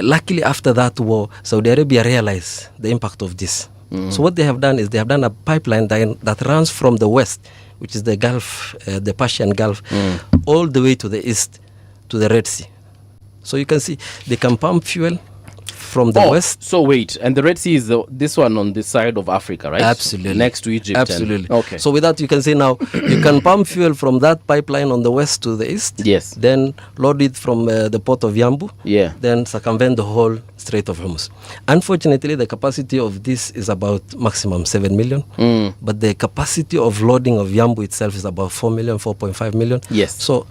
luckily after that war, Saudi Arabia realized the impact of this. So what they have done is they have done a pipeline that runs from the west, which is the Gulf, the Persian Gulf, all the way to the east, to the Red Sea. So you can see they can pump fuel from the west. So wait, and the Red Sea is this one on the side of Africa, right? Absolutely. Next to Egypt. Absolutely. Okay. So with that, you can see now, you can pump fuel from that pipeline on the west to the east. Yes. Then load it from the port of Yambu. Yeah. Then circumvent the whole Strait of Hormuz. Unfortunately, the capacity of this is about maximum 7 million. But the capacity of loading of Yambu itself is about 4 million, 4.5 million. Yes. So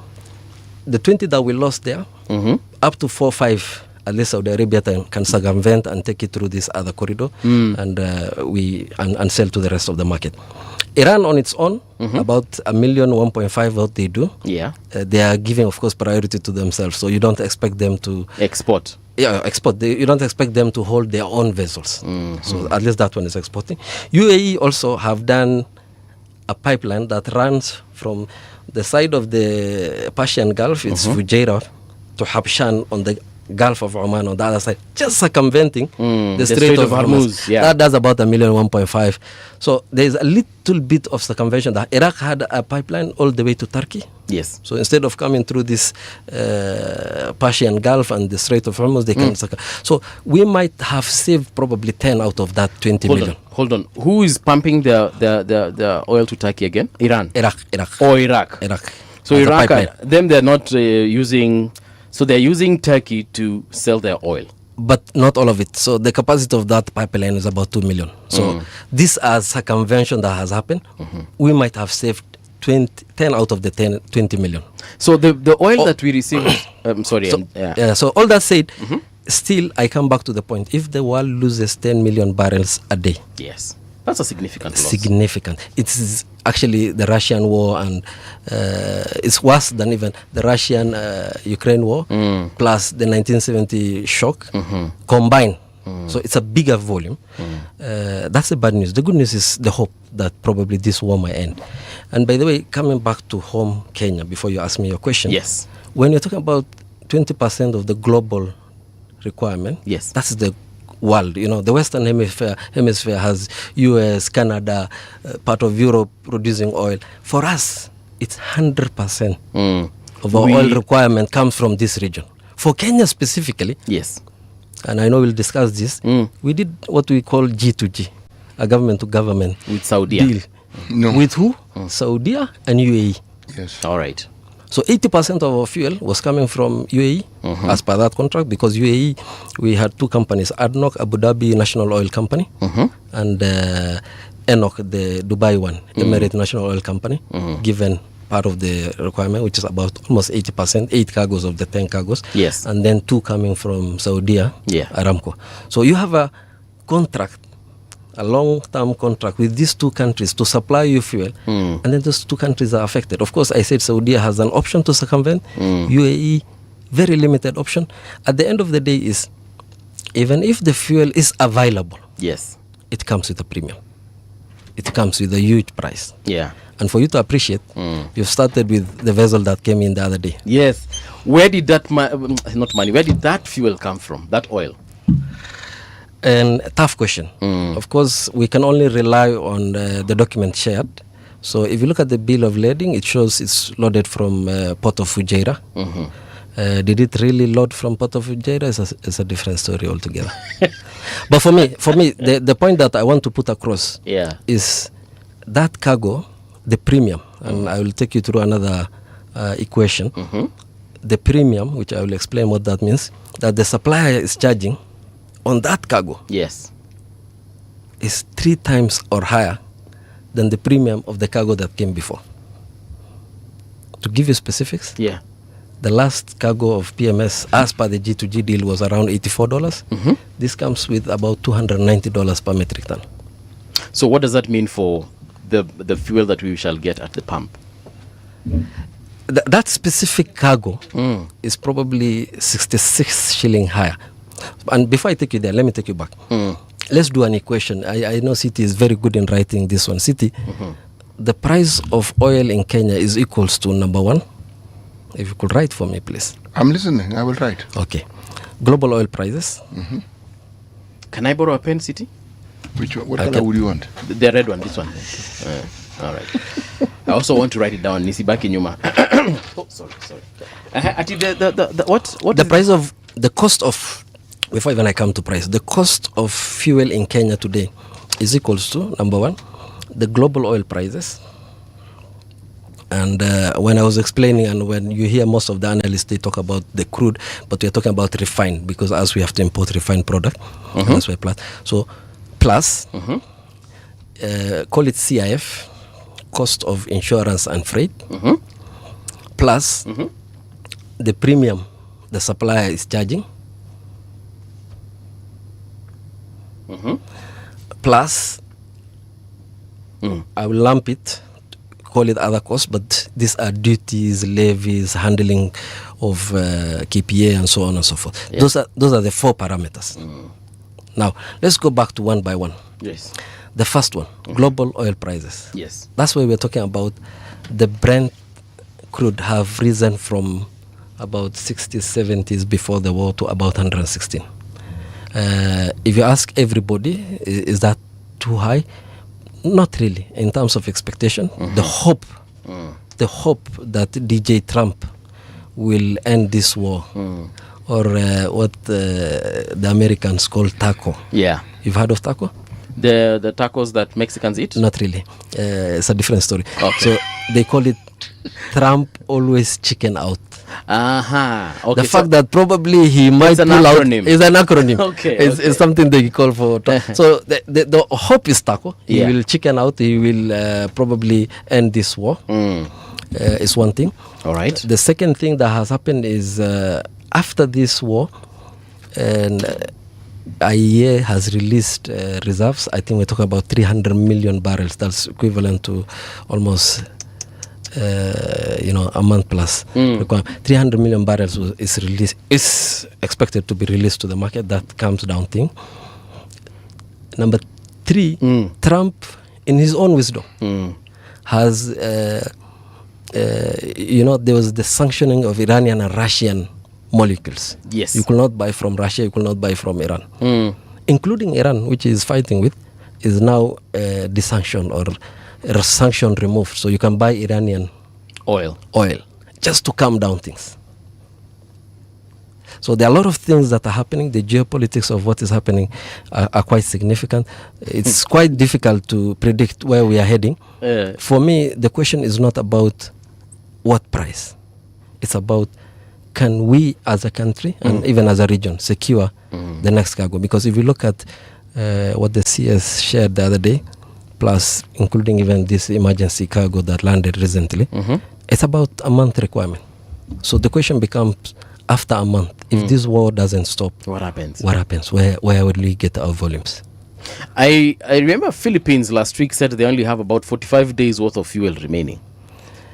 the 20 that we lost there, up to 4 5, at least Saudi Arabia can circumvent and take it through this other corridor, and sell to the rest of the market. Iran on its own, about 1 million, 1.5, what they do. Yeah. They are giving, of course, priority to themselves, so you don't expect them to export. Yeah, export. You don't expect them to hold their own vessels. So at least that one is exporting. UAE also have done a pipeline that runs from the side of the Persian Gulf, it's Fujairah, to Habshan on the Gulf of Oman on the other side, just circumventing the Strait of Hormuz. Yeah. That does about 1 million, 1.5. So there's a little bit of circumvention. That Iraq had a pipeline all the way to Turkey. Yes. So instead of coming through this Persian Gulf and the Strait of Hormuz, they can. So we might have saved probably 10 out of that 20 million. Hold on. Who is pumping the oil to Turkey again? Iran. Iraq. Oh, Iraq. So As a Iraq, pipeline. them they're not using. So they're using Turkey to sell their oil. But not all of it. So the capacity of that pipeline is about 2 million. So this as circumvention that has happened, we might have saved 10 out of the 20 million. So the oil that we receive, sorry. So all that said, still I come back to the point. If the world loses 10 million barrels a day. Yes. That's a significant loss. Significant. It's actually the Russian war, and it's worse than even the Russian-Ukraine war, plus the 1970 shock combined. So it's a bigger volume. That's the bad news. The good news is the hope that probably this war might end. And by the way, coming back to home Kenya, before you ask me your question. Yes. When you're talking about 20% of the global requirement, yes, that's the world. You know, the Western hemisphere has US, Canada, part of Europe producing oil. For us, it's 100% of our oil requirement comes from this region. For Kenya specifically, yes, and I know we'll discuss this, we did what we call G2G, a government to government with Saudi deal. With who? Saudi and UAE. Yes. All right. So 80% of our fuel was coming from UAE as per that contract, because UAE, we had two companies, ADNOC, Abu Dhabi National Oil Company, and ENOC, the Dubai one, Emirate National Oil Company, given part of the requirement, which is about almost 80%, 8 cargoes of the 10 cargoes. Yes. And then 2 coming from Saudi, Aramco. So you have a contract, a long-term contract with these two countries to supply you fuel, and then those two countries are affected. Of course, I said Saudi has an option to circumvent, UAE, very limited option. At the end of the day is, even if the fuel is available, yes, it comes with a premium. It comes with a huge price. Yeah. And for you to appreciate, you've started with the vessel that came in the other day. Yes. Where did that where did that fuel come from, that oil? And tough question. Of course, we can only rely on the document shared. So if you look at the bill of lading, it shows it's loaded from Port of Fujairah. Did it really load from Port of Fujairah? It's a different story altogether. But for me, the point that I want to put across is that cargo, the premium, and I will take you through another equation. The premium, which I will explain what that means, that the supplier is charging on that cargo, yes, is 3 times or higher than the premium of the cargo that came before. To give you specifics, the last cargo of PMS, as per the G2G deal, was around $84. This comes with about $290 per metric ton. So what does that mean for the fuel that we shall get at the pump? That specific cargo is probably 66 shilling higher. And before I take you there, let me take you back. Let's do an equation. I know City is very good in writing this one. City, the price of oil in Kenya is equals to, number one, if you could write for me, please. I'm listening. I will write. Okay. Global oil prices. Can I borrow a pen, City? Which one? What color would you want? The red one, this one. All right. I also want to write it down. Nisibaki nyuma. Oh, sorry. What the price of, the cost of, before even I come to price, the cost of fuel in Kenya today is equals to, number one, the global oil prices. And when I was explaining, and when you hear most of the analysts, they talk about the crude, but we are talking about refined, because as we have to import refined product, that's why so plus, call it CIF, cost of insurance and freight, plus the premium the supplier is charging, plus I will lump it, call it other costs, but these are duties, levies, handling of KPA, and so on and so forth. Those are the 4 parameters. Now let's go back to one by one. Yes. The first one, global oil prices. Yes. That's why we're talking about the Brent crude have risen from about 60s, 70s before the war to about 116. If you ask everybody, is that too high? Not really, in terms of expectation. The hope that DJ Trump will end this war, or what the Americans call taco. Yeah. You've heard of taco? The tacos that Mexicans eat? Not really. It's a different story. Okay. So they call it Trump always chicken out. Okay, The fact that probably he might pull out is an acronym. Okay, It's something they call for. So the hope is taco. He will chicken out. He will probably end this war. Is one thing. All right. The second thing that has happened is after this war, and IEA has released reserves. I think we're talking about 300 million barrels. That's equivalent to almost a month plus. 300 million barrels is expected to be released to the market. That comes down thing. Number 3, Trump, in his own wisdom, has there was the sanctioning of Iranian and Russian molecules. Yes. You could not buy from Russia, you could not buy from Iran. Including Iran, which is fighting with, is now desanctioned or sanction removed. So you can buy Iranian oil just to calm down things. So there are a lot of things that are happening. The geopolitics of what is happening are quite significant. It's quite difficult to predict where we are heading. For me, the question is not about what price. It's about, can we as a country and even as a region secure the next cargo? Because if you look at what the CS shared the other day, plus including even this emergency cargo that landed recently, it's about a month requirement. So the question becomes, after a month, if this war doesn't stop, what happens? Where will we get our volumes? I remember Philippines last week said they only have about 45 days worth of fuel remaining.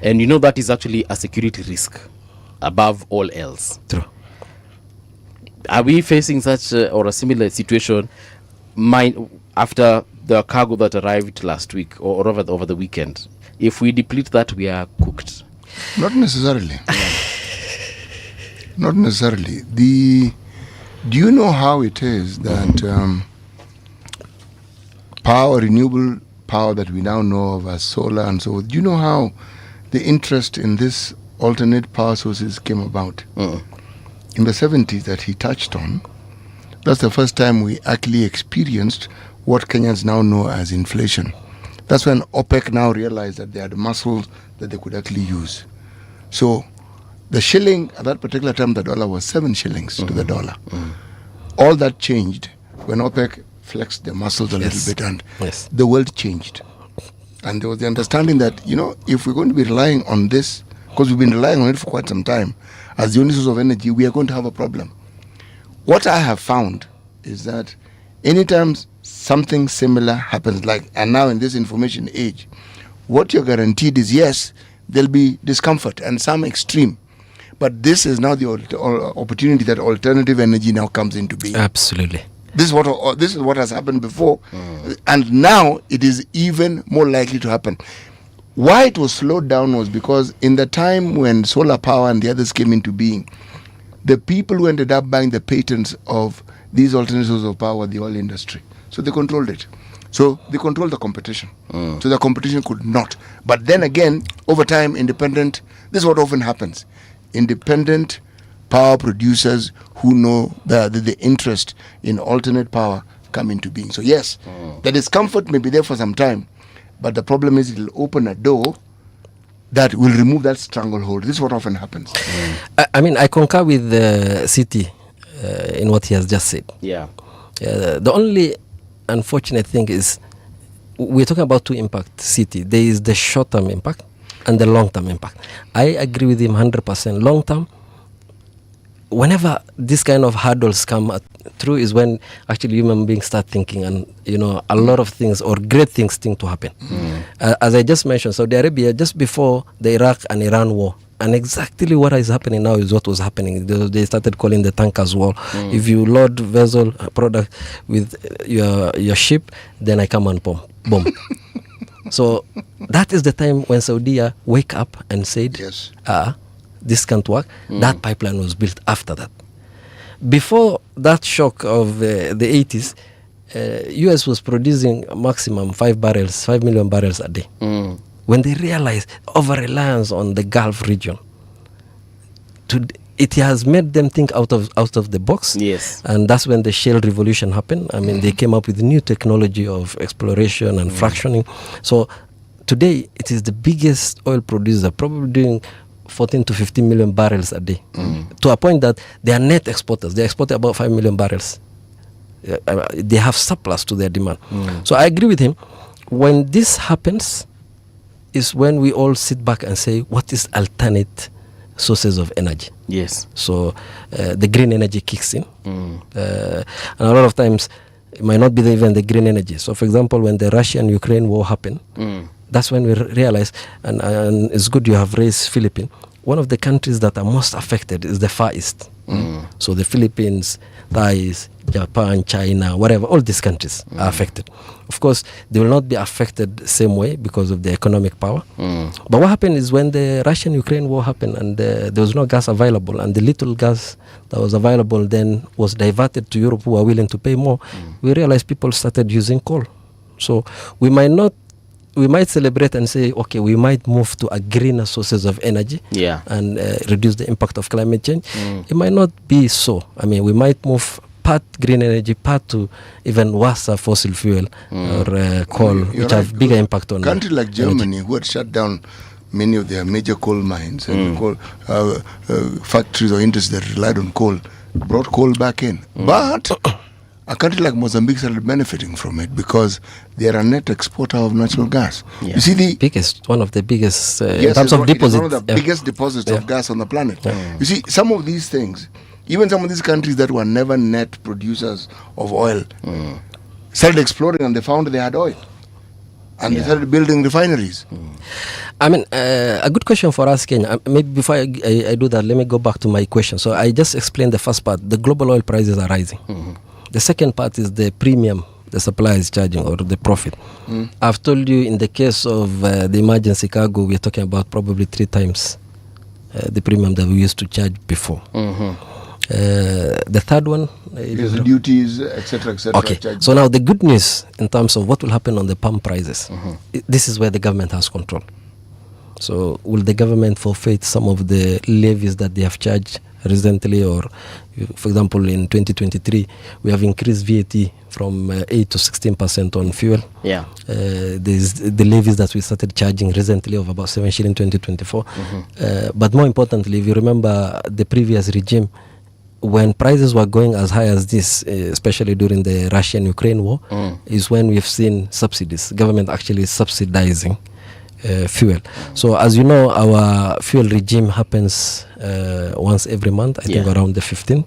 And that is actually a security risk above all else. True. Are we facing such or a similar situation after the cargo that arrived last week or over the weekend? If we deplete that, we are cooked. Not necessarily. Not necessarily. Do you know how it is that renewable power that we now know of as solar and so forth, do you know how the interest in this alternate power sources came about? In the 70s that he touched on, that's the first time we actually experienced what Kenyans now know as inflation. That's when OPEC now realized that they had muscles that they could actually use. So the shilling at that particular time, the dollar was 7 shillings to the dollar. All that changed when OPEC flexed their muscles a little bit, and the world changed. And there was the understanding that, if we're going to be relying on this, because we've been relying on it for quite some time, as the only source of energy, we are going to have a problem. What I have found is that anytime something similar happens, and now in this information age, what you're guaranteed is, yes, there'll be discomfort and some extreme. But this is now the opportunity that alternative energy now comes into being. Absolutely. This is what has happened before, and now it is even more likely to happen. Why it was slowed down was because in the time when solar power and the others came into being, the people who ended up buying the patents of these alternate sources of power were the oil industry. So they controlled it. So they controlled the competition. So the competition could not. But then again, over time, this is what often happens. Independent power producers who know the interest in alternate power come into being. So yes, the discomfort may be there for some time, but the problem is it will open a door that will remove that stranglehold. This is what often happens. I concur with the city in what he has just said. Yeah. The only unfortunate thing is we're talking about two impacts, city. There is the short-term impact and the long-term impact. I agree with him 100%. Long-term, whenever this kind of hurdles come through is when actually human beings start thinking, and a lot of things or great things to happen. As I just mentioned, Saudi Arabia, just before the Iraq and Iran war, And exactly what is happening now is what was happening. They started calling the tankers war. If you load vessel product with your ship, then I come and bomb. So that is the time when Saudi wake up and said, this can't work. That pipeline was built after that. Before that shock of the 80s, US was producing maximum 5 million barrels a day. When they realized over-reliance on the Gulf region, it has made them think out of the box. Yes. And that's when the shale revolution happened. I mean, they came up with new technology of exploration and fractioning. So today, it is the biggest oil producer, probably doing 14 to 15 million barrels a day. To a point that they are net exporters. They export about 5 million barrels. They have surplus to their demand. So I agree with him. When this happens, is when we all sit back and say, what is alternate sources of energy? Yes. So the green energy kicks in. And a lot of times, it might not be even the green energy. So for example, when the Russian-Ukraine war happened, that's when we realized, and it's good you have raised Philippines, one of the countries that are most affected is the Far East. So the Philippines, Thais, Japan, China, whatever, all these countries are affected. Of course, they will not be affected the same way because of the economic power. But what happened is when the Russian-Ukraine war happened and there was no gas available, and the little gas that was available then was diverted to Europe who are willing to pay more, we realized people started using coal. So we might celebrate and say, okay, we might move to a greener sources of energy and reduce the impact of climate change. It might not be so. I mean, we might move part green energy, part to even worse fossil fuel or coal, which have bigger impact on a country like Germany, who had shut down many of their major coal mines and coal factories or industries that relied on coal, brought coal back in. But a country like Mozambique started benefiting from it because they are a net exporter of natural gas. You see, one of the biggest in terms of deposits. One of the biggest deposits of gas on the planet. You see, some of these things, even some of these countries that were never net producers of oil, started exploring and they found they had oil. And they started building refineries. I mean, a good question for us, Kenya. Maybe before I do that, let me go back to my question. So I just explained the first part. The global oil prices are rising. The second part is the premium the supplier is charging or the profit. I've told you in the case of the emergency cargo, we're talking about probably 3 times the premium that we used to charge before. The third one is the duties, etc., etc. Okay. So now the good news in terms of what will happen on the pump prices, this is where the government has control. So will the government forfeit some of the levies that they have charged recently, or for example in 2023 we have increased VAT from 8 to 16% on fuel. There's the levies that we started charging recently of about 7 shilling 2024. But more importantly, if you remember the previous regime, when prices were going as high as this, especially during the Russian-Ukraine war, is when we've seen subsidies, government actually subsidizing fuel. So as you know, our fuel regime happens once every month, I think around the 15th.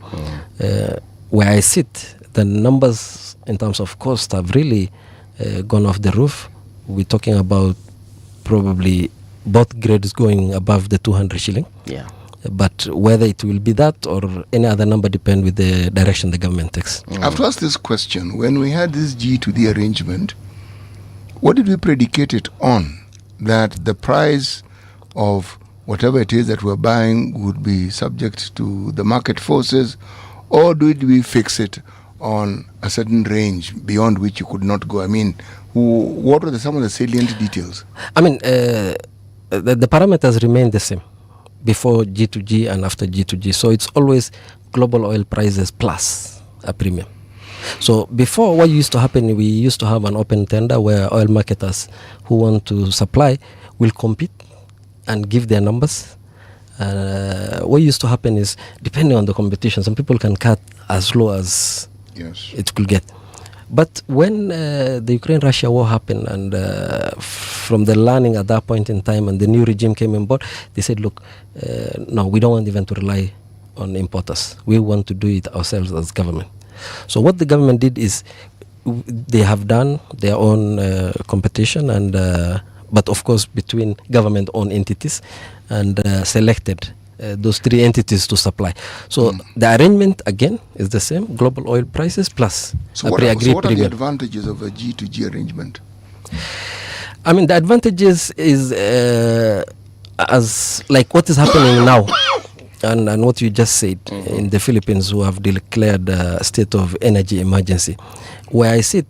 Where I sit, the numbers in terms of cost have really gone off the roof. We're talking about probably both grades going above the 200 shilling. But whether it will be that or any other number depend with the direction the government takes. I have to ask this question. When we had this G2D arrangement, what did we predicate it on? That the price of whatever it is that we're buying would be subject to the market forces, or did we fix it on a certain range beyond which you could not go? I mean, what were some of the salient details? I mean, the parameters remain the same before G2G and after G2G. So it's always global oil prices plus a premium. So before, what used to happen, we used to have an open tender where oil marketers who want to supply will compete and give their numbers. What used to happen is, depending on the competition, some people can cut as low as it could get. But when the Ukraine-Russia war happened, and from the learning at that point in time, and the new regime came on board, they said, look, no, we don't want even to rely on importers. We want to do it ourselves as government. So what the government did is, they have done their own competition, and but of course between government-owned entities and selected those three entities to supply. So the arrangement again is the same: global oil prices plus so a pre-agreed what are the premium. advantages of a G2G arrangement? I mean, the advantages is as like what is happening now, and what you just said in the Philippines, who have declared a state of energy emergency. Where I sit,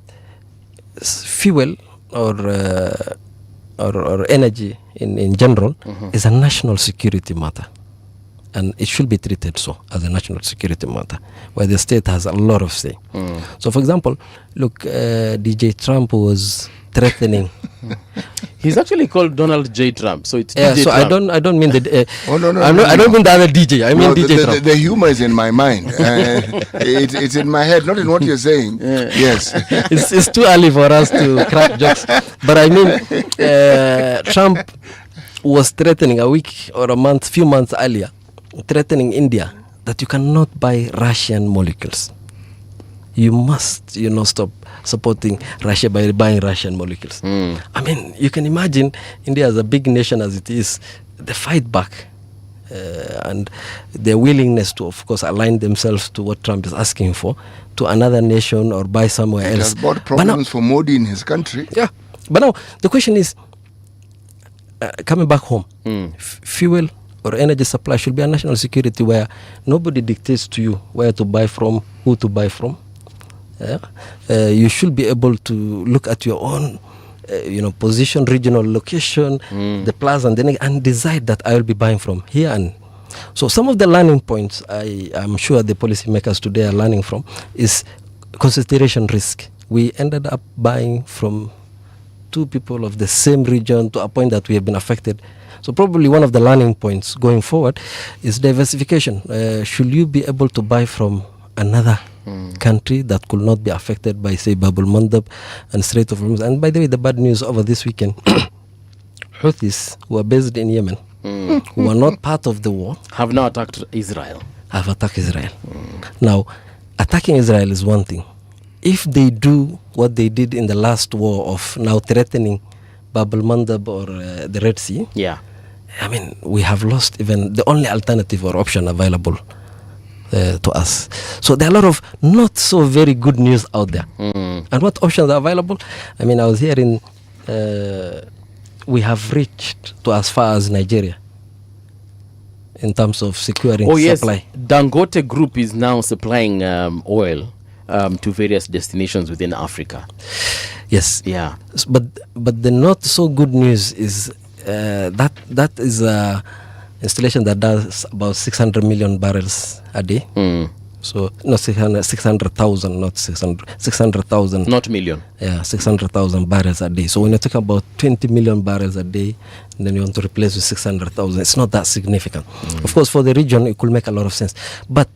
fuel or energy in general is a national security matter, and it should be treated so as a national security matter, where the state has a lot of say. So, for example, look, DJ Trump was threatening. He's actually called Donald J. Trump, so it's Yeah, DJ so Trump. I don't mean the. No, I don't mean the other DJ. I mean DJ Trump. The humor is in my mind. It's in my head, not in what you're saying. Yes. It's too early for us to crack jokes, but I mean, Trump was threatening a week or few months earlier, threatening India that you cannot buy Russian molecules. You must, stop supporting Russia by buying Russian molecules. I mean, you can imagine India as a big nation as it is, the fight back and their willingness to, of course, align themselves to what Trump is asking for to another nation or buy somewhere else. It has brought problems for Modi in his country. Yeah, but now the question is, coming back home, fuel or energy supply should be a national security where nobody dictates to you where to buy from, who to buy from. You should be able to look at your own, position, regional location, the plaza, and decide that I will be buying from here. And so some of the learning points I'm sure the policymakers today are learning from is consideration risk. We ended up buying from two people of the same region to a point that we have been affected. So probably one of the learning points going forward is diversification. Should you be able to buy from another country that could not be affected by, say, Bab el-Mandab and Strait of Hormuz? And by the way, the bad news over this weekend, Houthis, who are based in Yemen, who are not part of the war, have now attacked Israel. Have attacked Israel. Now, attacking Israel is one thing. If they do what they did in the last war of now threatening Bab el-Mandab or the Red Sea, I mean, we have lost even the only alternative or option available to us. So there are a lot of not so very good news out there. And what options are available? I mean, I was hearing we have reached to as far as Nigeria in terms of securing supply. Dangote Group is now supplying oil to various destinations within Africa. Yes. Yeah. But the not so good news is that is a installation that does about 600 million barrels a day. So not 600,000, not 600,000. Not million. Yeah, 600,000 barrels a day. So when you talk about 20 million barrels a day, and then you want to replace with 600,000, it's not that significant. Of course, for the region, it could make a lot of sense. But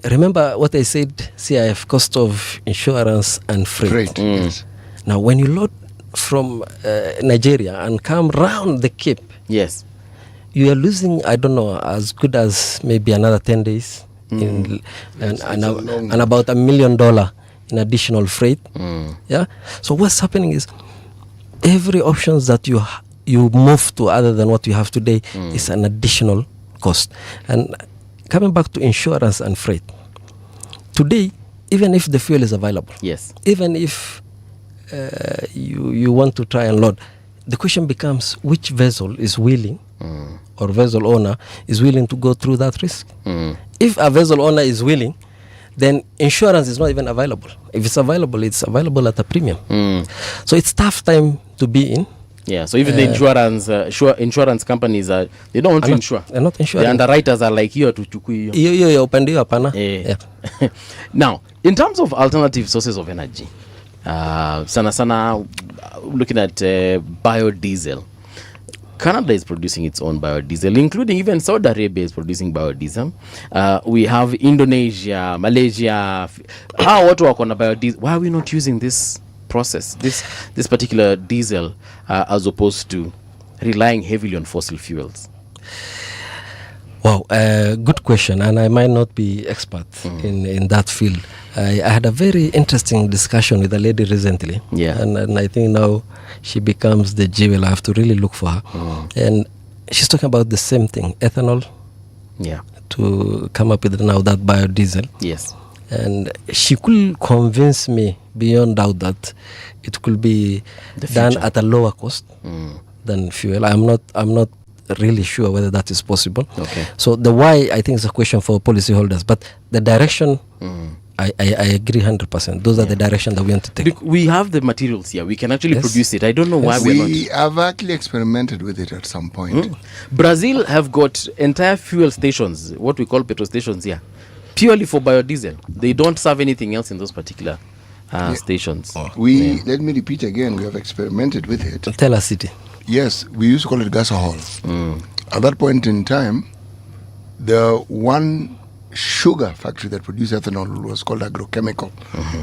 remember what I said, CIF, cost of insurance and freight. Yes. Now, when you load from Nigeria and come round the Cape, yes, you are losing, I don't know, as good as maybe another 10 days and about $1 million in additional freight. Yeah. So what's happening is every options that you move to other than what you have today is an additional cost. And coming back to insurance and freight, today, even if the fuel is available, yes, even if you want to try and load, the question becomes which vessel is willing or vessel owner is willing to go through that risk. If a vessel owner is willing, then insurance is not even available. If it's available at a premium. So it's tough time to be in. Yeah, so even the insurance companies they don't want to insure. They're not insuring. The underwriters are like here to chukui. Now, in terms of alternative sources of energy, sana looking at biodiesel. Canada is producing its own biodiesel, including even Saudi Arabia is producing biodiesel. We have Indonesia, Malaysia. Watu wako na biodiesel. Why are we not using this process, this particular diesel, as opposed to relying heavily on fossil fuels? Wow, good question, and I might not be expert in that field. I had a very interesting discussion with a lady recently, and I think now she becomes the jewel. I have to really look for her, and she's talking about the same thing, ethanol. Yeah. To come up with now that biodiesel. Yes. And she could convince me beyond doubt that it could be done at a lower cost than fuel. I'm not really sure whether that is possible. Okay. So the why, I think, is a question for policyholders, but the direction, I agree 100%. Those are the direction that we want to take. Look, we have the materials here. We can actually produce it. I don't know why we're not. We have actually experimented with it at some point. Brazil have got entire fuel stations, what we call petrol stations here, purely for biodiesel. They don't serve anything else in those particular stations. Let me repeat again, we have experimented with it. Tell us, City. Yes, we used to call it gasohol. At that point in time, the one sugar factory that produced ethanol was called agrochemical.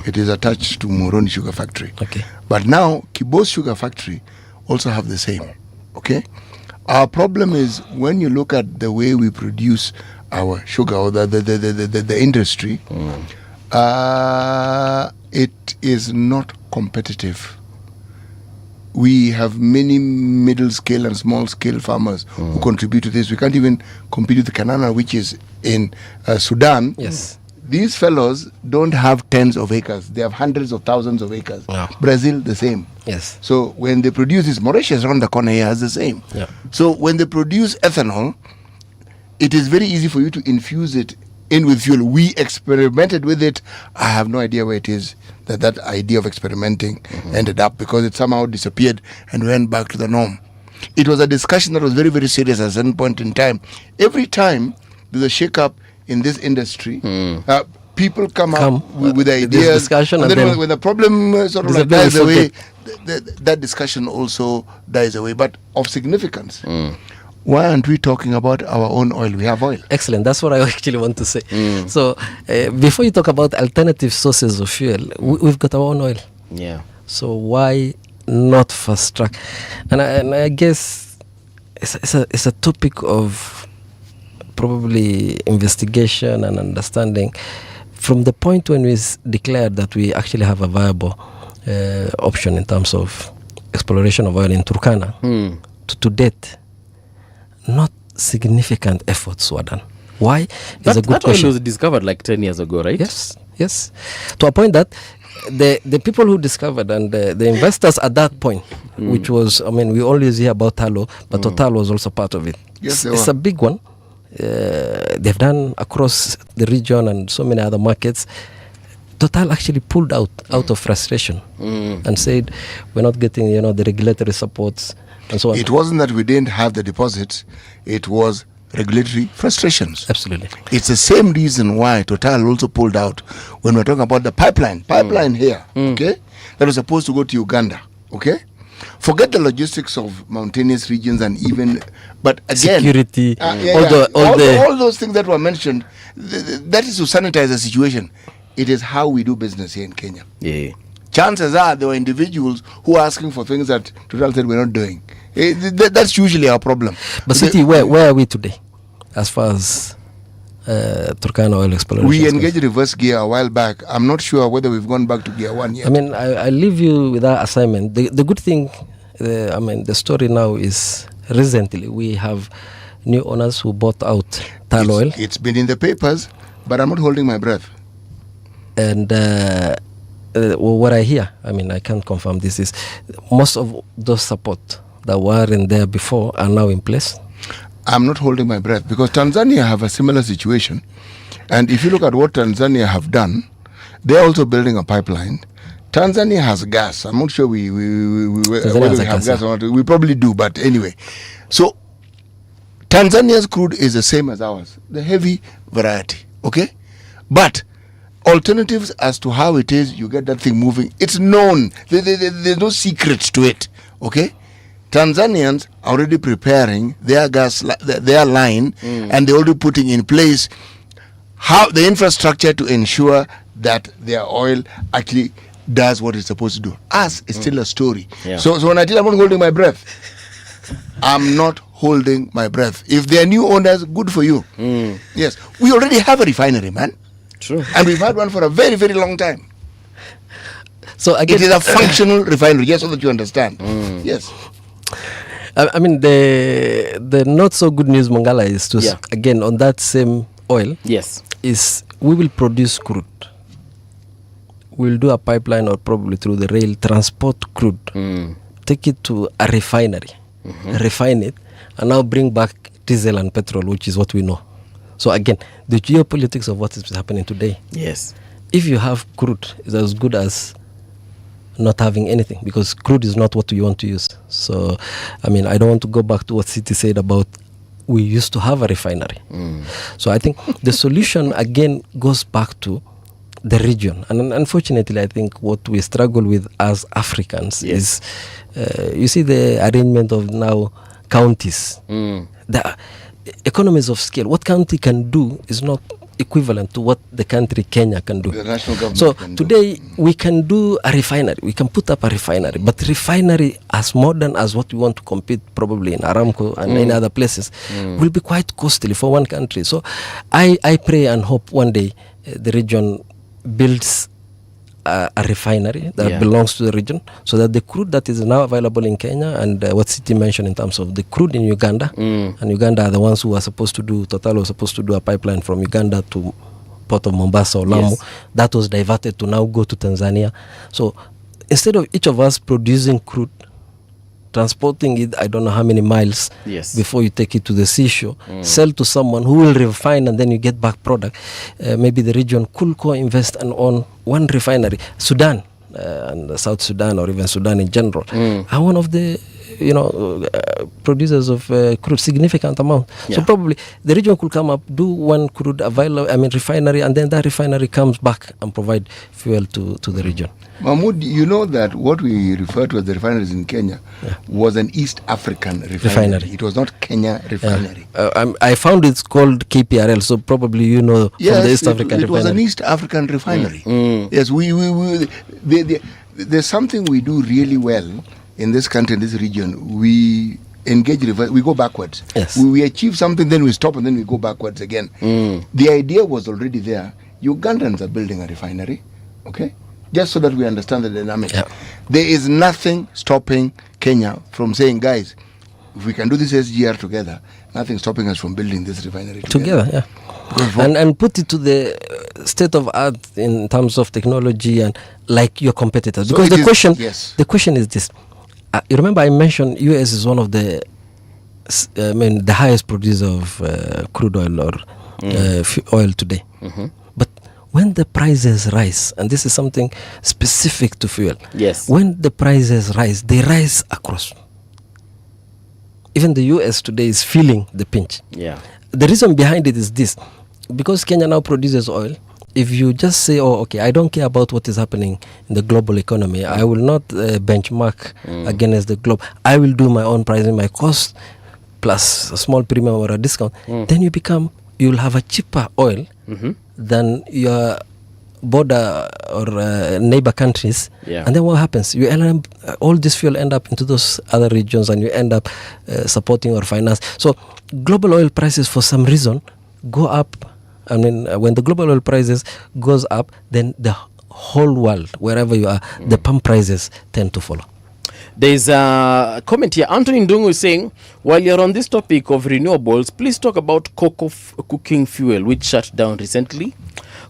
It is attached to Moroni Sugar Factory. Okay. But now, Kibos Sugar Factory also have the same. Okay. Our problem is when you look at the way we produce our sugar or the industry, it is not competitive. We have many middle scale and small scale farmers who contribute to this. We can't even compete with the Kanana, which is in Sudan. Yes. These fellows don't have tens of acres. They have hundreds of thousands of acres. Wow. Brazil, the same. Yes. So when they produce this, Mauritius around the corner here has the same. Yeah. So when they produce ethanol, it is very easy for you to infuse it in with fuel. We experimented with it. I have no idea where it is that idea of experimenting ended up, because it somehow disappeared and went back to the norm. It was a discussion that was very, very serious at a certain point in time. Every time there's a shake-up in this industry, people come up with ideas. Discussion and then when the problem sort of like dies away, that discussion also dies away. But of significance, why aren't we talking about our own oil? We have oil. Excellent. That's what I actually want to say. So before you talk about alternative sources of fuel, we've got our own oil. Yeah. So why not fast track? And I guess it's a topic of probably investigation and understanding. From the point when we declared that we actually have a viable option in terms of exploration of oil in Turkana, to date, not significant efforts were done. Why? Is a good question. Oil was discovered like 10 years ago, right? Yes. To a point that the people who discovered and the investors at that point, which was, we always hear about Talo, but Total was also part of it. Yes, it's a big one. They've done across the region and so many other markets. Total actually pulled out of frustration and said, we're not getting the regulatory supports and so on. It wasn't that we didn't have the deposits, it was regulatory frustrations. Absolutely. It's the same reason why Total also pulled out when we're talking about the pipeline here, okay, that was supposed to go to Uganda, okay? Forget the logistics of mountainous regions and even, but again, security, all those things that were mentioned, that is to sanitize the situation. It is how we do business here in Kenya. Yeah. Chances are there were individuals who are asking for things that Total said we're not doing. That's usually our problem. But City, where are we today as far as Turkana oil exploration? We engaged reverse gear a while back. I'm not sure whether we've gone back to gear 1 yet. I leave you with that assignment. The good thing, the story now is recently we have new owners who bought out Tal oil. It's been in the papers, but I'm not holding my breath. And what I hear, I can't confirm this, is most of those support that were in there before are now in place. I'm not holding my breath because Tanzania have a similar situation. And if you look at what Tanzania have done, they're also building a pipeline. Tanzania has gas. I'm not sure whether we have gas or not. We probably do, but anyway. So Tanzania's crude is the same as ours, the heavy variety, okay? But alternatives as to how it is, you get that thing moving. It's known. There's no secret to it, okay? Tanzanians are already preparing their gas, their line, and they're already putting in place how the infrastructure to ensure that their oil actually does what it's supposed to do. Us, it's still a story. Yeah. So when I tell I'm not holding my breath, I'm not holding my breath. If they are new owners, good for you. Yes, we already have a refinery, man. True. And we've had one for a very, very long time. So again, it is a functional refinery, yes, so that you understand. Yes. I mean, the not so good news, Mongala, is to again on that same oil. Yes. Is we will produce crude. We'll do a pipeline or probably through the rail transport crude, take it to a refinery, refine it, and now bring back diesel and petrol, which is what we know. So again, the geopolitics of what is happening today. Yes. If you have crude, it's as good as not having anything, because crude is not what we want to use. So, I mean, I don't want to go back to what Citi said about we used to have a refinery. So I think the solution again goes back to the region. And unfortunately, I think what we struggle with as Africans is, you see the arrangement of now counties. The economies of scale. What county can do is not equivalent to what the country Kenya can do. The national government so can today we can do a refinery. We can put up a refinery, but refinery as modern as what we want to compete probably in Aramco and in other places will be quite costly for one country. So I pray and hope one day the region builds a refinery that belongs to the region, so that the crude that is now available in Kenya and what Citi mentioned in terms of the crude in Uganda, and Uganda are the ones who are supposed to do, Total was supposed to do a pipeline from Uganda to port of Mombasa or Lamu, that was diverted to now go to Tanzania. So instead of each of us producing crude, transporting it, I don't know how many miles before you take it to the seashore, sell to someone who will refine, and then you get back product. Maybe the region could co-invest and own one refinery. Sudan and South Sudan, or even Sudan in general, are one of the producers of crude, significant amount. So probably the region could come up, do one crude refinery, and then that refinery comes back and provide fuel to the region. Mahmoud, you know that what we refer to as the refineries in Kenya was an East African refinery. It was not Kenya refinery. I found it's called KPRL, so probably you know from the East African refinery. It was an East African refinery. Yes, there's something we do really well in this country, in this region. We engage, we go backwards. Yes. We achieve something, then we stop, and then we go backwards again. The idea was already there. Ugandans are building a refinery, okay? Just so that we understand the dynamic. There is nothing stopping Kenya from saying, guys, if we can do this SGR together, nothing stopping us from building this refinery together. And put it to the state of art in terms of technology and like your competitors. Because the question is this. You remember I mentioned US is one of the the highest producer of crude oil or oil today. But when the prices rise, and this is something specific to fuel, when the prices rise, they rise across. Even the US today is feeling the pinch. The reason behind it is this. Because Kenya now produces oil, if you just say, oh, okay, I don't care about what is happening in the global economy, I will not benchmark against the globe, I will do my own pricing, my cost plus a small premium or a discount, then you'll have a cheaper oil than your border or neighbor countries. And then what happens? You all this fuel end up into those other regions, and you end up supporting or finance. So global oil prices for some reason go up. I mean, when the global oil prices goes up, then the whole world, wherever you are, the pump prices tend to follow. There's a comment here. Anthony Ndungu is saying, while you're on this topic of renewables, please talk about cocoa cooking fuel, which shut down recently.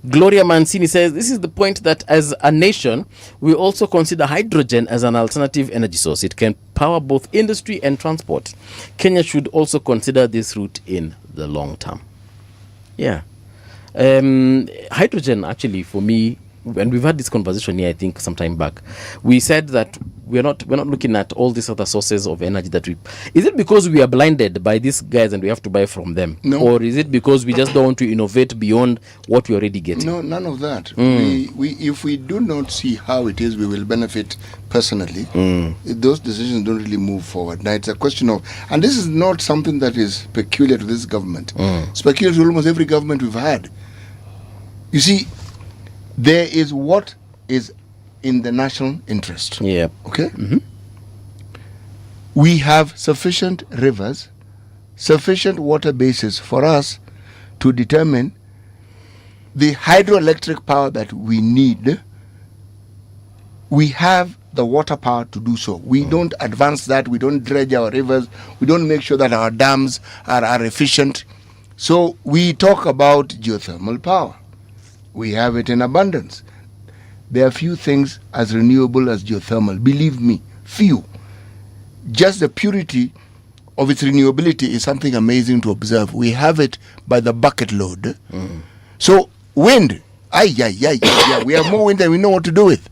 Gloria Mancini says, this is the point that as a nation, we also consider hydrogen as an alternative energy source. It can power both industry and transport. Kenya should also consider this route in the long term. Hydrogen, actually, for me, and we've had this conversation here, I think, some time back. We said that we're not looking at all these other sources of energy that we. Is it because we are blinded by these guys and we have to buy from them? No. Or is it because we just don't want to innovate beyond what we're already getting? No, none of that. If we do not see how it is we will benefit personally, those decisions don't really move forward. Now it's a question of, and this is not something that is peculiar to this government. It's peculiar to almost every government we've had. You see, there is what is in the national interest. Okay? We have sufficient rivers sufficient water bases for us to determine the hydroelectric power that we need. We have the water power to do so. We don't advance that. We don't dredge our rivers. We don't make sure that our dams are efficient. So we talk about geothermal power. We have it in abundance. There are few things as renewable as geothermal. Believe me, few. Just the purity of its renewability is something amazing to observe. We have it by the bucket load. So wind, we have more wind than we know what to do with.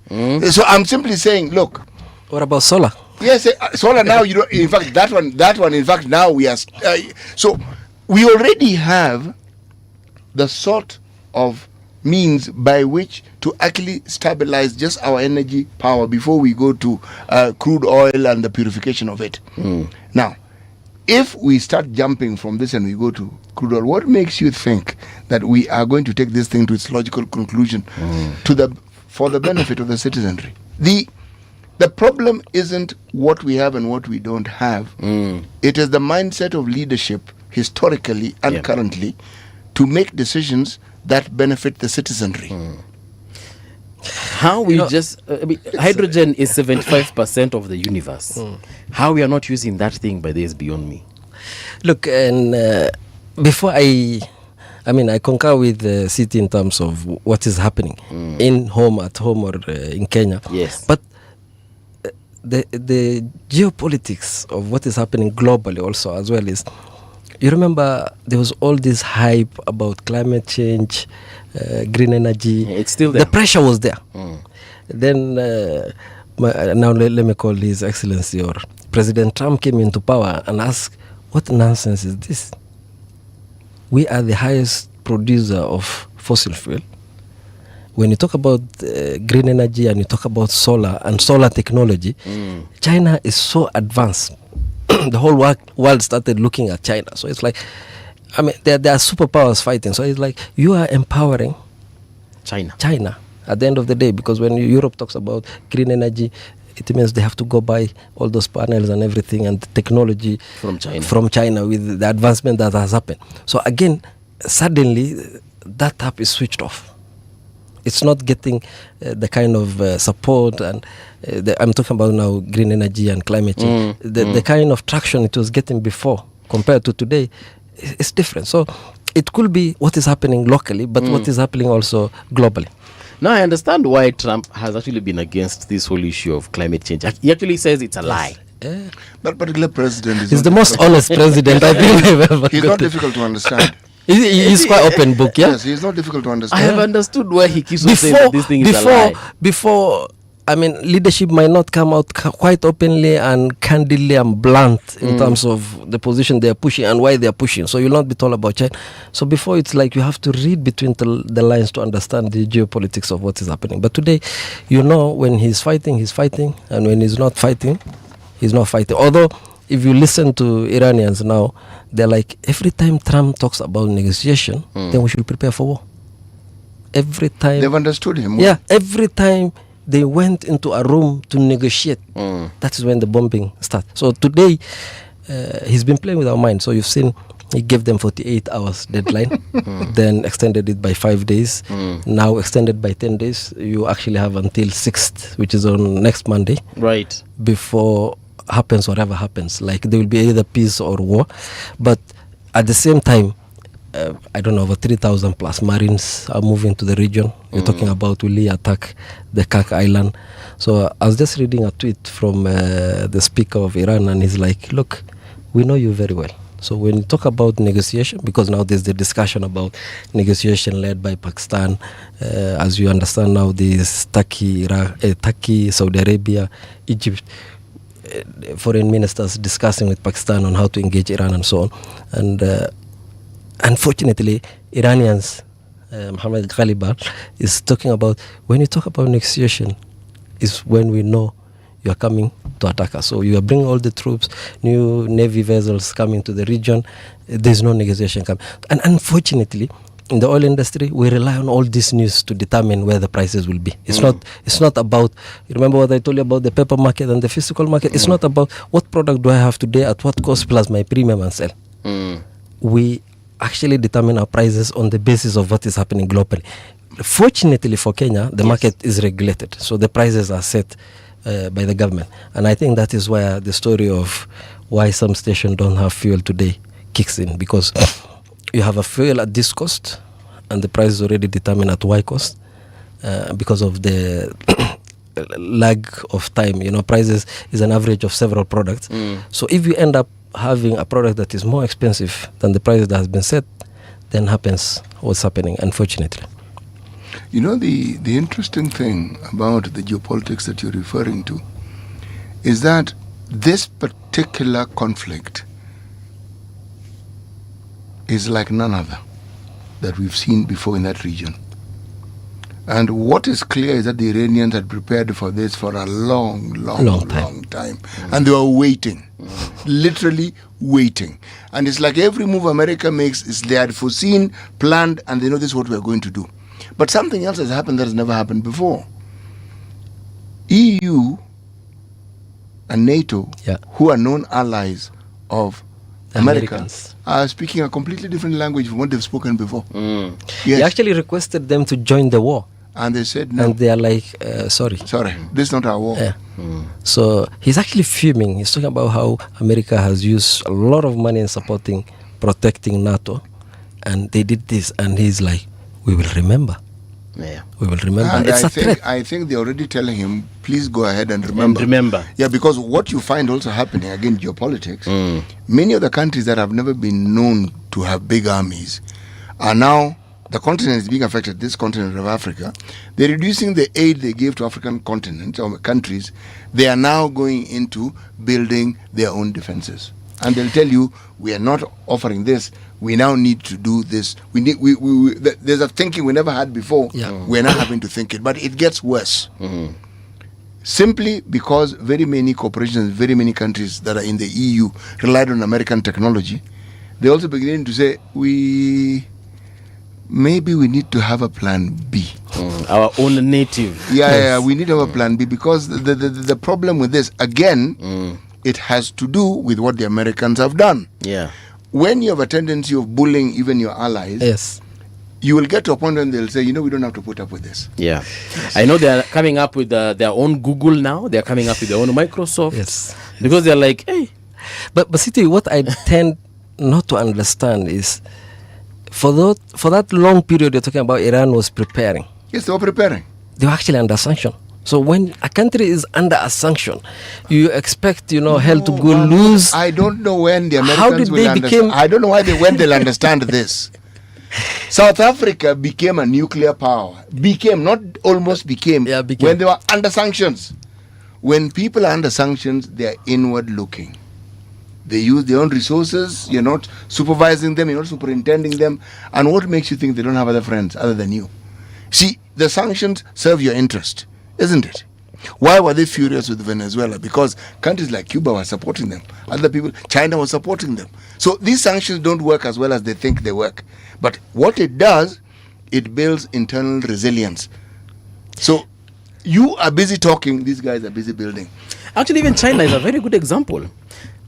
So I'm simply saying, look. What about solar? Yes, solar now, you know, in fact, that one, in fact, now we are, so we already have the sort of means by which to actually stabilize just our energy power before we go to crude oil and the purification of it. Now, if we start jumping from this and we go to crude oil, what makes you think that we are going to take this thing to its logical conclusion for the benefit of the citizenry? The problem isn't what we have and what we don't have. It is the mindset of leadership historically and currently to make decisions that benefit the citizenry. How we hydrogen is 75% of the universe. How we are not using that thing by this beyond me. Look, and before I concur with the city in terms of what is happening at home or in Kenya. Yes. But the geopolitics of what is happening globally also as well is, you remember there was all this hype about climate change, green energy. It's still there. The pressure was there. Then now let me call His Excellency or President Trump came into power and asked, what nonsense is this? We are the highest producer of fossil fuel. When you talk about green energy and you talk about solar and solar technology, China is so advanced. The whole world started looking at China. So it's like, there are superpowers fighting. So it's like you are empowering China at the end of the day, because when Europe talks about green energy, it means they have to go buy all those panels and everything and the technology from China with the advancement that has happened. So again, suddenly that tap is switched off. It's not getting the kind of support and I'm talking about now green energy and climate change. The kind of traction it was getting before compared to today is different. So it could be what is happening locally, but what is happening also globally. Now I understand why Trump has actually been against this whole issue of climate change. He actually says it's a lie. That particular president is the most honest president I think I've ever He's not difficult to understand. He's quite open book, yeah? Yes, he's not difficult to understand. I have understood why he keeps on saying that this thing is a lie. Before, leadership might not come out quite openly and candidly and blunt in terms of the position they are pushing and why they are pushing. So you'll not be told about China. So before, it's like you have to read between the lines to understand the geopolitics of what is happening. But today, when he's fighting, and when he's not fighting, he's not fighting. Although, if you listen to Iranians now, they're like, every time Trump talks about negotiation, then we should prepare for war. Every time. They've understood him. Yeah, every time they went into a room to negotiate, that is when the bombing starts. So today, he's been playing with our mind. So you've seen, he gave them 48 hours deadline, then extended it by 5 days, now extended by 10 days. You actually have until 6th, which is on next Monday. Right. Before happens whatever happens, like there will be either peace or war. But at the same time, I don't know, over 3,000 plus Marines are moving to the region. You're talking about will he attack the Kak Island. So I was just reading a tweet from the speaker of Iran, and he's like, look, we know you very well. So when you talk about negotiation, because now there's the discussion about negotiation led by Pakistan, as you understand now, there's Turkey, Saudi Arabia, Egypt, foreign ministers discussing with Pakistan on how to engage Iran and so on. And unfortunately, Iranians, Mohammed Ghalibal, is talking about, when you talk about negotiation, is when we know you are coming to attack us. So you are bringing all the troops, new Navy vessels coming to the region, there's no negotiation coming. And unfortunately, in the oil industry, we rely on all this news to determine where the prices will be. It's not about, you remember what I told you about the paper market and the physical market? It's not about what product do I have today at what cost plus my premium and sell. we actually determine our prices on the basis of what is happening globally. Fortunately for Kenya, the market is regulated, so the prices are set by the government. And I think that is where the story of why some stations don't have fuel today kicks in, because you have a fuel at this cost and the price is already determined at Y cost because of the lag of time. Prices is an average of several products. So if you end up having a product that is more expensive than the price that has been set, then happens what's happening, unfortunately. The interesting thing about the geopolitics that you're referring to is that this particular conflict is like none other that we've seen before in that region. And what is clear is that the Iranians had prepared for this for a long time. And they were waiting, literally waiting. And it's like every move America makes is they had foreseen, planned, and they know this is what we're going to do. But something else has happened that has never happened before. EU and NATO, who are known allies of America, are speaking a completely different language from what they've spoken before. He actually requested them to join the war. And they said no. And they are like, sorry, this is not our war. So he's actually fuming. He's talking about how America has used a lot of money in protecting NATO. And they did this. And he's like, we will remember. We will remember. And it's a threat. I think they're already telling him, please go ahead and remember. Yeah, because what you find also happening, again, geopolitics, many of the countries that have never been known to have big armies are now, the continent is being affected, this continent of Africa. They're reducing the aid they give to African continents or countries. They are now going into building their own defenses. And they'll tell you, we are not offering this. We now need to do this. There's a thinking we never had before. We're now having to think it. But it gets worse. Simply because very many corporations, very many countries that are in the EU relied on American technology. They also beginning to say, maybe we need to have a plan B. Our own native. We need to have a plan B, because the problem with this, again, it has to do with what the Americans have done. When you have a tendency of bullying even your allies, you will get to a point when they'll say, we don't have to put up with this. I know they are coming up with their own Google now. They are coming up with their own Microsoft. Because they're like, hey. But City, what I tend not to understand is, for that long period you're talking about, Iran was preparing. Yes, they were preparing. They were actually under sanction. So when a country is under a sanction, you expect, hell to go loose. I don't know when the Americans will understand. I don't know when they'll understand this. South Africa became a nuclear power. When they were under sanctions. When people are under sanctions, they are inward looking. They use their own resources. You're not supervising them. You're not superintending them. And what makes you think they don't have other friends other than you? See, the sanctions serve your interest, isn't it? Why were they furious with Venezuela? Because countries like Cuba were supporting them. Other people, China was supporting them. So these sanctions don't work as well as they think they work. But what it does, it builds internal resilience. So you are busy talking, these guys are busy building. Actually, even China is a very good example.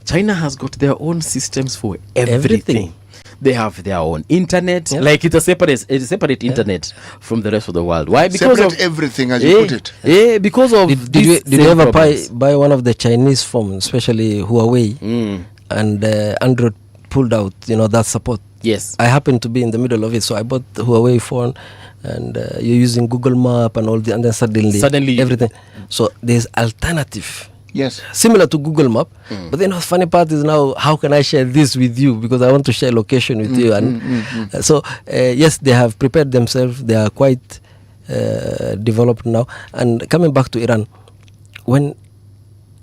China has got their own systems for everything. They have their own internet, like it's a separate internet from the rest of the world. Why? Because separate of everything, as you put it. Because of did you ever buy one of the Chinese phones, especially Huawei, and Android pulled out, that support? Yes, I happened to be in the middle of it, so I bought the Huawei phone, and you're using Google Map and all and then suddenly everything. So there's alternative. Yes. Similar to Google Map. But then the funny part is now, how can I share this with you? Because I want to share location with you. And so, yes, they have prepared themselves. They are quite developed now. And coming back to Iran, when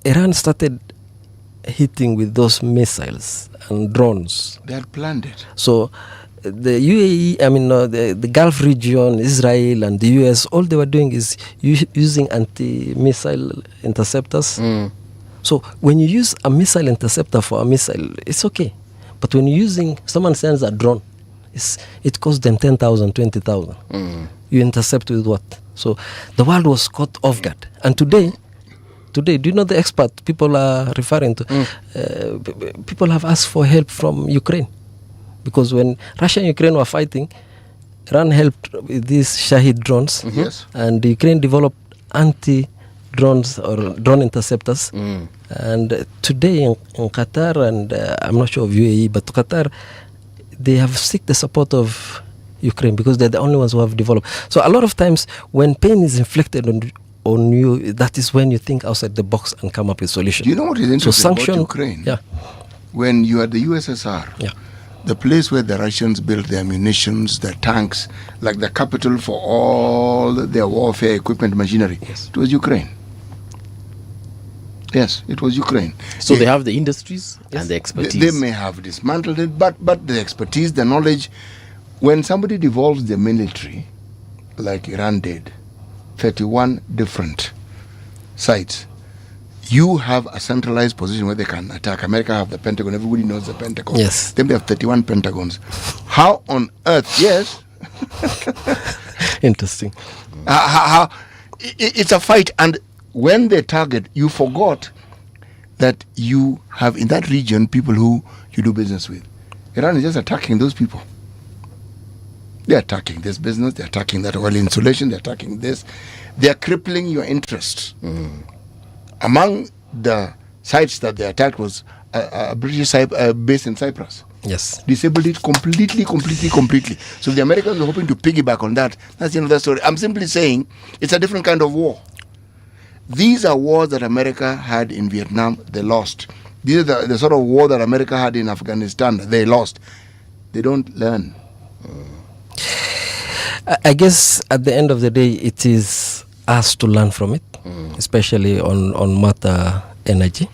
Iran started hitting with those missiles and drones, they had planned it. So the UAE, the Gulf region, Israel and the US, all they were doing is using anti-missile interceptors. So when you use a missile interceptor for a missile, it's okay. But when you're someone sends a drone, it costs them 10,000, 20,000. You intercept with what? So the world was caught off guard. And today, today. Do you know the expert people are referring to? People have asked for help from Ukraine. Because when Russia and Ukraine were fighting, Iran helped with these Shahid drones. Yes. And Ukraine developed anti-drones or drone interceptors. And today in Qatar, and I'm not sure of UAE, but Qatar, they have sought the support of Ukraine because they're the only ones who have developed. So a lot of times when pain is inflicted on you, that is when you think outside the box and come up with solutions. Do you know what is interesting about Ukraine? Yeah. When you are the USSR, the place where the Russians built their munitions, their tanks, like the capital for all their warfare equipment machinery, it was Ukraine. Yes, it was Ukraine. So they have the industries and the expertise. They may have dismantled it, but the expertise, the knowledge, when somebody devolves the military, like Iran did, 31 different sites, you have a centralized position where they can attack. America have the Pentagon. Everybody knows the Pentagon. Yes. Then they have 31 Pentagons. How on earth? Yes. Interesting. How it's a fight, and when they target, you forgot that you have in that region people who you do business with. Iran is just attacking those people. They're attacking this business, they're attacking that oil insulation, they're attacking this. They're crippling your interests. Among the sites that they attacked was a British base in Cyprus. Yes. Disabled it completely. So the Americans are hoping to piggyback on that. That's another story. I'm simply saying it's a different kind of war. These are wars that America had in Vietnam, they lost. These are the sort of war that America had in Afghanistan, they lost. They don't learn. I guess at the end of the day, it is us to learn from it, especially on matter energy.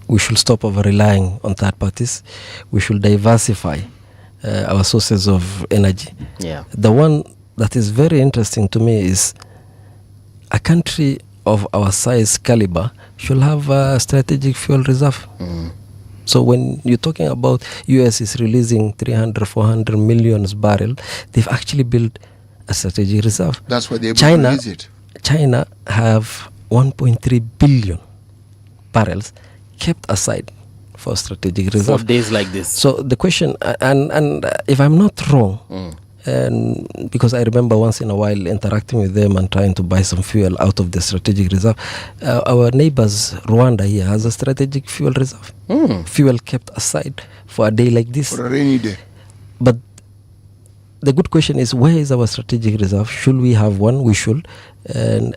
We should stop over relying on third parties. We should diversify our sources of energy. Yeah. The one that is very interesting to me is a country of our size caliber should have a strategic fuel reserve. So when you're talking about US is releasing 300, 400 million barrels, they've actually built a strategic reserve. That's why they're able to release it. China have 1.3 billion barrels kept aside for strategic reserve. For days like this. So the question, and if I'm not wrong, and because I remember once in a while interacting with them and trying to buy some fuel out of the strategic reserve, our neighbors Rwanda here has a strategic fuel reserve. Fuel kept aside for a day like this. For a rainy day. But the good question is, where is our strategic reserve? Should we have one? We should. And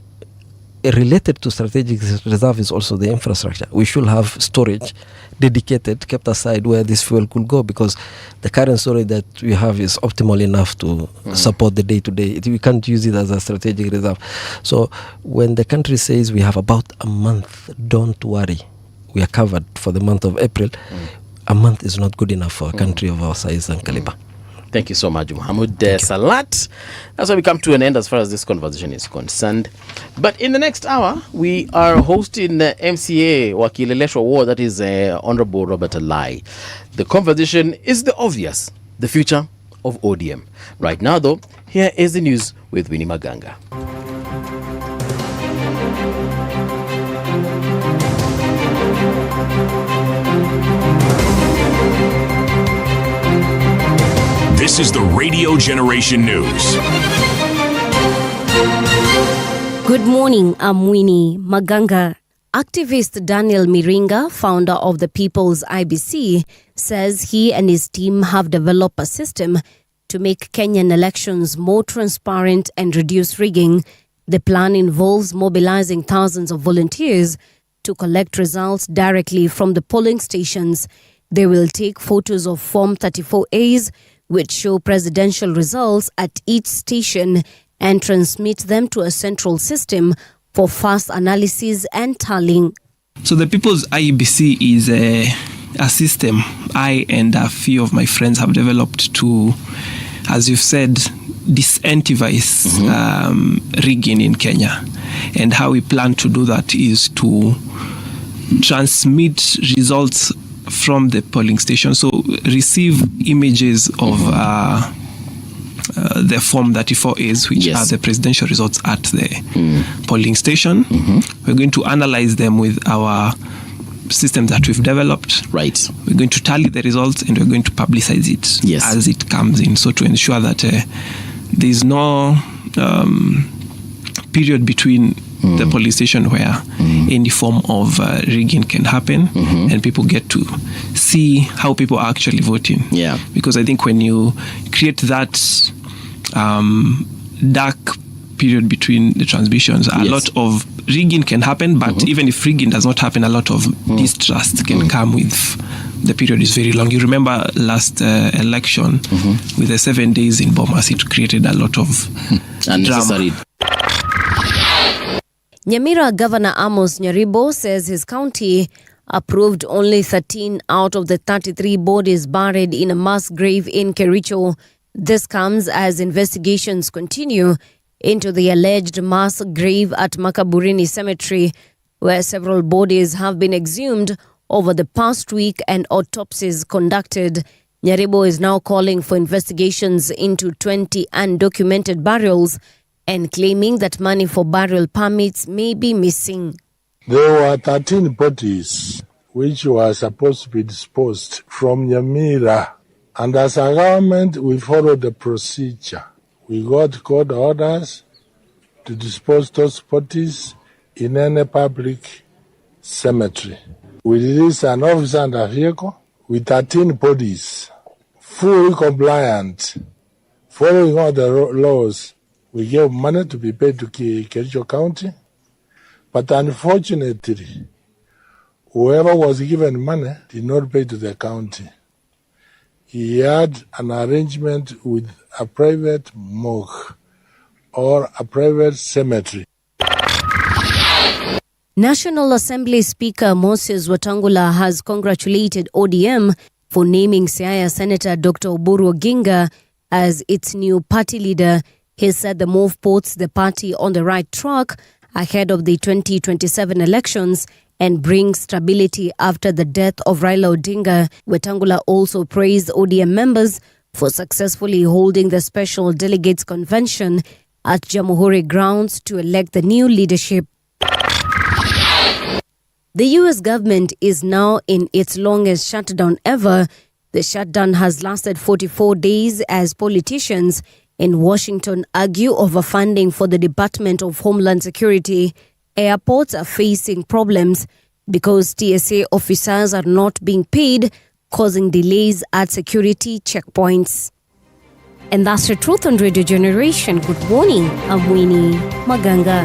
related to strategic reserve is also the infrastructure. We should have storage dedicated, kept aside where this fuel could go, because the current storage that we have is optimal enough to support the day-to-day. We can't use it as a strategic reserve. So when the country says we have about a month, don't worry, we are covered for the month of April. A month is not good enough for a country of our size and caliber. Thank you so much, Mohammed Salat. That's why we come to an end as far as this conversation is concerned. But in the next hour, we are hosting the MCA Wakileleshwa Award, that is Honorable Robert Alai. The conversation is the obvious, the future of ODM. Right now, though, here is the news with Winnie Maganga. This is the Radio Generation News. Good morning, I'm Winnie Maganga. Activist Daniel Miringa, founder of the People's IEBC, says he and his team have developed a system to make Kenyan elections more transparent and reduce rigging. The plan involves mobilizing thousands of volunteers to collect results directly from the polling stations. They will take photos of Form 34As, which show presidential results at each station, and transmit them to a central system for fast analysis and tallying. So the People's IEBC is a system I and a few of my friends have developed to, as you've said, disincentivize rigging in Kenya. And how we plan to do that is to transmit results from the polling station. So receive images of the Form 34As, which are the presidential results at the polling station. We're going to analyze them with our system that we've developed. Right. We're going to tally the results and we're going to publicize it as it comes in, so to ensure that there's no period between the polling station where any form of rigging can happen, and people get to see how people are actually voting. Yeah. Because I think when you create that dark period between the transmissions, a lot of rigging can happen, but even if rigging does not happen, a lot of distrust can come with the period is very long. You remember last election with the 7 days in Bomas, it created a lot of unnecessary drama. Nyamira Governor Amos Nyaribo says his county approved only 13 out of the 33 bodies buried in a mass grave in Kericho. This comes as investigations continue into the alleged mass grave at Makaburini Cemetery, where several bodies have been exhumed over the past week and autopsies conducted. Nyaribo is now calling for investigations into 20 undocumented burials and claiming that money for burial permits may be missing. There were 13 bodies which were supposed to be disposed from Nyamira, and as a government we followed the procedure. We got court orders to dispose those bodies in any public cemetery. We released an officer and a vehicle with 13 bodies, fully compliant, following all the laws. We gave money to be paid to Kericho County, but unfortunately, whoever was given money did not pay to the county. He had an arrangement with a private morgue or a private cemetery. National Assembly Speaker Moses Wetangula has congratulated ODM for naming Siaya Senator Dr. Oburu Oginga as its new party leader. He said the move puts the party on the right track ahead of the 2027 elections and brings stability after the death of Raila Odinga. Wetangula also praised ODM members for successfully holding the Special Delegates Convention at Jamhuri grounds to elect the new leadership. The U.S. government is now in its longest shutdown ever. The shutdown has lasted 44 days as politicians in Washington argue over funding for the Department of Homeland Security. Airports are facing problems because TSA officers are not being paid, causing delays at security checkpoints. And that's the truth on Radio Generation. Good morning. I'm Winnie Maganga.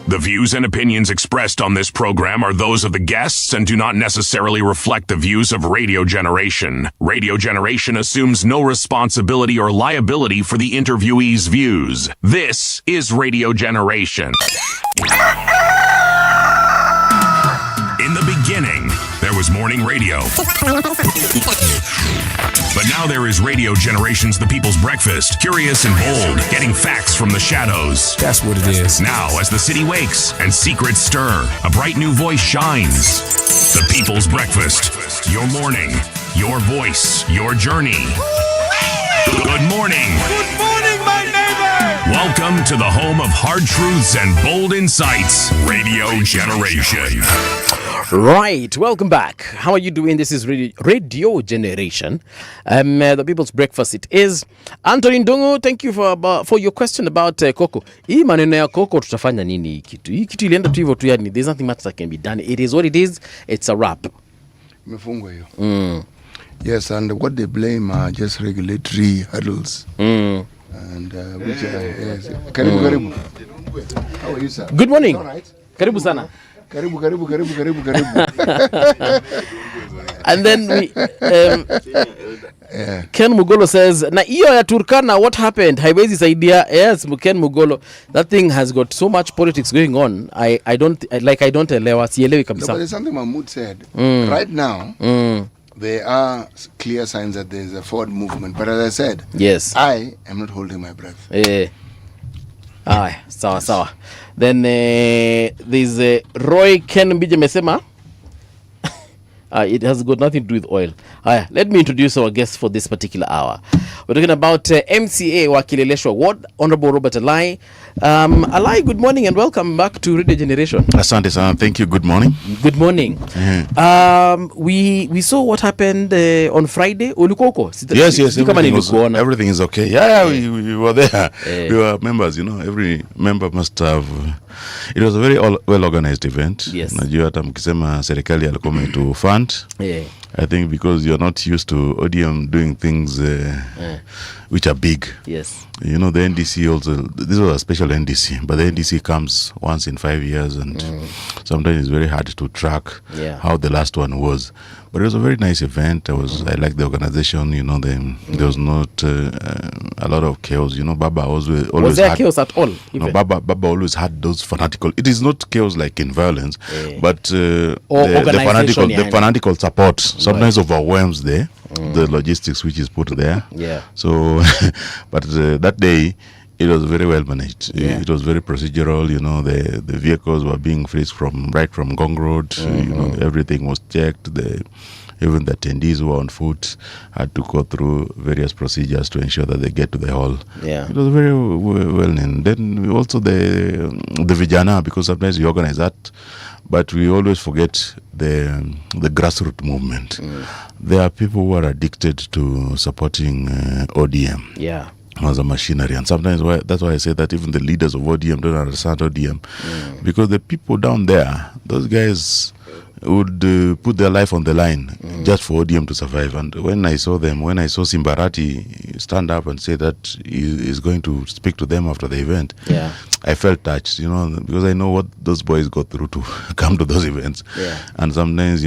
The views and opinions expressed on this program are those of the guests and do not necessarily reflect the views of Radio Generation. Radio Generation assumes no responsibility or liability for the interviewee's views. This is Radio Generation. In the beginning, there was morning radio. But now there is Radio Generation's The People's Breakfast, curious and bold, getting facts from the shadows. That's what it is. Now, as the city wakes and secrets stir, a bright new voice shines. The People's Breakfast, your morning, your voice, your journey. Good morning. Good morning, my neighbor. Welcome to the home of hard truths and bold insights, Radio Generation. Right, welcome back. How are you doing? This is Radio Generation. The People's Breakfast it is. Anthony Ndungu, thank you for your question about Coco. Hii maneno ya Coco tutafanya nini hii kitu? Hii kitu ilienda tu hivyo tu, yani there's nothing much that can be done. It is what it is. It's a wrap. Imefungwa hiyo. Yes, and what they blame are just regulatory hurdles. And which yes. Karibu. How are you, sir? Good morning. All right. Karibu sana. Karibu. And then we Ken Mugolo says, na hiyo ya Turkana, what happened? Haiwezi saidia. Yes, Ken Mugolo, that thing has got so much politics going on. I don't elewa, sielewi kabisa. But there's something Mahmoud said. Right now, there are clear signs that there's a forward movement. But as I said, yes, I am not holding my breath. Sawa. Then there's Roy Ken Mbije mesema It has got nothing to do with oil. Let me introduce our guest for this particular hour. We're talking about MCA wa Kileleshwa Ward, Honorable Robert Alai. Alai, good morning and welcome back to Radio Generation. Asante sana. Thank you. Good morning. Good morning. We saw what happened on Friday. Yes. Everything is okay. Yeah, we were there. We were members. Every member must have. It was a very well-organized event. Yes. Najua hata mkisema serikali alikuwa to fund. Yeah. I think because you're not used to ODM doing things which are big. Yes. The NDC also, this was a special NDC, but the NDC comes once in 5 years and sometimes it's very hard to track how the last one was. But it was a very nice event. I liked the organization, there was not a lot of chaos. Baba always was there chaos at all? No, Baba always had those fanatical. It is not chaos like in violence, but the fanatical support sometimes overwhelms the logistics which is put there. Yeah. So, but that day, it was very well managed. Yeah. It was very procedural. The vehicles were being freed right from Gong Road. Everything was checked. Even the attendees who were on foot had to go through various procedures to ensure that they get to the hall. Yeah. It was very well known. Then also the Vijana, because sometimes we organize that, but we always forget the grassroots movement. There are people who are addicted to supporting ODM. Yeah. As a machinery, and sometimes that's why I say that even the leaders of ODM don't understand ODM, because the people down there, those guys would put their life on the line just for ODM to survive. And when I saw Simbarati stand up and say that he is going to speak to them after the event, I felt touched, because I know what those boys go through to come to those events. Yeah. And sometimes,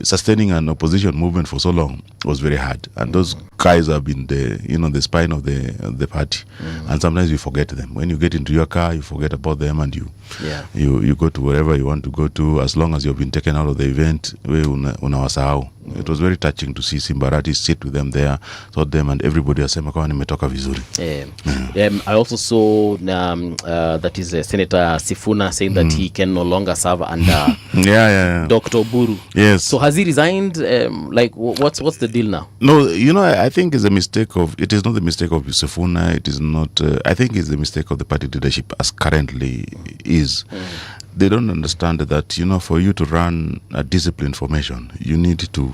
sustaining an opposition movement for so long was very hard. And those guys have been the spine of the party. And sometimes you forget them. When you get into your car, you forget about them, and you go to wherever you want to go to, as long as you've been taken out of the event. Unawasahau. It was very touching to see Simbarati sit with them there, taught them, and everybody asema kwa nimetoka vizuri. I also saw that is Senator Sifuna saying that he can no longer serve under Dr. Oburu. Yes. So has he resigned? What's the deal now? No, I think it is not the mistake of Sifuna. It is not. I think it's the mistake of the party leadership as currently is. They don't understand that, for you to run a disciplined formation, you need to,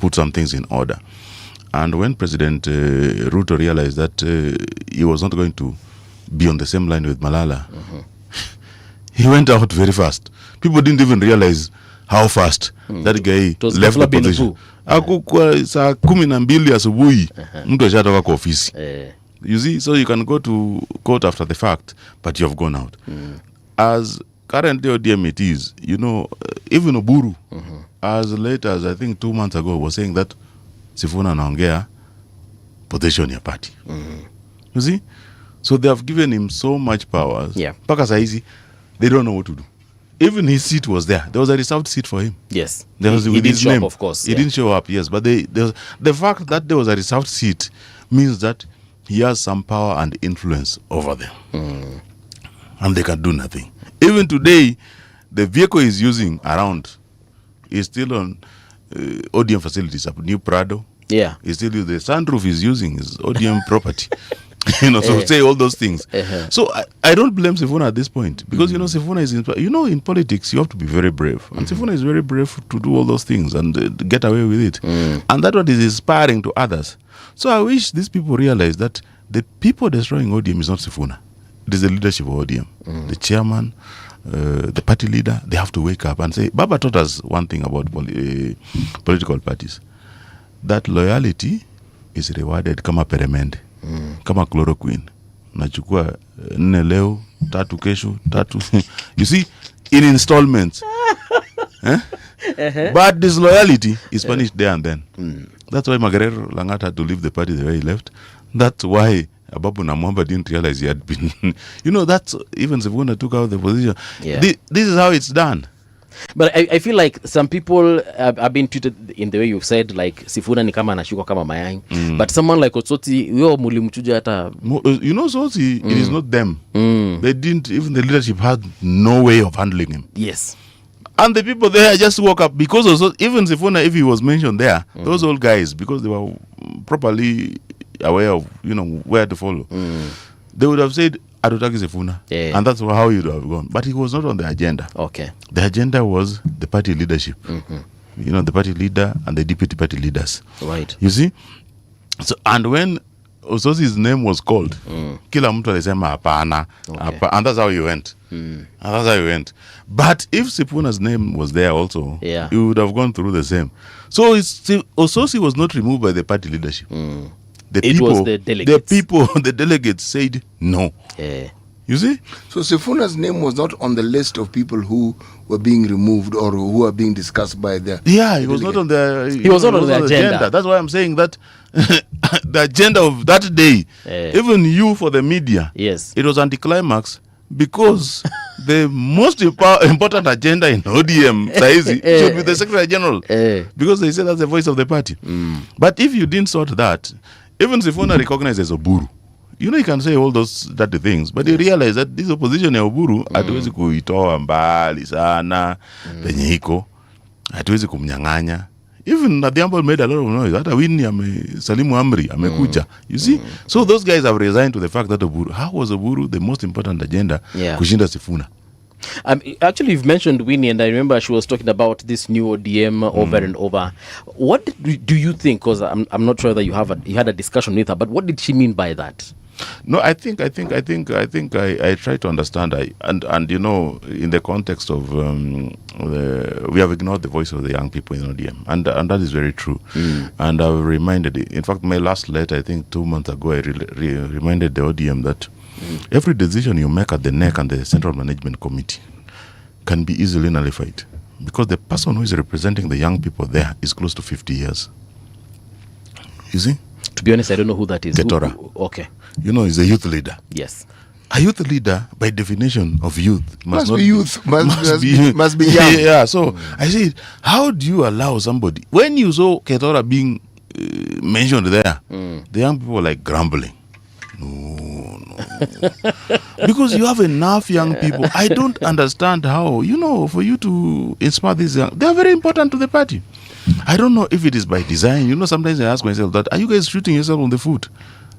put some things in order. And when President Ruto realized that he was not going to be on the same line with Malala, he went out very fast. People didn't even realize how fast that guy left the position. Saa 12 asubuhi mtu ashatoka kwa ofisi. You see, so you can go to court after the fact, but you have gone out. As currently ODM it is, even Oburu, as late as I think 2 months ago, was saying that Sifuna naongea position ya party. You see? So they have given him so much powers. Paka saizi, they don't know what to do. Even his seat was there. There was a reserved seat for him. Yes. There was he didn't show up, of course. He didn't show up, yes. But the fact that there was a reserved seat means that he has some power and influence over them. And they can do nothing. Even today, the vehicle he's using around is still on ODM facilities up New Prado. Yeah. He's still the sunroof he's using is ODM property. So say all those things. So I don't blame Sifuna at this point, because Sifuna is in politics you have to be very brave, and Sifuna is very brave to do all those things and get away with it, and that what is inspiring to others. So I wish these people realize that the people destroying ODM is not Sifuna. It is the leadership of ODM, the chairman, the party leader. They have to wake up and say, Baba taught us one thing about political parties, that loyalty is rewarded kama peremende, kama chloroquine. Nachukua 4 leo, 3 kesho, 3. You see, in installments. But disloyalty is punished there and then. That's why Margarero Langat had to leave the party the way he left. That's why Ababu Namwamba didn't realize he had been. That's even Sifuna took out the position. This is how it's done. But I feel like some people have been treated in the way you said, like Sifuna ni kama anashuka kama mayai. But someone like Otsoti, mulimchuja hata. Soti, it is not them. They didn't, even the leadership had no way of handling him. Yes. And the people there just woke up because also, even Sifuna, if he was mentioned there, those old guys, because they were properly aware of, where to follow, they would have said, Adutaki Sifuna. Yeah. And that's how he would have gone. But he was not on the agenda. Okay. The agenda was the party leadership. The party leader and the deputy party leaders. Right. You see? So, and when Ososi's name was called, kila mtu alisema hapana, and that's how he went. And that's how he went. But if Sifuna's name was there also, he would have gone through the same. So Ososi was not removed by the party leadership. It was the delegates. The delegates said no. Yeah. You see? So Sifuna's name was not on the list of people who were being removed or who are being discussed by the... Yeah, he was not on the... He was not on the agenda. That's why I'm saying that the agenda of that day, even you for the media, it was anticlimax because the most important agenda in ODM should be the Secretary General because they say that's the voice of the party. But if you didn't sort that, even Sifuna recognizes Oburu. You can say all those dirty things, but you realize that this opposition ya Oburu hatuwezi kuitoa mbali sana penye iko, hatuwezi kumnyang'anya. Even Adhiambo made a lot of noise. Hata Winnie amesalimu amri, amekuja. You see? So those guys have resigned to the fact that Oburu, how was Oburu the most important agenda kushinda Sifuna? Actually, you've mentioned Winnie, and I remember she was talking about this new ODM over and over. What do you think? Because I'm not sure that you had a discussion with her, but what did she mean by that? No, I think I try to understand. And in the context of we have ignored the voice of the young people in ODM, and that is very true. And I've reminded. In fact, my last letter, I think 2 months ago, I reminded the ODM that every decision you make at the NEC and the Central Management Committee can be easily nullified because the person who is representing the young people there is close to 50 years. You see? To be honest, I don't know who that is. Ketora. Okay. He's a youth leader. Yes. A youth leader, by definition of youth, must be youth. Must be young. Yeah. So I said, how do you allow somebody when you saw Ketora being mentioned there? The young people were like grumbling. No. Because you have enough young people. I don't understand how, for you to inspire these young, they are very important to the party. I don't know if it is by design. Sometimes I ask myself that, are you guys shooting yourself on the foot?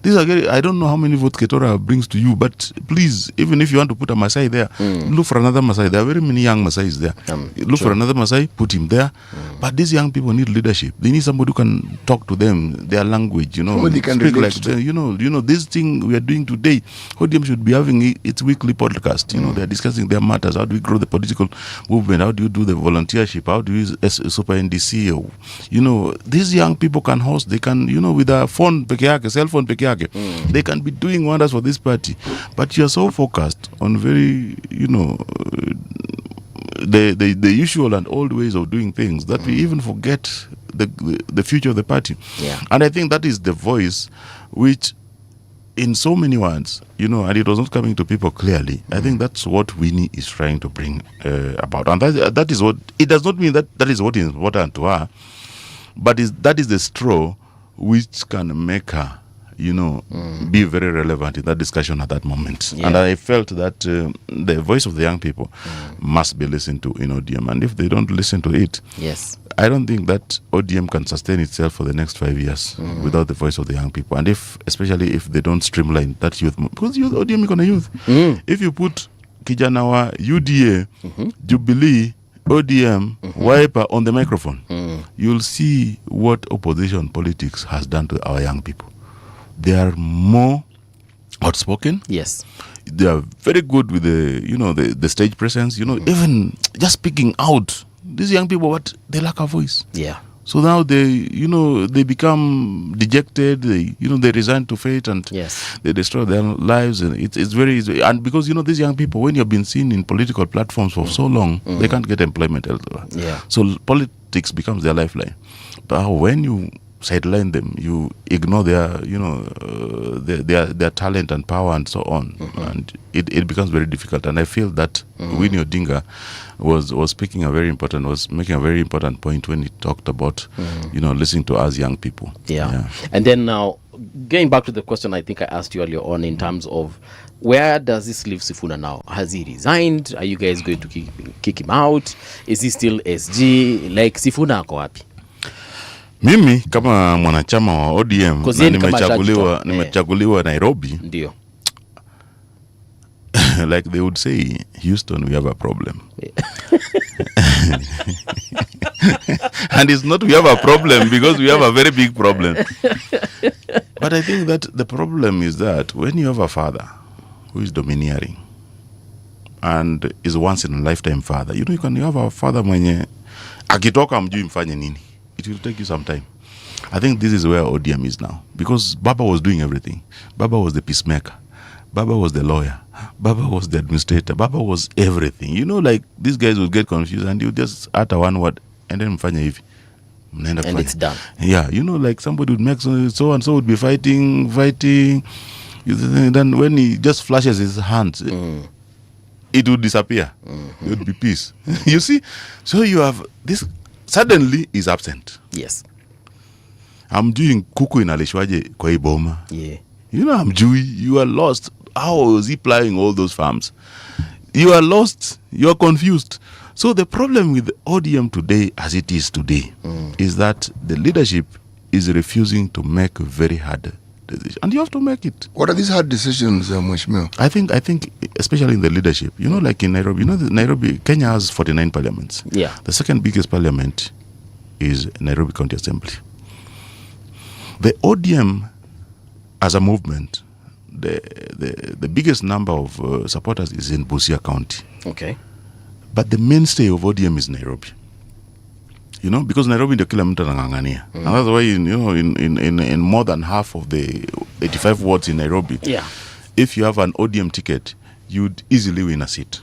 I don't know how many votes Ketora brings to you, but please, even if you want to put a Maasai there, look for another Maasai. There are very many young Maasais there. Look for another Maasai, put him there. But these young people need leadership. They need somebody who can talk to them, their language, Somebody can speak relate like to them. This thing we are doing today, ODM should be having its weekly podcast. They are discussing their matters. How do we grow the political movement? How do you do the volunteership? How do you use Super NDC? These young people can host. They can, with a phone, cell phone, they can be doing wonders for this party. But you're so focused on very, the usual and old ways of doing things that we even forget the future of the party. Yeah. And I think that is the voice which, in so many words, and it was not coming to people clearly. I think that's what Winnie is trying to bring about. And that is what, it does not mean that is what is important to her, but that is the straw which can make her be very relevant in that discussion at that moment. And I felt that the voice of the young people must be listened to in ODM. And if they don't listen to it, I don't think that ODM can sustain itself for the next 5 years without the voice of the young people. And especially if they don't streamline that youth, because ODM is on a youth. If you put Kijanawa, UDA, Jubilee, ODM, Wiper on the microphone, you'll see what opposition politics has done to our young people. They are more outspoken. Yes. They are very good with the stage presence. Even just speaking out. These young people, they lack a voice. Yeah. So now they become dejected. They resign to fate and they destroy their lives. And it's very easy. And because these young people, when you've been seen in political platforms for so long, they can't get employment elsewhere. Yeah. So politics becomes their lifeline. But when you sideline them, you ignore their talent and power and so on, and it becomes very difficult. And I feel that Winnie Odinga was making a very important point when he talked about listening to us young people. Yeah. And then now, getting back to the question I think I asked you earlier on in terms of where does this leave Sifuna now? Has he resigned? Are you guys going to kick him out? Is he still SG? Like, Sifuna ako wapi? Mimi kama mwanachama wa ODM na nimechaguliwa Nairobi. Ndio. Like they would say, Houston, we have a problem. And it's not we have a problem because we have a very big problem. But I think that the problem is that when you have a father who is domineering and is once in a lifetime father, you have a father mwenye akitoka mjui mfanye nini. It will take you some time. I think this is where ODM is now. Because Baba was doing everything. Baba was the peacemaker. Baba was the lawyer. Baba was the administrator. Baba was everything. Like these guys would get confused and you just utter one word and then mfanya hivi. And it's done. Yeah, like somebody would make so and so would be fighting. Then when he just flashes his hands, it would disappear. It would be peace. You see? So you have this, suddenly is absent. Yes. I'm doing kuku inalishwaje kwa iboma. Yeah. I'm Jewy. You are lost. How was he plying all those farms? You are lost. You are confused. So the problem with ODM today, as it is today, is that the leadership is refusing to make very hard decisions. And you have to make it. What are these hard decisions, Mheshimiwa? I think, especially in the leadership, like in Nairobi, Nairobi, Kenya has 49 parliaments. Yeah. The second biggest parliament is Nairobi County Assembly. The ODM, as a movement, the biggest number of supporters is in Busia County. Okay. But the mainstay of ODM is Nairobi. Because Nairobi ndio kila mtu anang'ang'ania. And that's why in more than half of the 85 wards in Nairobi, if you have an ODM ticket, you'd easily win a seat.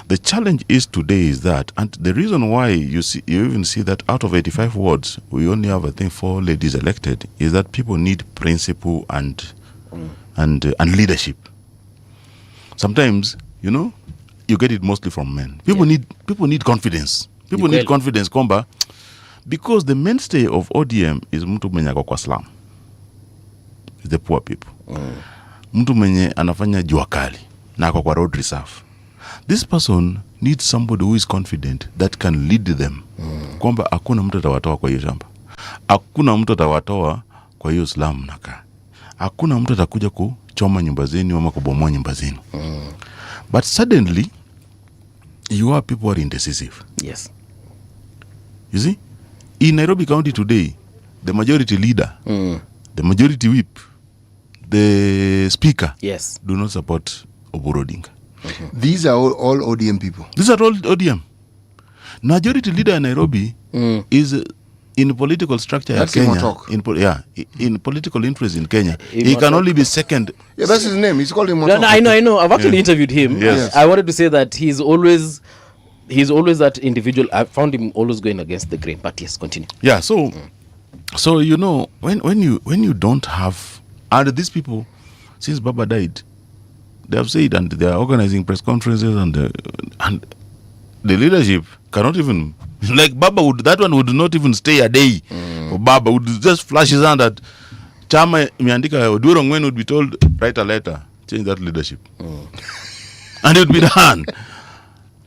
The challenge is today is that, and the reason why you even see that out of 85 wards, we only have, I think, 4 ladies elected, is that people need principle and leadership. Sometimes, you get it mostly from men. People need confidence. People need confidence, kwamba, because the mainstay of ODM is mtu mwenye ako kwa slum. It's the poor people. Mtu mwenye anafanya jua kali na ako kwa road reserve. This person needs somebody who is confident that can lead them. Kwamba hakuna mtu atawatoa kwa hiyo shamba. Hakuna mtu atawatoa kwa hiyo slum naka. Hakuna mtu atakuja kuchoma nyumba zenu ama kubomoa nyumba zenu. But suddenly, you are people who are indecisive. Yes. You see? In Nairobi County today, the majority leader, the majority whip, the speaker, do not support Oburu Odinga. These are all ODM people. These are all ODM. Majority leader in Nairobi is in political structure in Kenya. In political influence in Kenya. He can only be second. Yeah, that's his name. He's called him. No, I know. I've actually interviewed him. Yes. I wanted to say that he's always that individual. I found him always going against the grain. But yes, continue. Yeah. So when you don't have, and these people, since Baba died, they have said, and they are organizing press conferences, and the leadership cannot even, like Baba would not even stay a day. Baba would just flash his hand at Chama Miandika Oduro Ngwen would be told, write a letter, change that leadership. And it would be done.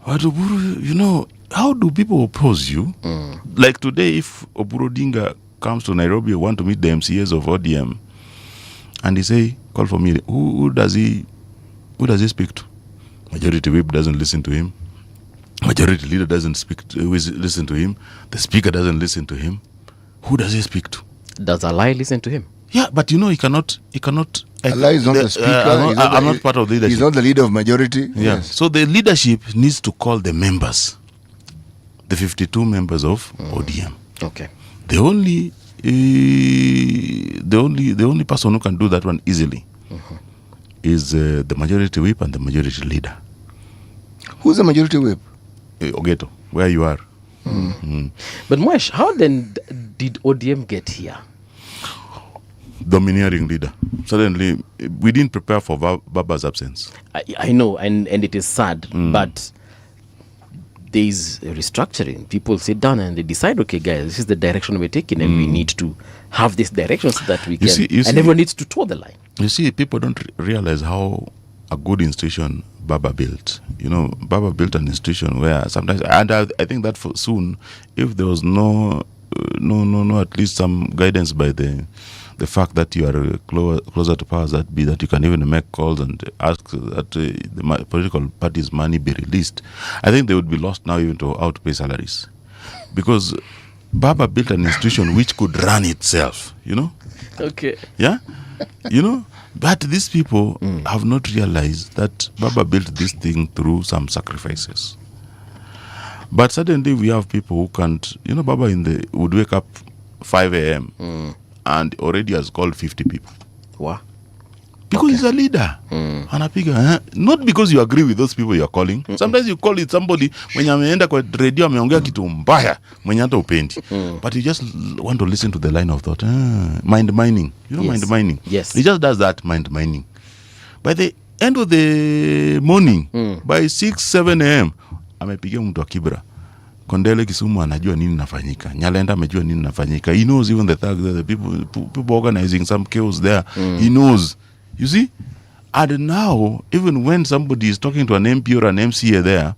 But Oburu, how do people oppose you? Like today, if Oburu Odinga comes to Nairobi, want to meet the MCAs of ODM, and he say, call for me, who does he speak to? Majority whip doesn't listen to him. Majority leader doesn't listen to him. The speaker doesn't listen to him. Who does he speak to? Does Alai listen to him? Yeah, but he cannot. Alai is not the speaker. I'm not part of the leadership. He's not the leader of majority. Yeah. Yes. So the leadership needs to call the members, the 52 members of ODM. Okay. The only person who can do that one easily is the majority whip and the majority leader. Who's the majority whip? Ogeto, where you are. But Moesh, how then did ODM get here? Domineering leader. Suddenly, we didn't prepare for Baba's absence. I know, and it is sad, but there is a restructuring. People sit down and they decide, okay, guys, this is the direction we're taking, and we need to have this direction so that we can. And everyone needs to toe the line. You see, people don't realize how a good institution Baba built. Baba built an institution where sometimes, and I think that for soon, if there was no at least some guidance by the fact that you are closer to powers that be, that you can even make calls and ask that the political parties' money be released, I think they would be lost now even to outpay salaries. Because Baba built an institution which could run itself, Okay. Yeah? But these people have not realized that Baba built this thing through some sacrifices. But suddenly we have people who can't, Baba would wake up 5 a.m. and already has called 50 people. Wow. Because he's a leader. Not because you agree with those people you're calling. Sometimes you call it somebody when ameenda kwa radio ameongea kitu mbaya mwenye hata upendi. But you just want to listen to the line of thought. Mind mining. Mind mining. Yes. He just does that mind mining. By the end of the morning, by 6, 7 a.m., amepigia mtu wa Kibra. Kondele Kisumu anajua nini nafanyika. Nyalenda amejua nini nafanyika. He knows even the thugs, the people organizing some chaos there. He knows. You see? And now, even when somebody is talking to an MP or an MCA there,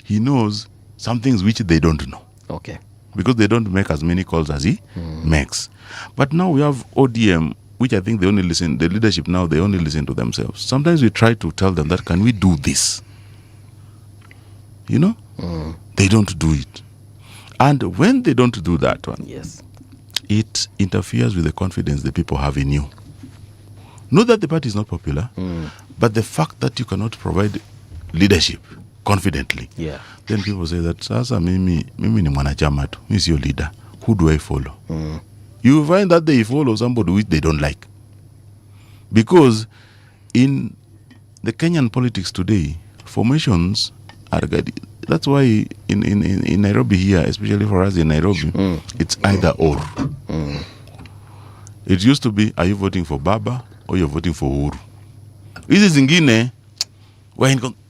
he knows some things which they don't know. Okay. Because they don't make as many calls as he makes. But now we have ODM, which I think the leadership now, they only listen to themselves. Sometimes we try to tell them that, can we do this? They don't do it. And when they don't do that one, yes, it interferes with the confidence the people have in you. Not that the party is not popular, but the fact that you cannot provide leadership confidently. Yeah. Then people say that, sasa mimi ni mwanachama tu, mimi sio leader. Who do I follow? You find that they follow somebody which they don't like. Because in the Kenyan politics today, formations are guided. That's why in Nairobi here, especially for us in Nairobi, it's either or. It used to be, are you voting for Baba or you're voting for Uhuru? Hizi zingine,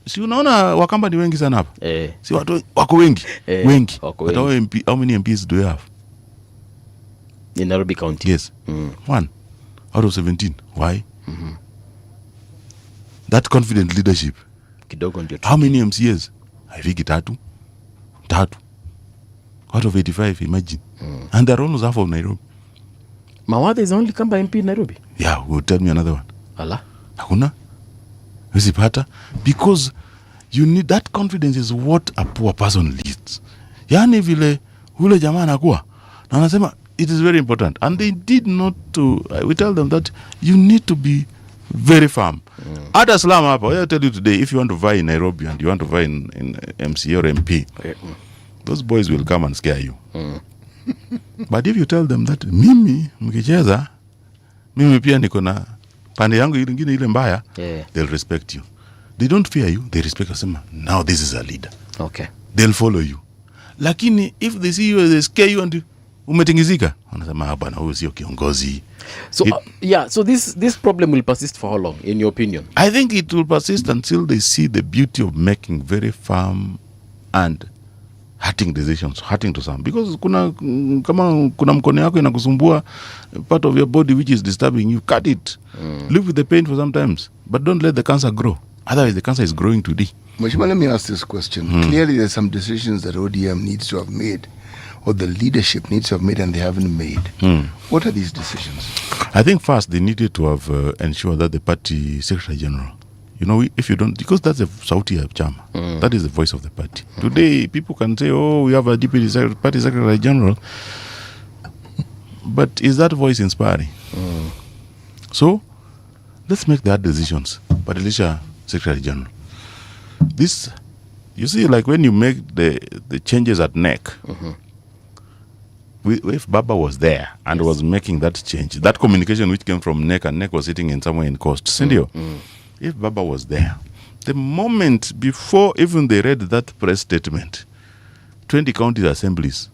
si unaona Wakamba ni wengi sana hapa? Si watu wako wengi? Wengi. But how many MPs do you have? In Nairobi County? Yes. 1 out of 17. Why? That confident leadership. How many MCAs? I think tatu out of 85, imagine. And they're almost half of Nairobi. Mawathe is only Kamba MP in Nairobi? Yeah, tell me another one. Allah. Hakuna? Usipata? Because you need that confidence is what a poor person leads. Yani vile ule jamaa anakuwa na anasema it is very important, and they did not to. We tell them that you need to be very firm. At Islam hapa, I tell you today, if you want to vie in Nairobi and you want to vie in MCA or MP, those boys will come and scare you. But if you tell them that mimi mkicheza, mimi pia niko na pande yangu ingine ile mbaya, they'll respect you. They don't fear you, they respect you. Now this is a leader. Okay. They'll follow you. Lakini if they see you, they scare you and umetingizika, wanasema bwana huyu sio kiongozi. So so this problem will persist for how long, in your opinion? I think it will persist until they see the beauty of making very firm and hurting decisions, hurting to some. Because kama kuna mkono yako inakusumbua, part of your body which is disturbing you, cut it. Live with the pain for some times, but don't let the cancer grow. Otherwise the cancer is growing today. Mheshimiwa, let me ask this question. Clearly there's some decisions that ODM needs to have made, or the leadership needs to have made, and they haven't made. What are these decisions? I think first they needed to have ensured that the party secretary general, if you don't, because that's the Sauti ya Chama, that is the voice of the party. Today people can say, oh, we have a deputy party secretary general, but is that voice inspiring? So let's make the hard decisions. But Elisha, secretary general, this, you see, like when you make the changes at NEC, if Baba was there and was making that change, that communication which came from NEC, and NEC was sitting in somewhere in Coast, Sindio, if Baba was there, the moment before even they read that press statement, 20 county assemblies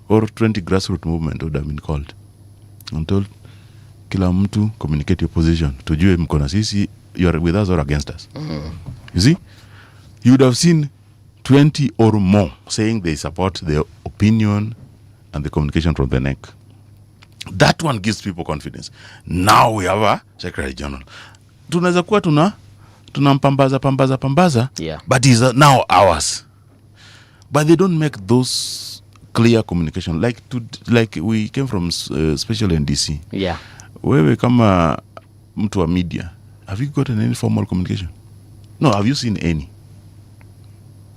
or 20 grassroots movement would have been called and told, kila mtu communicate your position, tujue mkona sisi, you are with us or against us. You see, you would have seen 20 or more saying they support the opinion and the communication from the NEC. That one gives people confidence. Now we have a secretary general. tunaweza kuwa tunampambaza yeah. But is now ours. But they don't make those clear communication like we came from special NDC. Yeah. Wewe kama mtu wa media, have you gotten any formal communication? No, have you seen any?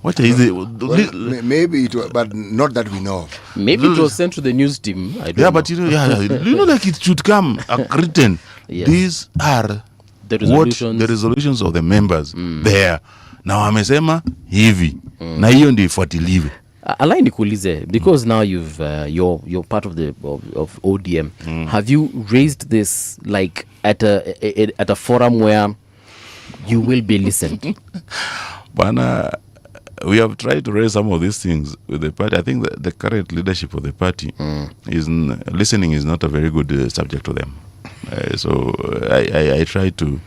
What is it? Well, maybe it was, but not that we know of. Maybe it was sent to the news team. I don't know. But you know, like it should come written. Yes. These are the resolutions. The resolutions of the members there. Now amesema hivi na hiyo ndio ifuatiliwe. Alai nikuulize, because now you're part of the of ODM. Have you raised this like at a forum where you will be listened? Bana, we have tried to raise some of these things with the party. I think the current leadership of the party listening is not a very good subject to them. So I try to,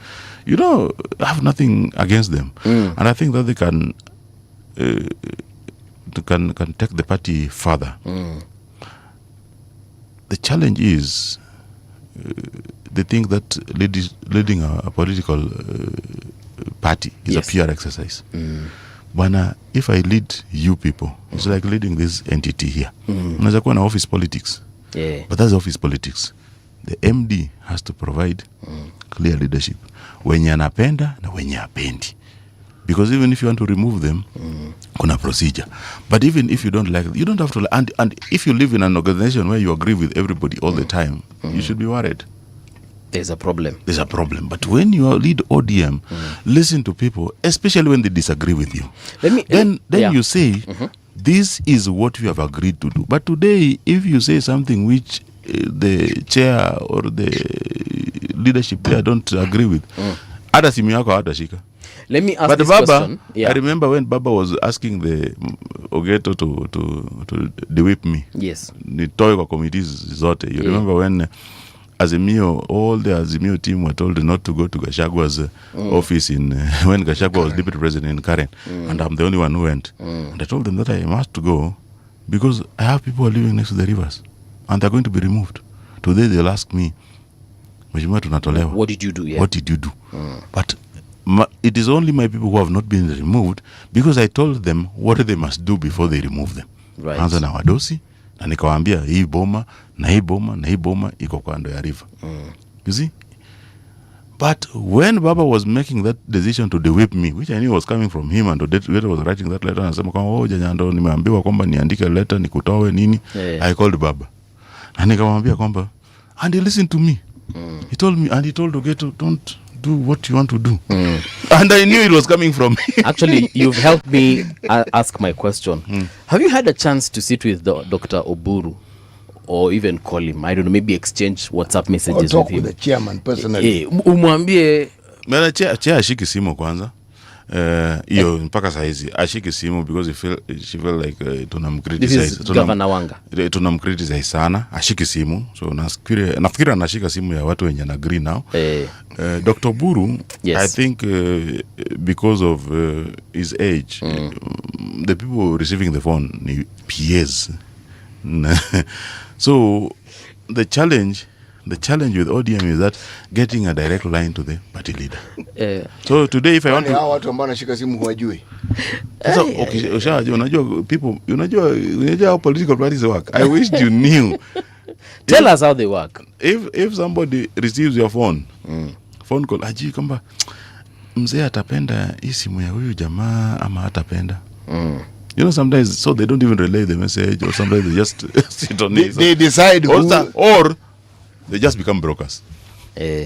have nothing against them, and I think that they can take the party further. The challenge is they think that leading a political party is a pure exercise. Bwana, if I lead you people, it's like leading this entity here. Unaweza kuwa na office politics. Yeah. But that's office politics. The MD has to provide clear leadership. Wenye anapenda na wenye apendi. Because even if you want to remove them, kuna procedure. But even if you don't like it, you don't have to. And if you live in an organization where you agree with everybody all the time, you should be worried. There's a problem. But when you lead ODM, listen to people, especially when they disagree with you. Then you say, this is what we have agreed to do. But today, if you say something which the chair or the leadership there don't agree with, hata simu yako hatashika. Let me ask but this Baba, question. Yeah. I remember when Baba was asking the Ogeto to de-whip me. Yes. Nitoe kwa committees zote. You remember when Azimio, all the Azimio team were told not to go to Gachagwa's office when Gachagua was deputy president in Karen, and I'm the only one who went. And I told them that I must go because I have people who are living next to the rivers, and they're going to be removed. Today they'll ask me, what did you do? Yeah. What did you do? But it is only my people who have not been removed because I told them what they must do before they remove them. Right. Anza na wadosi, na nikawaambia hii boma na hii boma na hii boma iko kando ya river. You see? But when Baba was making that decision to de-whip me, which I knew was coming from him, and Odette was writing that letter, anasema kwamba Janyando nimeambiwa kwamba niandike letter nikutoe nini. I called Baba. Na nikamwambia kwamba, and he listened to me. He told me, and he told Ogeto, don't do what you want to do. And I knew it was coming from him. Actually, you've helped me ask my question. Have you had a chance to sit with Dr. Oburu or even call him? I don't know, maybe exchange WhatsApp messages or talk with him? With the chairman personally. Umwambie Mela chair ashiki simu kwanza. Iyo mpaka saizi ashiki simu because she felt like tunamcriticize. Governor Wanga. Tunamcriticize sana, ashiki simu. So nafikiri anashika simu ya watu wenye na agree now. Dr. Buru, yes. I think because of his age, the people receiving the phone ni PAs. So the challenge with ODM is that getting a direct line to the party leader. So today if I want to watu ambao wanashika simu huwajui. So unajua people unajua how political parties work. I wish you knew. Tell us how they work. If somebody receives your phone call aji kwamba mzee atapenda hii simu ya huyu jamaa ama hatapenda. You know, sometimes so they don't even relay the message, or sometimes they just sit on it. They decide or they just become brokers.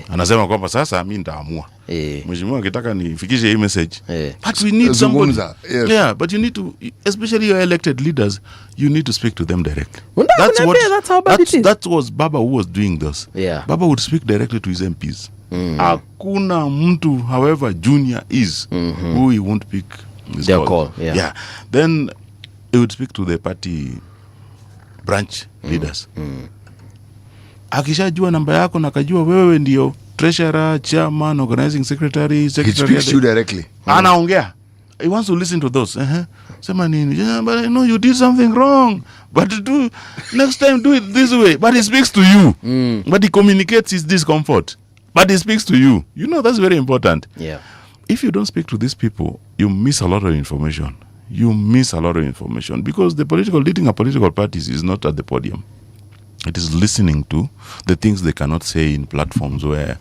Anasema kwamba sasa mimi nitaamua. Mheshimiwa akitaka nifikishe hii message. But we need somebody. Yes. Yeah, but you need to, especially your elected leaders, you need to speak to them directly. That was Baba who was doing this. Yeah. Baba would speak directly to his MPs. Hakuna mtu, however junior is, who he won't pick their call. Yeah. Then he would speak to the party branch leaders. Akishajua namba yako na kajua wewe ndio treasurer, chairman, organizing secretary. He speaks to you directly. Anaongea. He wants to listen to those. Sema nini? Yeah, but I know you did something wrong. But next time do it this way. But he speaks to you. But he communicates his discomfort. But he speaks to you. You know, that's very important. Yeah. If you don't speak to these people, you miss a lot of information. You miss a lot of information because the leading a political parties is not at the podium. It is listening to the things they cannot say in platforms where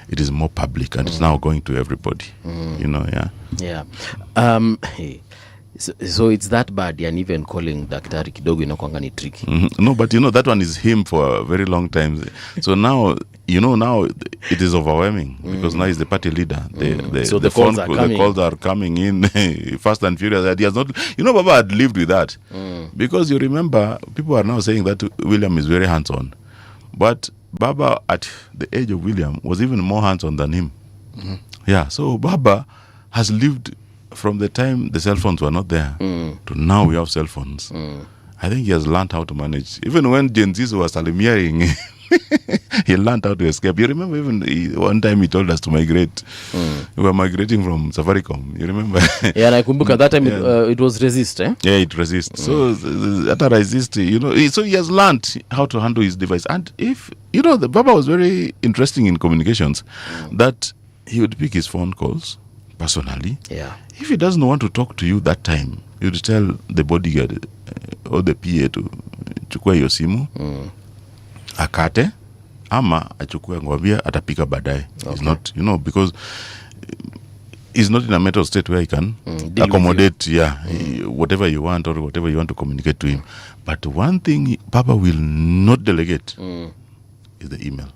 it is more public and it's now going to everybody. You know, Yeah. So it's that bad, and even calling Daktari kidogo inakuanga ni tricky. No, but you know, that one is him for a very long time. So now, you know, now it is overwhelming because now he's the party leader. So the calls are coming in fast and furious. He has not, you know, Baba had lived with that because you remember people are now saying that William is very hands-on, but Baba at the age of William was even more hands-on than him. Yeah, so Baba has lived from the time the cell phones were not there to now we have cell phones. I think he has learned how to manage. Even when Gen Z was salimiering, he learned how to escape. You remember even one time he told us to migrate. We were migrating from Safaricom. You remember? Yeah, and I kumbuka that time it was resist, eh? Yeah, it resists. So that resist, you know, so he has learned how to handle his device. And if, you know, the Baba was very interesting in communications, that he would pick his phone calls personally. Yeah. If he doesn't want to talk to you that time, you would tell the bodyguard or the PA to chukua hiyo simu akate ama achukue ngwambia atapika baadaye. It's not, you know, because he's not in a mental state where he can accommodate whatever you want or whatever you want to communicate to him. But one thing Papa will not delegate is the email.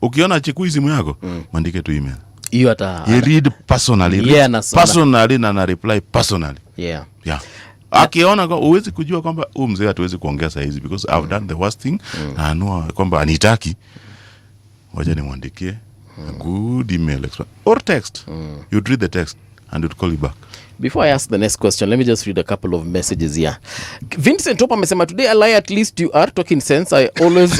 Ukiona achukui simu yako, mandike tu email. He read personally. Personally na reply personally. Yeah. Akiona uwezi kujua kwamba mzee hatuwezi kuongea saa hizi because I've done the worst thing na anua kwamba anitaki. Wacha nimwandikie a good email or text. You'd read the text and you'd call you back. Before I ask the next question, let me just read a couple of messages here. Vincent Topa amesema, today I lie, at least you are talking sense. I always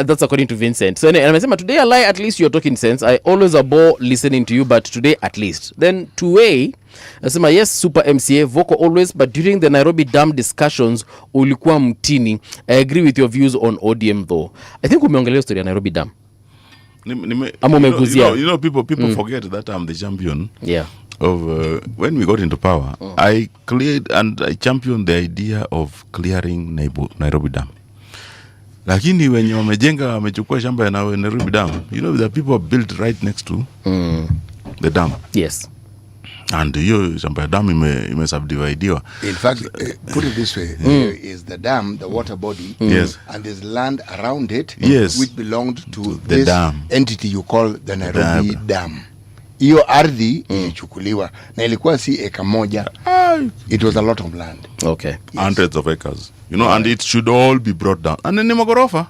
that's according to Vincent. So amesema, today I lie, at least you're talking sense. I always abhor listening to you, but today at least. Then two-way anasema, yes, super MCA vocal always, but during the Nairobi Dam discussions ulikuwa mtini. I agree with your views on ODM though. I think umeongelea story ya Nairobi Dam. You know, people forget that I'm the champion of when we got into power. I cleared and I championed the idea of clearing Nairobi Dam. Lakini wenye wamechukua shamba ya Nairobi Dam, you know, the people built right next to the dam. Yes. And hiyo shamba ya dam ime subdividiwa. In fact, put it this way, there is the dam, the water body, and there's land around it, which belonged to this entity you call the Nairobi Dam. Hiyo ardhi ilichukuliwa na ilikuwa si eka moja. It was a lot of land. Okay. Hundreds of acres. You know, and it should all be brought down. And then magorofa.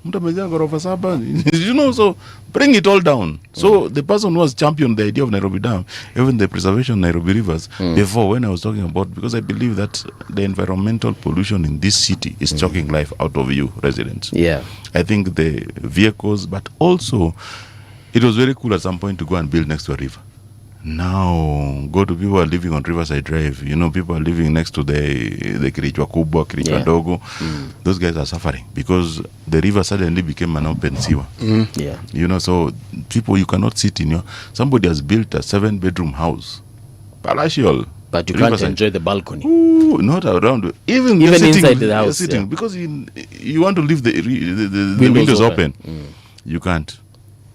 Mtu amejaa gorofa saba. You know, so bring it all down. So the person who was championed the idea of Nairobi Dam, even the preservation of Nairobi rivers, before when I was talking about, because I believe that the environmental pollution in this city is choking life out of you residents. Yeah. I think the vehicles, but also it was very cool at some point to go and build next to a river. Now, go to people who are living on Riverside Drive. You know, people are living next to the Kirichwa Kubwa, Kirichwa Dogo. Those guys are suffering because the river suddenly became an open sewer. Yeah. You know, so people, you cannot sit in your... Somebody has built a 7-bedroom house. Palatial. But you can't enjoy the balcony. Ooh, not around. Even inside the house. Sitting, because you want to leave the windows open. You can't.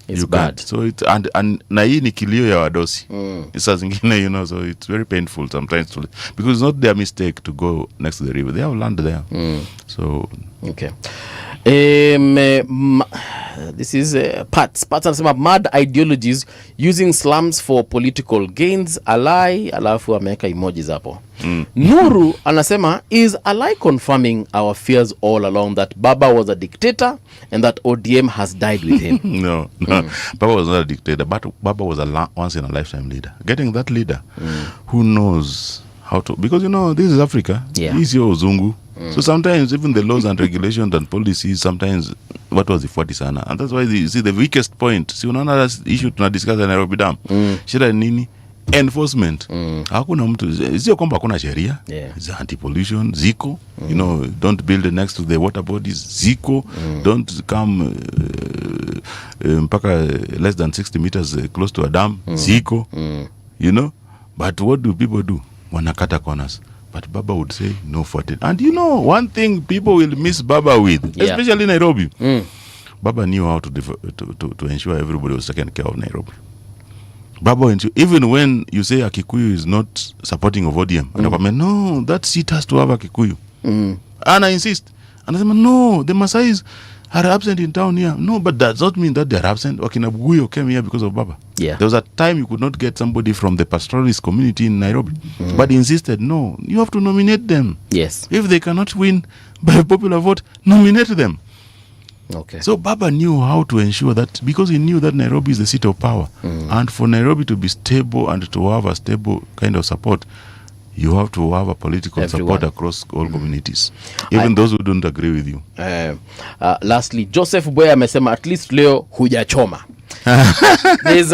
It's bad. So it and na hii ni kilio ya wadosi. It's zingine, you know, so it's very painful sometimes because it's not their mistake to go next to the river. They have land there. So okay. This is Pats anasema, mad ideologies using slums for political gains. Alai, alafu ameweka emojis hapo. Nuru anasema, is Alai confirming our fears all along that Baba was a dictator and that ODM has died with him? No. Baba was not a dictator, but Baba was a once in a lifetime leader. Getting that leader who knows how to, because you know, this is Africa. He's your Zungu. So sometimes even the laws and regulations and policies, sometimes what was the 40 sana, and that's why you see the weakest point. See, unaona issue tunadiscuss in Nairobi Dam. Shida nini? enforcement. Hakuna mtu, sio kwamba hakuna sheria. Anti-pollution, ziko. You know, don't build next to the water bodies, ziko. Don't come mpaka less than 60 meters close to a dam, ziko. You know, but what do people do? Wanakata corners. But Baba would say no for it. And you know, one thing people will miss Baba with, especially Nairobi. Baba knew how to ensure everybody was taken care of Nairobi. Baba, even when you say a Kikuyu is not supporting of ODM, and no, that seat has to have a Kikuyu. And I insist. And I say, no, the Maasais are absent in town here. No, but that does not mean that they are absent. Wakinabuguyo came here because of Baba. There was a time you could not get somebody from the pastoralist community in Nairobi. But he insisted, no, you have to nominate them. Yes. If they cannot win by popular vote, nominate them. Okay. So Baba knew how to ensure that, because he knew that Nairobi is the seat of power. And for Nairobi to be stable and to have a stable kind of support, you have to have a political support across all communities, even those who don't agree with you. Lastly, Joseph Boya amesema at least leo hujachoma. There's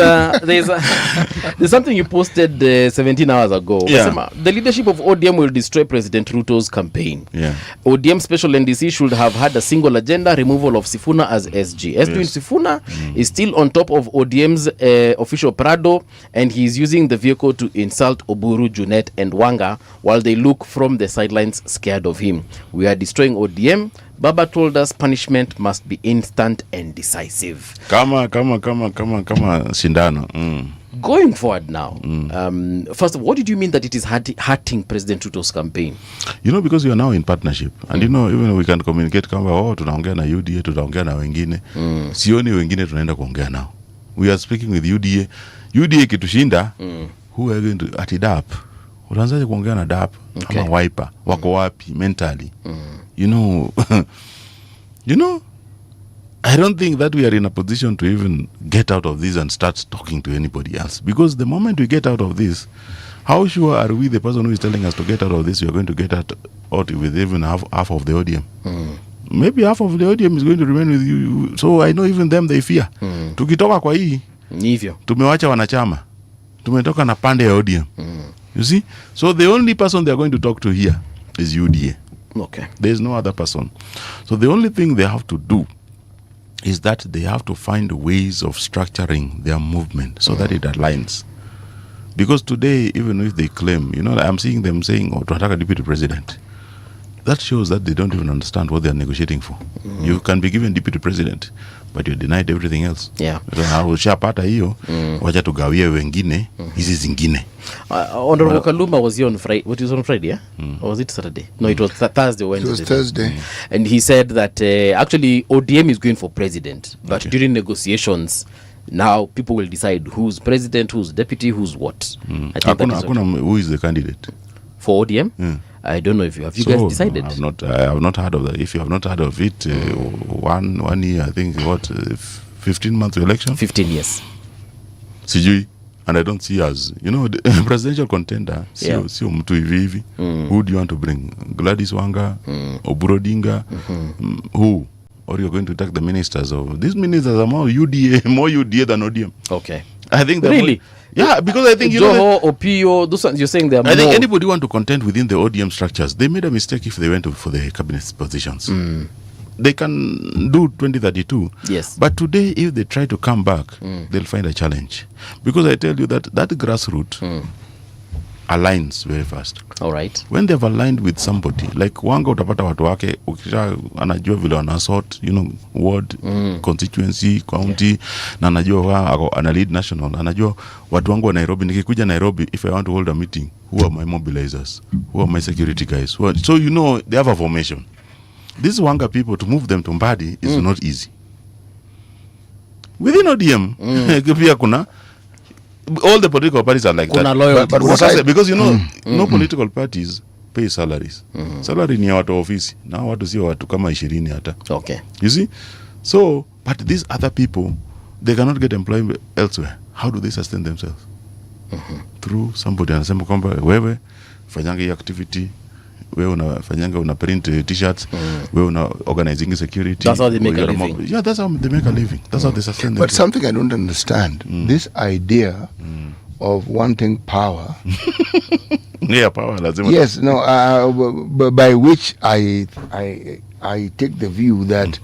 something you posted 17 hours ago. The leadership of ODM will destroy President Ruto's campaign. ODM special NDC should have had a single agenda: removal of Sifuna as SG. Edwin Sifuna is still on top of ODM's official Prado, and he is using the vehicle to insult Oburu, Junet, and Wanga while they look from the sidelines scared of him. We are destroying ODM. Baba told us punishment must be instant and decisive. Kama shindano. Going forward now, first of all, what did you mean that it is hurting President Ruto's campaign? You know, because you are now in partnership. And you know, even we can communicate kama, tunaongea na UDA, tunaongea na wengine. Sioni wengine tunaenda kuongea nao. We are speaking with UDA. UDA kitushinda, who are going to at DAP? Utaanzaje kuongea na DAP? Ama wiper, wako wapi mentally? You know, I don't think that we are in a position to even get out of this and start talking to anybody else. Because the moment we get out of this, how sure are we the person who is telling us to get out of this, we are going to get out with even half of the ODM? Maybe half of the ODM is going to remain with you. So I know even them, they fear. Tukitoka kwa hii, tumewacha wanachama. Tumetoka na pande ya ODM. You see? So the only person they are going to talk to here is UDA. Okay. There is no other person. So the only thing they have to do is that they have to find ways of structuring their movement so that it aligns. Because today, even if they claim, you know, I'm seeing them saying, to attack a deputy president. That shows that they don't even understand what they're negotiating for. You can be given deputy president, but you're denied everything else. Ushapata hiyo, wacha tugawie wengine, hizi zingine. Honorable Kaluma was here on Friday. What was on Friday, yeah? Or was it Saturday? No, it was Thursday or Wednesday. It was Thursday. And he said that actually ODM is going for president, but during negotiations, now people will decide who's president, who's deputy, who's what. I think who is the candidate? For ODM? I don't know if you have you guys decided. No, I have not heard of that. If you have not heard of it, 1 year, I think 15 months election? 15 years. Sijui. And I don't see as, you know, the presidential contender, sio mtu hivi. Who do you want to bring? Gladys Wanga, Oburu Odinga, who? Or you're going to attack the ministers of these ministers are more UDA than ODM. Okay. I think really. Because I think Joho, Opio, those ones you're saying they are I think anybody want to contend within the ODM structures, they made a mistake if they went for the cabinet positions. They can do 2032. Yes. But today, if they try to come back, they'll find a challenge. Because I tell you that grassroots aligns very fast. All right. When they've aligned with somebody, like Wanga utapata watu wake, ukisha anajua vile wanasort, you know, ward, constituency, county, na anajua ana lead national, anajua watu wangu wa Nairobi, nikikuja Nairobi, if I want to hold a meeting, who are my mobilizers? Who are my security guys? So you know, they have a formation. These Wanga people, to move them to Mbadi is not easy. Within ODM, pia kuna all the political parties are like that. But because you know, no political parties pay salaries. Salary ni ya watu ofisi. Na watu sio watu kama 20 hata. Okay. You see? So, but these other people, they cannot get employment elsewhere. How do they sustain themselves? Through somebody anasema kwamba wewe fanyanga hii activity, wewe unafanyanga una print t-shirts, wewe una organizing security. That's how they make a living. Yeah, that's how they make a living. That's how they sustain themselves. But something I don't understand, this idea of wanting power. Yeah, power. Yes, no. By which I take the view that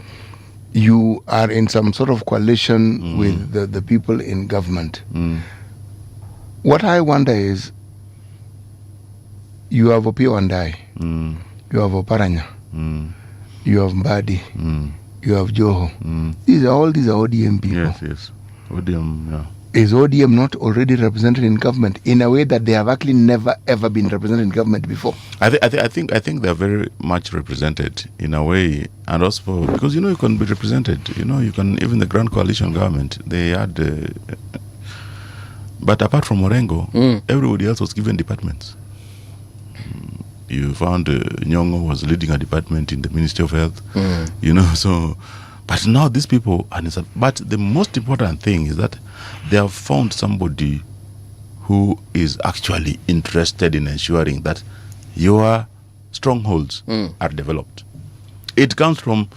you are in some sort of coalition with the people in government. What I wonder is, you have Opio and I, you have Oparanya, you have Mbadi, you have Joho. These are ODM people. Yes. ODM, yeah. Is ODM not already represented in government in a way that they have actually never ever been represented in government before? I think they are very much represented in a way, and also because you can be represented. You can, even the Grand Coalition government, they had. But apart from Orengo, everybody else was given departments. You found Nyong'o was leading a department in the Ministry of Health. So. But now these people, but the most important thing is that they have found somebody who is actually interested in ensuring that your strongholds are developed. It comes from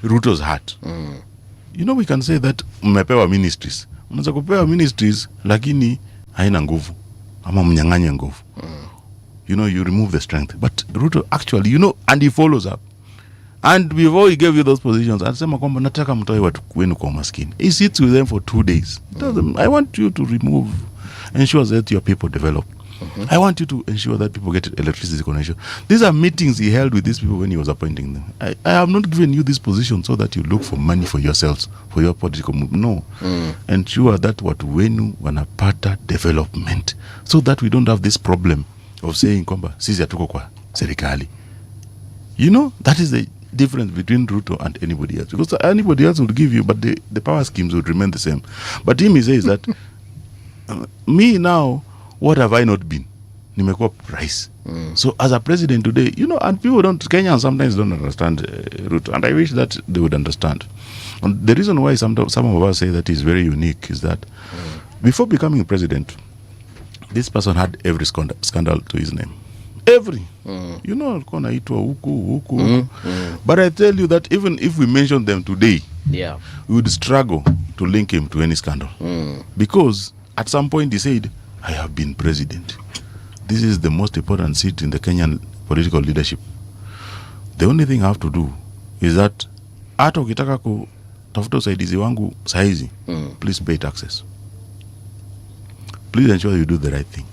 Ruto's heart. We can say that mmepewa ministries. Unaweza kupewa ministries lakini haina nguvu ama mnyang'anye nguvu. You remove the strength. But Ruto actually, and he follows up. And before he gave you those positions, anasema kwamba nataka mtoe watu wenu kwa maskini. He sits with them for 2 days. Tells them, I want you to ensure that your people develop. I want you to ensure that people get electricity connection. These are meetings he held with these people when he was appointing them. I have not given you this position so that you look for money for yourselves, for your political move. No. Ensure that watu wenu wanapata development, so that we don't have this problem of saying kwamba sisi hatuko kwa serikali. That is the difference between Ruto and anybody else, because anybody else would give you, but the power schemes would remain the same. But him, he says that me now, what have I not been? Nimekuwa rais. So as a president today, and people Kenyans sometimes don't understand Ruto, and I wish that they would understand. And the reason why some of us say that he's very unique is that before becoming president, this person had every scandal to his name. Every. Alikuwa naitwa huku. But I tell you that even if we mention them today, we would struggle to link him to any scandal. Because at some point he said, I have been president. This is the most important seat in the Kenyan political leadership. The only thing I have to do is that hata ukitaka kutafuta usaidizi wangu saizi, please pay taxes. Please ensure you do the right thing.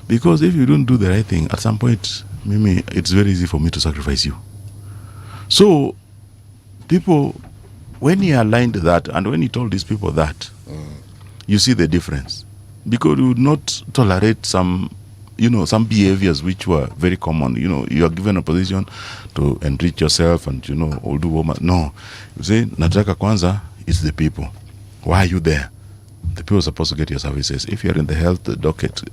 Because if you don't do the right thing, at some point, Mimi, it's very easy for me to sacrifice you. So, people, when he aligned that, and when he told these people that, you see the difference. Because you would not tolerate some behaviors which were very common. You are given a position to enrich yourself and, or do what. No. You say, nataka kwanza, it's the people. Why are you there? The people are supposed to get your services. If you are in the health docket,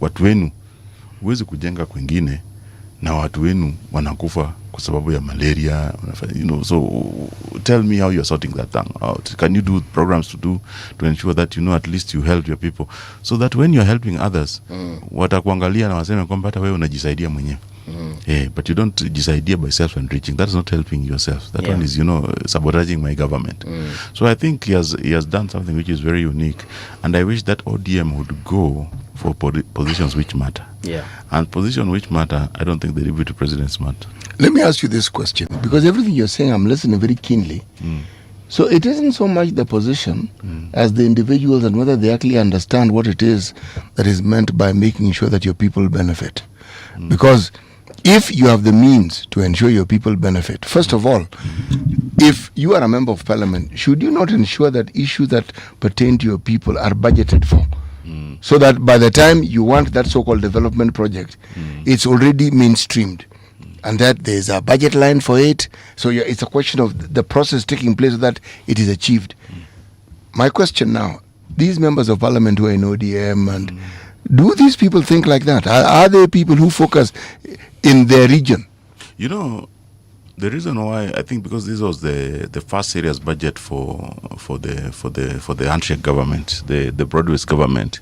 watu wenu huwezi kujenga kwingine na watu wenu wanakufa kwa sababu ya malaria. So tell me how you're sorting that thing out. Can you do programs to ensure that at least you help your people, so that when you're helping others, watakuangalia na waseme kwamba hata wewe unajisaidia mwenyewe. But you don't jisaidia by self-enriching. That's not helping yourself. That one is, sabotaging my government. So I think he has done something which is very unique, and I wish that ODM would go for positions which matter. And positions which matter, I don't think the deputy presidents matter. Let me ask you this question, because everything you're saying, I'm listening very keenly. So it isn't so much the position as the individuals and whether they actually understand what it is that is meant by making sure that your people benefit. Because if you have the means to ensure your people benefit, first of all, if you are a member of parliament, should you not ensure that issues that pertain to your people are budgeted for? So that by the time you want that so-called development project, it's already mainstreamed, and that there's a budget line for it. So it's a question of the process taking place so that it is achieved. My question now, these members of parliament who are in ODM, and do these people think like that? Are they people who focus in their region? The reason why, I think, because this was the first serious budget for the handshake government, the broad-based government.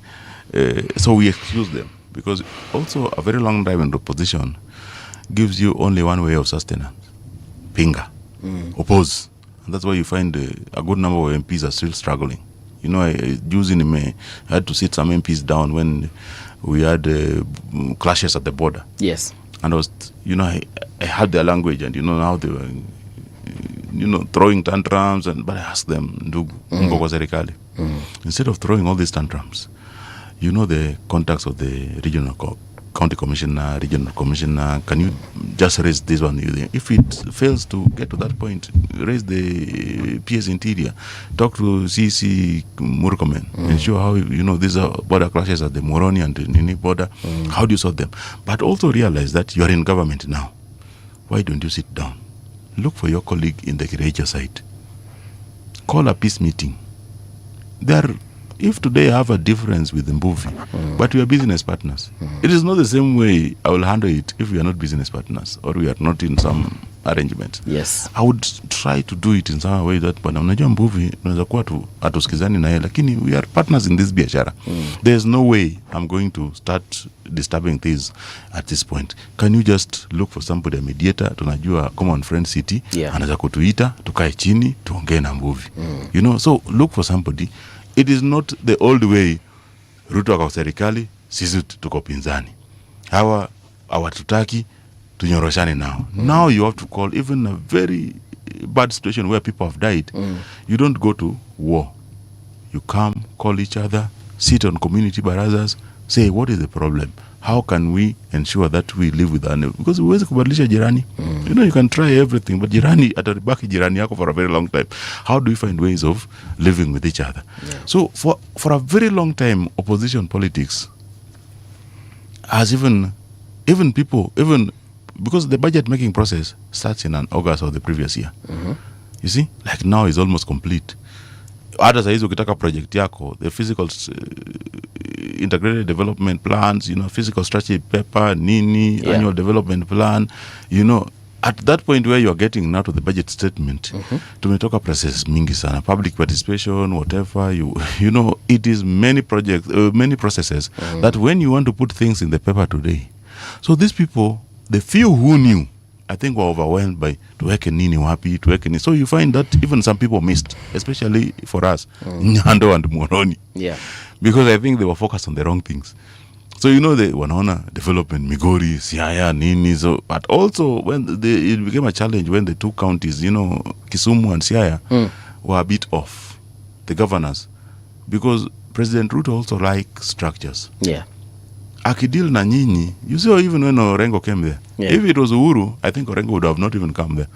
So we excuse them, because also a very long time in opposition gives you only one way of sustenance: pinga, oppose, and that's why you find a good number of MPs are still struggling. You know, juzi I had to sit some MPs down when we had clashes at the border. Yes. And I was, I had their language, and how they were, throwing tantrums, but I asked them, mko serikali. Instead of throwing all these tantrums, the contacts of the regional county commissioner, regional commissioner, can you just raise this one? If it fails to get to that point, raise the PS Interior, talk to CC Murkomen, ensure how, these are border clashes at the Moroni and the Nini border. How do you solve them? But also realize that you are in government now. Why don't you sit down? Look for your colleague in the Kireja side. Call a peace meeting. If today I have a difference with Mbuvi, but we are business partners, it is not the same way I will handle it if we are not business partners or we are not in some arrangement. Yes. I would try to do it in some way that, but unajua Mbuvi unaweza kuwa hatusikizani na yeye, lakini we are partners in this biashara. There's no way I'm going to start disturbing things at this point. Can you just look for somebody, a mediator, tunajua common friend city, anaweza kutuita, tukae chini, tuongee na Mbuvi. So look for somebody. It is not the old way, Ruto kwa serikali, sisi tuko pinzani. Hawatutaki, tunyoroshane nao. Now you have to call, even a very bad situation where people have died, you don't go to war. You come, call each other, sit on community barazas, say, what is the problem? How can we ensure that we live with our neighbor? Because huwezi kubadilisha jirani. You can try everything, but jirani ataribaki jirani yako for a very long time. How do we find ways of living with each other? So for a very long time, opposition politics has even people, because the budget making process starts in August of the previous year. You see, like now is almost complete. Hata saizi ukitaka project yako, the physical integrated development plans, physical strategy paper, annual development plan, at that point where you are getting now to the budget statement, tumetoka process mingi sana, public participation, whatever, it is many projects, many processes that when you want to put things in the paper today. So these people, the few who knew, I think were overwhelmed by tuweke nini wapi, tuweke nini. So you find that even some people missed, especially for us, Nyando and Moroni. Yeah. Because I think they were focused on the wrong things. So they wanaona development, Migori, Siaya, nini. So, but also when it became a challenge when the two counties, Kisumu and Siaya, were a bit off, the governors. Because President Ruto also likes structures. Yeah. Akidil na nyinyi, you see even when Orengo came there. Yeah. If it was Uhuru, I think Orengo would have not even come there.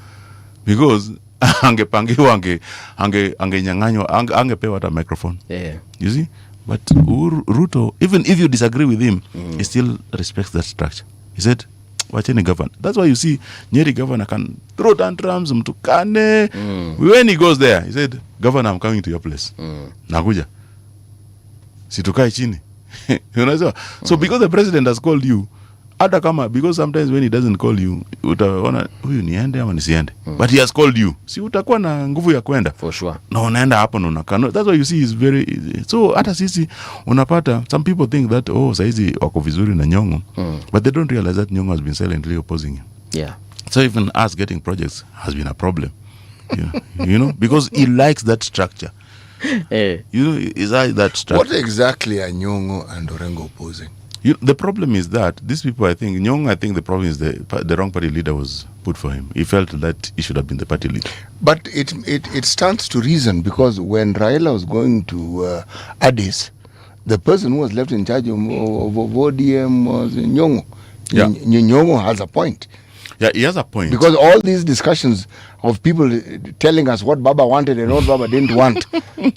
Because angepangiwa angenyang'anywa angepewa hata microphone. Yeah. You see? But Ruto, even if you disagree with him, he still respects that structure. He said, wacheni governor. That's why you see Nyeri governor can throw tantrums, mtukane. When he goes there, he said, Governor, I'm coming to your place. Nakuja. Situkai chini. So because the president has called you, because sometimes when he doesn't call you, utaona huyu niende ama nisiende. But he has called you. Si utakuwa na nguvu ya kwenda. For sure. Na unaenda hapo na unakano. That's why you see is very easy. So hata sisi unapata, some people think that saizi wako vizuri na Nyong'o, but they don't realize that Nyong'o has been silently opposing him. Yeah. So even us getting projects has been a problem. Because he likes that structure. Is that structure. What exactly are Nyong'o and Orengo opposing? The problem is that these people, I think the problem is the wrong party leader was put for him. He felt that he should have been the party leader. But it stands to reason, because when Raila was going to Addis, the person who was left in charge of ODM was Nyong'o. Yeah. Nyong'o has a point. Yeah, he has a point. Because all these discussions of people telling us what Baba wanted and what Baba didn't want,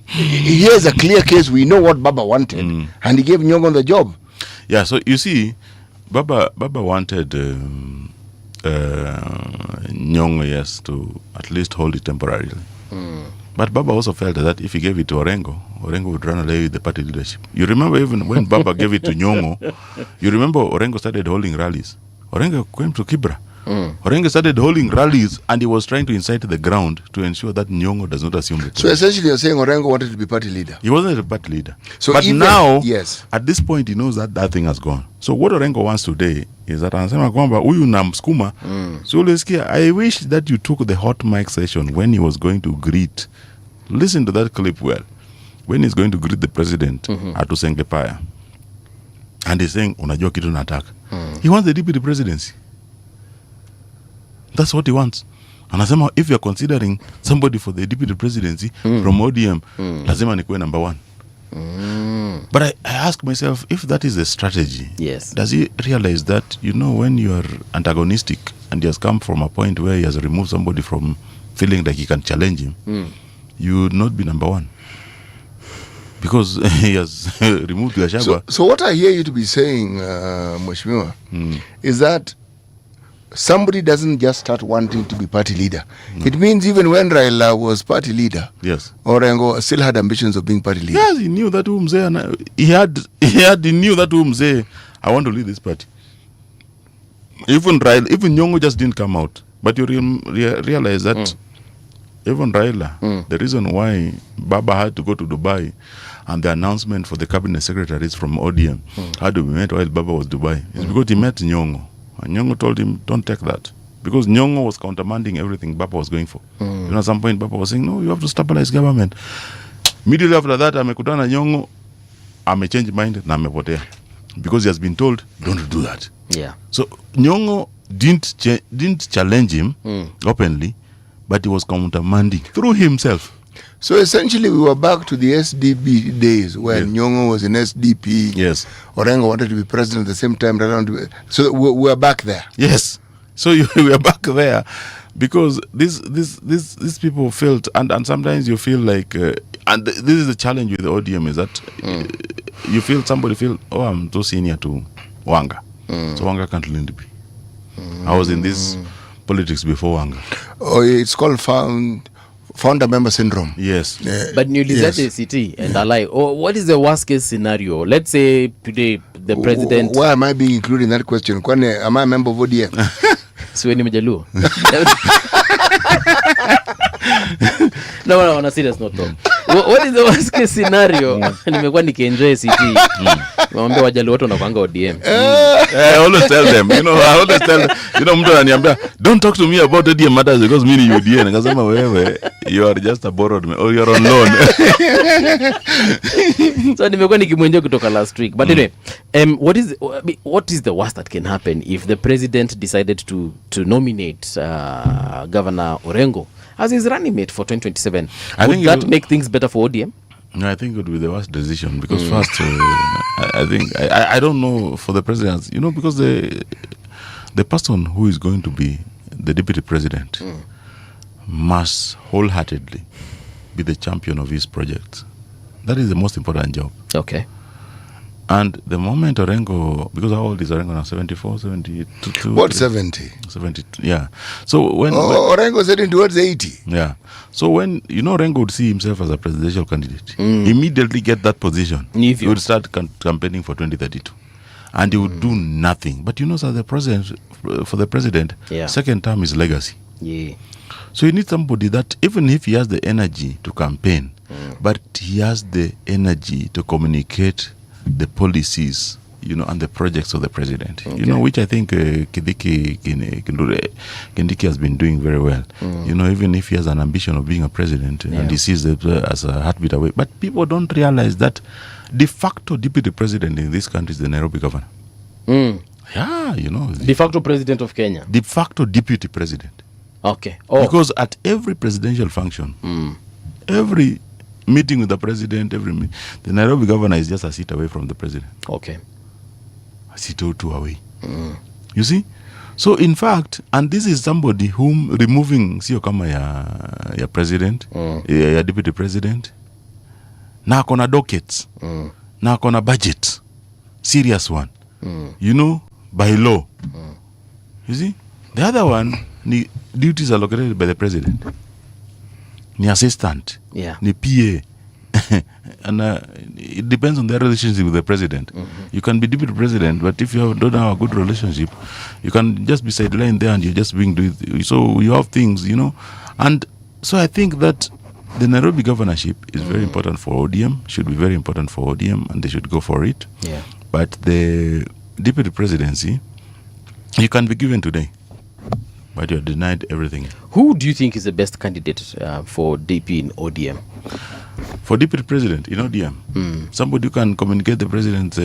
here's a clear case. We know what Baba wanted, and he gave Nyong'o the job. Yeah, so you see, Baba wanted Nyong'o, yes, to at least hold it temporarily. But Baba also felt that if he gave it to Orengo would run away with the party leadership. You remember even when Baba gave it to Nyong'o, you remember Orengo started holding rallies. Orengo came to Kibra. Orengo started holding rallies, and he was trying to incite the ground to ensure that Nyong'o does not assume the position. So essentially you're saying Orengo wanted to be party leader? He wasn't a party leader. So but even, now, yes, at this point, he knows that thing has gone. So what Orengo wants today is that anasema kwamba huyu na msukuma. So ulisikia, I wish that you took the hot mic session when he was going to greet. Listen to that clip well. when he's going to greet the president at Usengepaya, and he's saying, unajua kitu nataka. He wants the deputy presidency. That's what he wants. Anasema, if you're considering somebody for the deputy presidency from ODM, lazima nikuwe number one. But I ask myself, if that is the strategy, does he realize that, when you are antagonistic and he has come from a point where he has removed somebody from feeling like he can challenge him, you would not be number one? Because he has removed Gachagua. So what I hear you to be saying, Mheshimiwa, is that somebody doesn't just start wanting to be party leader. It means even when Raila was party leader, Orengo still had ambitions of being party leader. Yes, he knew that he knew that I want to lead this party. Even Nyong'o just didn't come out. But you realize that even Raila, the reason why Baba had to go to Dubai and the announcement for the cabinet secretaries from ODM had to be met while Baba was Dubai is because he met Nyong'o. And Nyong'o told him, don't take that. Because Nyong'o was countermanding everything Baba was going for. At some point, Baba was saying, no, you have to stabilize government. Immediately after that, amekutana Nyong'o, amechange mind, na amepotea. Because he has been told, don't do that. Yeah. So Nyong'o didn't challenge him openly, but he was countermanding through himself. So essentially, we were back to the SDP days when Nyong'o was in SDP. Yes. Orengo wanted to be president at the same time. So we're back there. Yes. So we are back there because these people felt, and sometimes you feel like, and this is the challenge with the ODM is that somebody feel, oh, I'm too senior to Wanga. So Wanga can't lead me. I was in this politics before Wanga. Oh, it's called founder member syndrome. Yes. But you listen to CT and I like, what is the worst case scenario? Let's say today the president. Why am I being included in that question? Am I a member of ODM? Siweni Mjaluo. No, on a serious note though. What is the worst case scenario? Nimekuwa nikienjoy CT. Mwambie Wajaluo wote wanakuanga ODM. I always tell them, mtu ananiambia, don't talk to me about ODM matters because mimi ni UDA. Nikasema wewe, you are just a borrowed man, or you are on loan. So nimekuwa nikimwenjoy kutoka last week. But anyway, what is the worst that can happen if the president decided to nominate Governor Orengo as his running mate for 2027? Would that make things better for ODM? No, I think it would be the worst decision because first, I don't know for the president, because the person who is going to be the deputy president must wholeheartedly be the champion of his project. That is the most important job. Okay. And the moment Orengo, because how old is Orengo now? 74, 72? What, 70? 72, yeah. So when Orengo is heading towards 80. Yeah. So when, Orengo would see himself as a presidential candidate, immediately get that position, he would start campaigning for 2032. And he would do nothing. But so for the president, second term is legacy. Yeah. So you need somebody that, even if he has the energy to campaign, but he has the energy to communicate the policies, and the projects of the president, which I think Kindiki has been doing very well. Even if he has an ambition of being a president and he sees it as a heartbeat away. But people don't realize that de facto deputy president in this country is the Nairobi governor. Yeah, De facto president of Kenya. De facto deputy president. Okay. Because at every presidential function, every meeting with the president, the Nairobi governor is just a seat away from the president. Okay. A seat or two away. You see? So in fact, and this is somebody whom removing sio kama ya president, ya deputy president, na akona dockets, na akona budget, serious one, by law. You see? The other one, duties are allocated by the president. Ni assistant, ni PA, and it depends on their relationship with the president. You can be deputy president, but if you don't have a good relationship, you can just be sidelined there and you're just being doing. So you have things, and so I think that the Nairobi governorship is very important for ODM, should be very important for ODM, and they should go for it. Yeah. But the deputy presidency, you can be given today, but you're denied everything. Who do you think is the best candidate for DP in ODM? For deputy president in ODM, somebody who can communicate the president's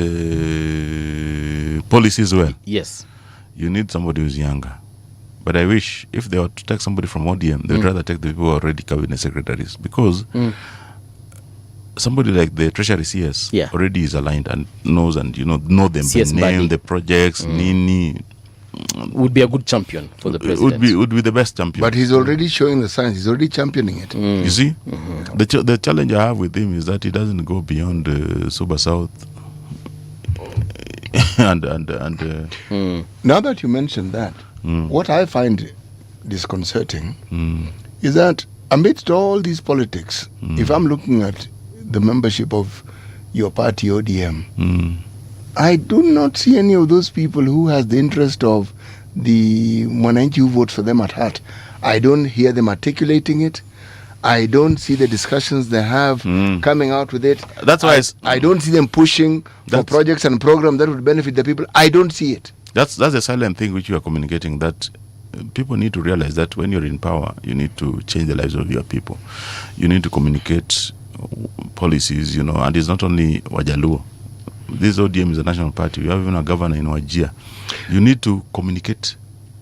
policies well. Yes. You need somebody who's younger. But I wish if they were to take somebody from ODM, they would rather take the people who are already cabinet secretaries, because somebody like the treasury CS already is aligned and knows and know them by name, the projects, Nini. Would be a good champion for the president. Would be the best champion. But he's already showing the signs. He's already championing it. You see, the challenge I have with him is that he doesn't go beyond Suba South. and Now that you mentioned that, what I find disconcerting is that amidst all these politics, if I'm looking at the membership of your party, ODM, I do not see any of those people who has the interest of the Mwananchi who votes for them at heart. I don't hear them articulating it. I don't see the discussions they have coming out with it. That's why I don't see them pushing for projects and programs that would benefit the people. I don't see it. That's a silent thing which you are communicating, that people need to realize that when you're in power, you need to change the lives of your people. You need to communicate policies, and it's not only Wajaluo. This ODM is a national party. You have even a governor in Wajir. You need to communicate.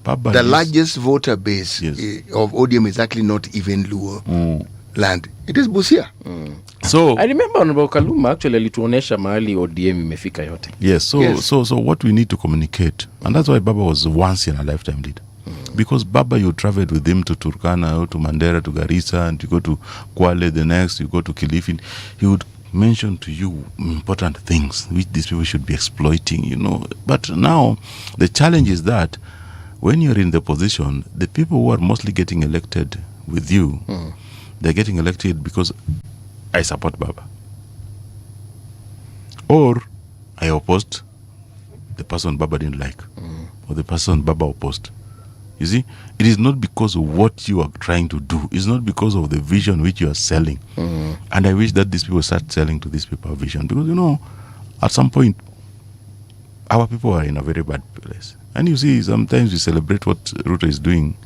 The largest voter base of ODM is actually not even Luo land. It is Busia. So I remember Honorable Kaluma actually alituonesha mahali ODM imefika yote. Yes. So what we need to communicate, and that's why Baba was once in a lifetime leader. Because Baba, you traveled with him to Turkana, or to Mandera, to Garissa, and you go to Kwale the next, you go to Kilifi. He would mention to you important things which these people should be exploiting, But now the challenge is that when you're in the position, the people who are mostly getting elected with you, they're getting elected because I support Baba, or I opposed the person Baba didn't like, or the person Baba opposed. You see, it is not because of what you are trying to do. It's not because of the vision which you are selling. And I wish that these people start selling to these people a vision, because at some point our people are in a very bad place. And you see, sometimes we celebrate what Ruto is doing.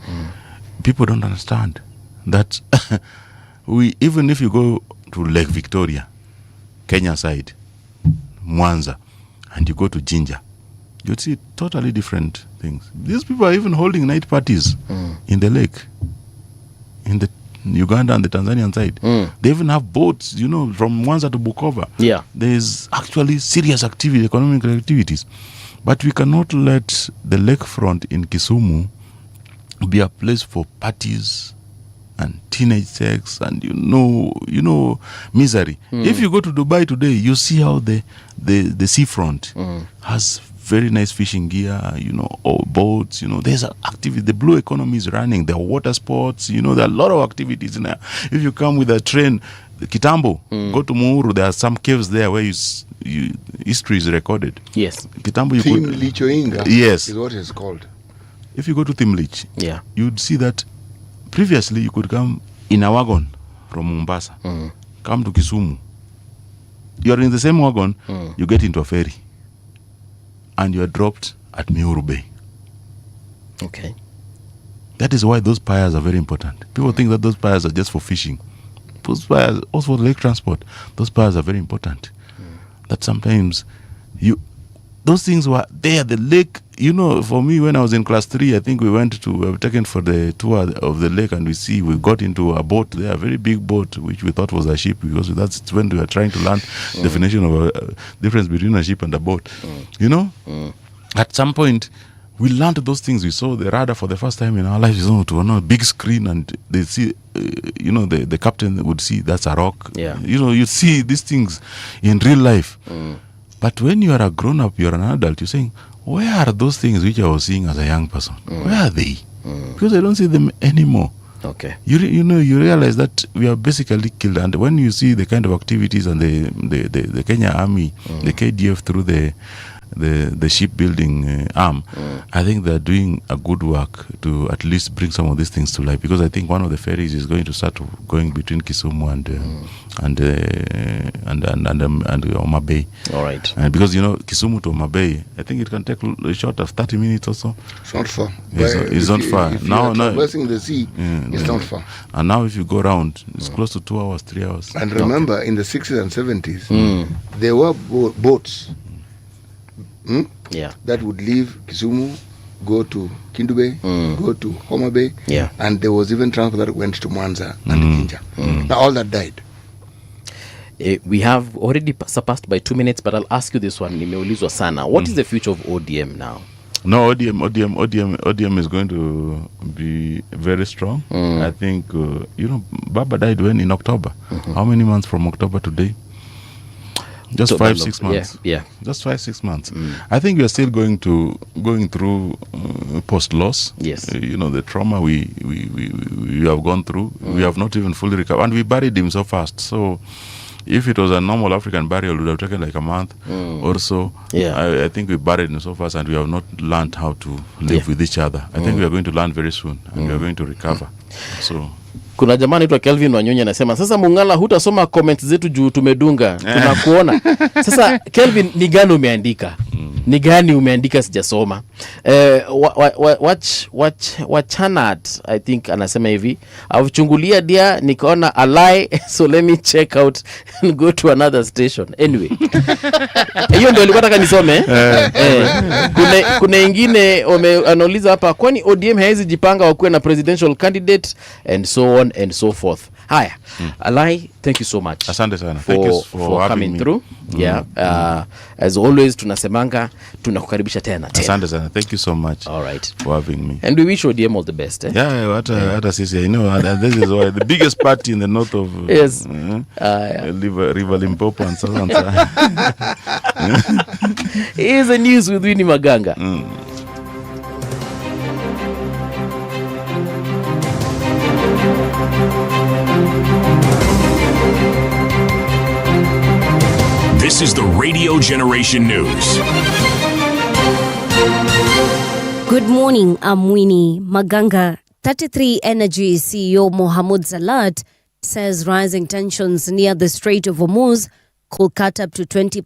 People don't understand that even if you go to Lake Victoria, Kenya side, Mwanza, and you go to Jinja, you'd see totally different things. These people are even holding night parties in the lake, in the Uganda and the Tanzanian side. They even have boats, from Mwanza to Bukoba. Yeah. There's actually serious activity, economic activities. But we cannot let the lakefront in Kisumu be a place for parties and teenage sex and misery. If you go to Dubai today, you see how the seafront has very nice fishing gear, or boats, there's an activity. The blue economy is running. There are water sports, there are a lot of activities in there. If you come with a train, Kitambo, go to Muuru, there are some caves there where history is recorded. Yes. Kitambo, you Thim Lichoinga is what it's called. If you go to Thimlich, you'd see that previously you could come in a wagon from Mombasa, come to Kisumu. You're in the same wagon, you get into a ferry, and you are dropped at Miuru Bay. Okay. That is why those piers are very important. People think that those piers are just for fishing. Those piers, also for lake transport, those piers are very important. That sometimes those things were there. The lake, for me, when I was in class 3, I think we were taken for the tour of the lake, and we got into a boat there, a very big boat, which we thought was a ship, because that's when we were trying to learn definition of a difference between a ship and a boat. At some point, we learned those things. We saw the radar for the first time in our lives, to a big screen, and they see, the captain would see that's a rock. Yeah. You see these things in real life. But when you are a grown-up, you're an adult, you're saying, where are those things which I was seeing as a young person? Where are they? Because I don't see them anymore. Okay. You realize that we are basically killed. And when you see the kind of activities and the Kenya Army, the KDF through the the shipbuilding arm, I think they're doing a good work to at least bring some of these things to life, because I think one of the ferries is going to start going between Kisumu and Homa Bay. All right. And because Kisumu to Homa Bay, I think it can take a short of 30 minutes or so. It's not far. It's not far. Now traversing the sea, it's not far. And now if you go around, it's close to 2 hours, 3 hours. And remember, in the 60s and 70s, there were boats that would leave Kisumu, go to Kindu Bay, go to Homa Bay, and there was even transport that went to Mwanza and Jinja. Now all that died. We have already surpassed by 2 minutes, but I'll ask you this one. Nimeulizwa sana. What is the future of ODM now? No, ODM is going to be very strong. I think, Baba died in October. How many months from October today? Just 5-6 months. Yeah. Just 5-6 months. I think we are still going through post-loss. Yes. The trauma we have gone through. We have not even fully recovered. And we buried him so fast. So if it was a normal African burial, it would have taken like a month or so. I think we buried him so fast, and we have not learned how to live with each other. I think we are going to learn very soon, and we are going to recover. So kuna jamaa anaitwa Kelvin Wanyonyi anasema, sasa Mungala hutasoma comments zetu juu tumedunga, tunakuona. Sasa Kelvin, ni gani umeandika? Ni gani umeandika sijasoma? Wachanat, I think anasema hivi, I've dia nikaona a lie, so let me check out and go to another station. Anyway. Hiyo ndio nilikuwa nataka nisome. Kuna ingine anauliza hapa, kwani ODM haizi jipanga wakuwe na presidential candidate and so on and so forth. Haya. Alai, thank you so much. Asante sana. Thank you for coming through. As always tunasemanga tunakukaribisha tena. Asante sana. Thank you so much. All right. For having me. And we wish ODM all the best. Hata sisi, this is why the biggest party in the north of River Limpopo and so on. Here's the news with Winnie Maganga. This is the Radio Generation News. Good morning, I'm Winnie Maganga. 33 Energy CEO Mohammed Salat says rising tensions near the Strait of Hormuz could cut up to 20%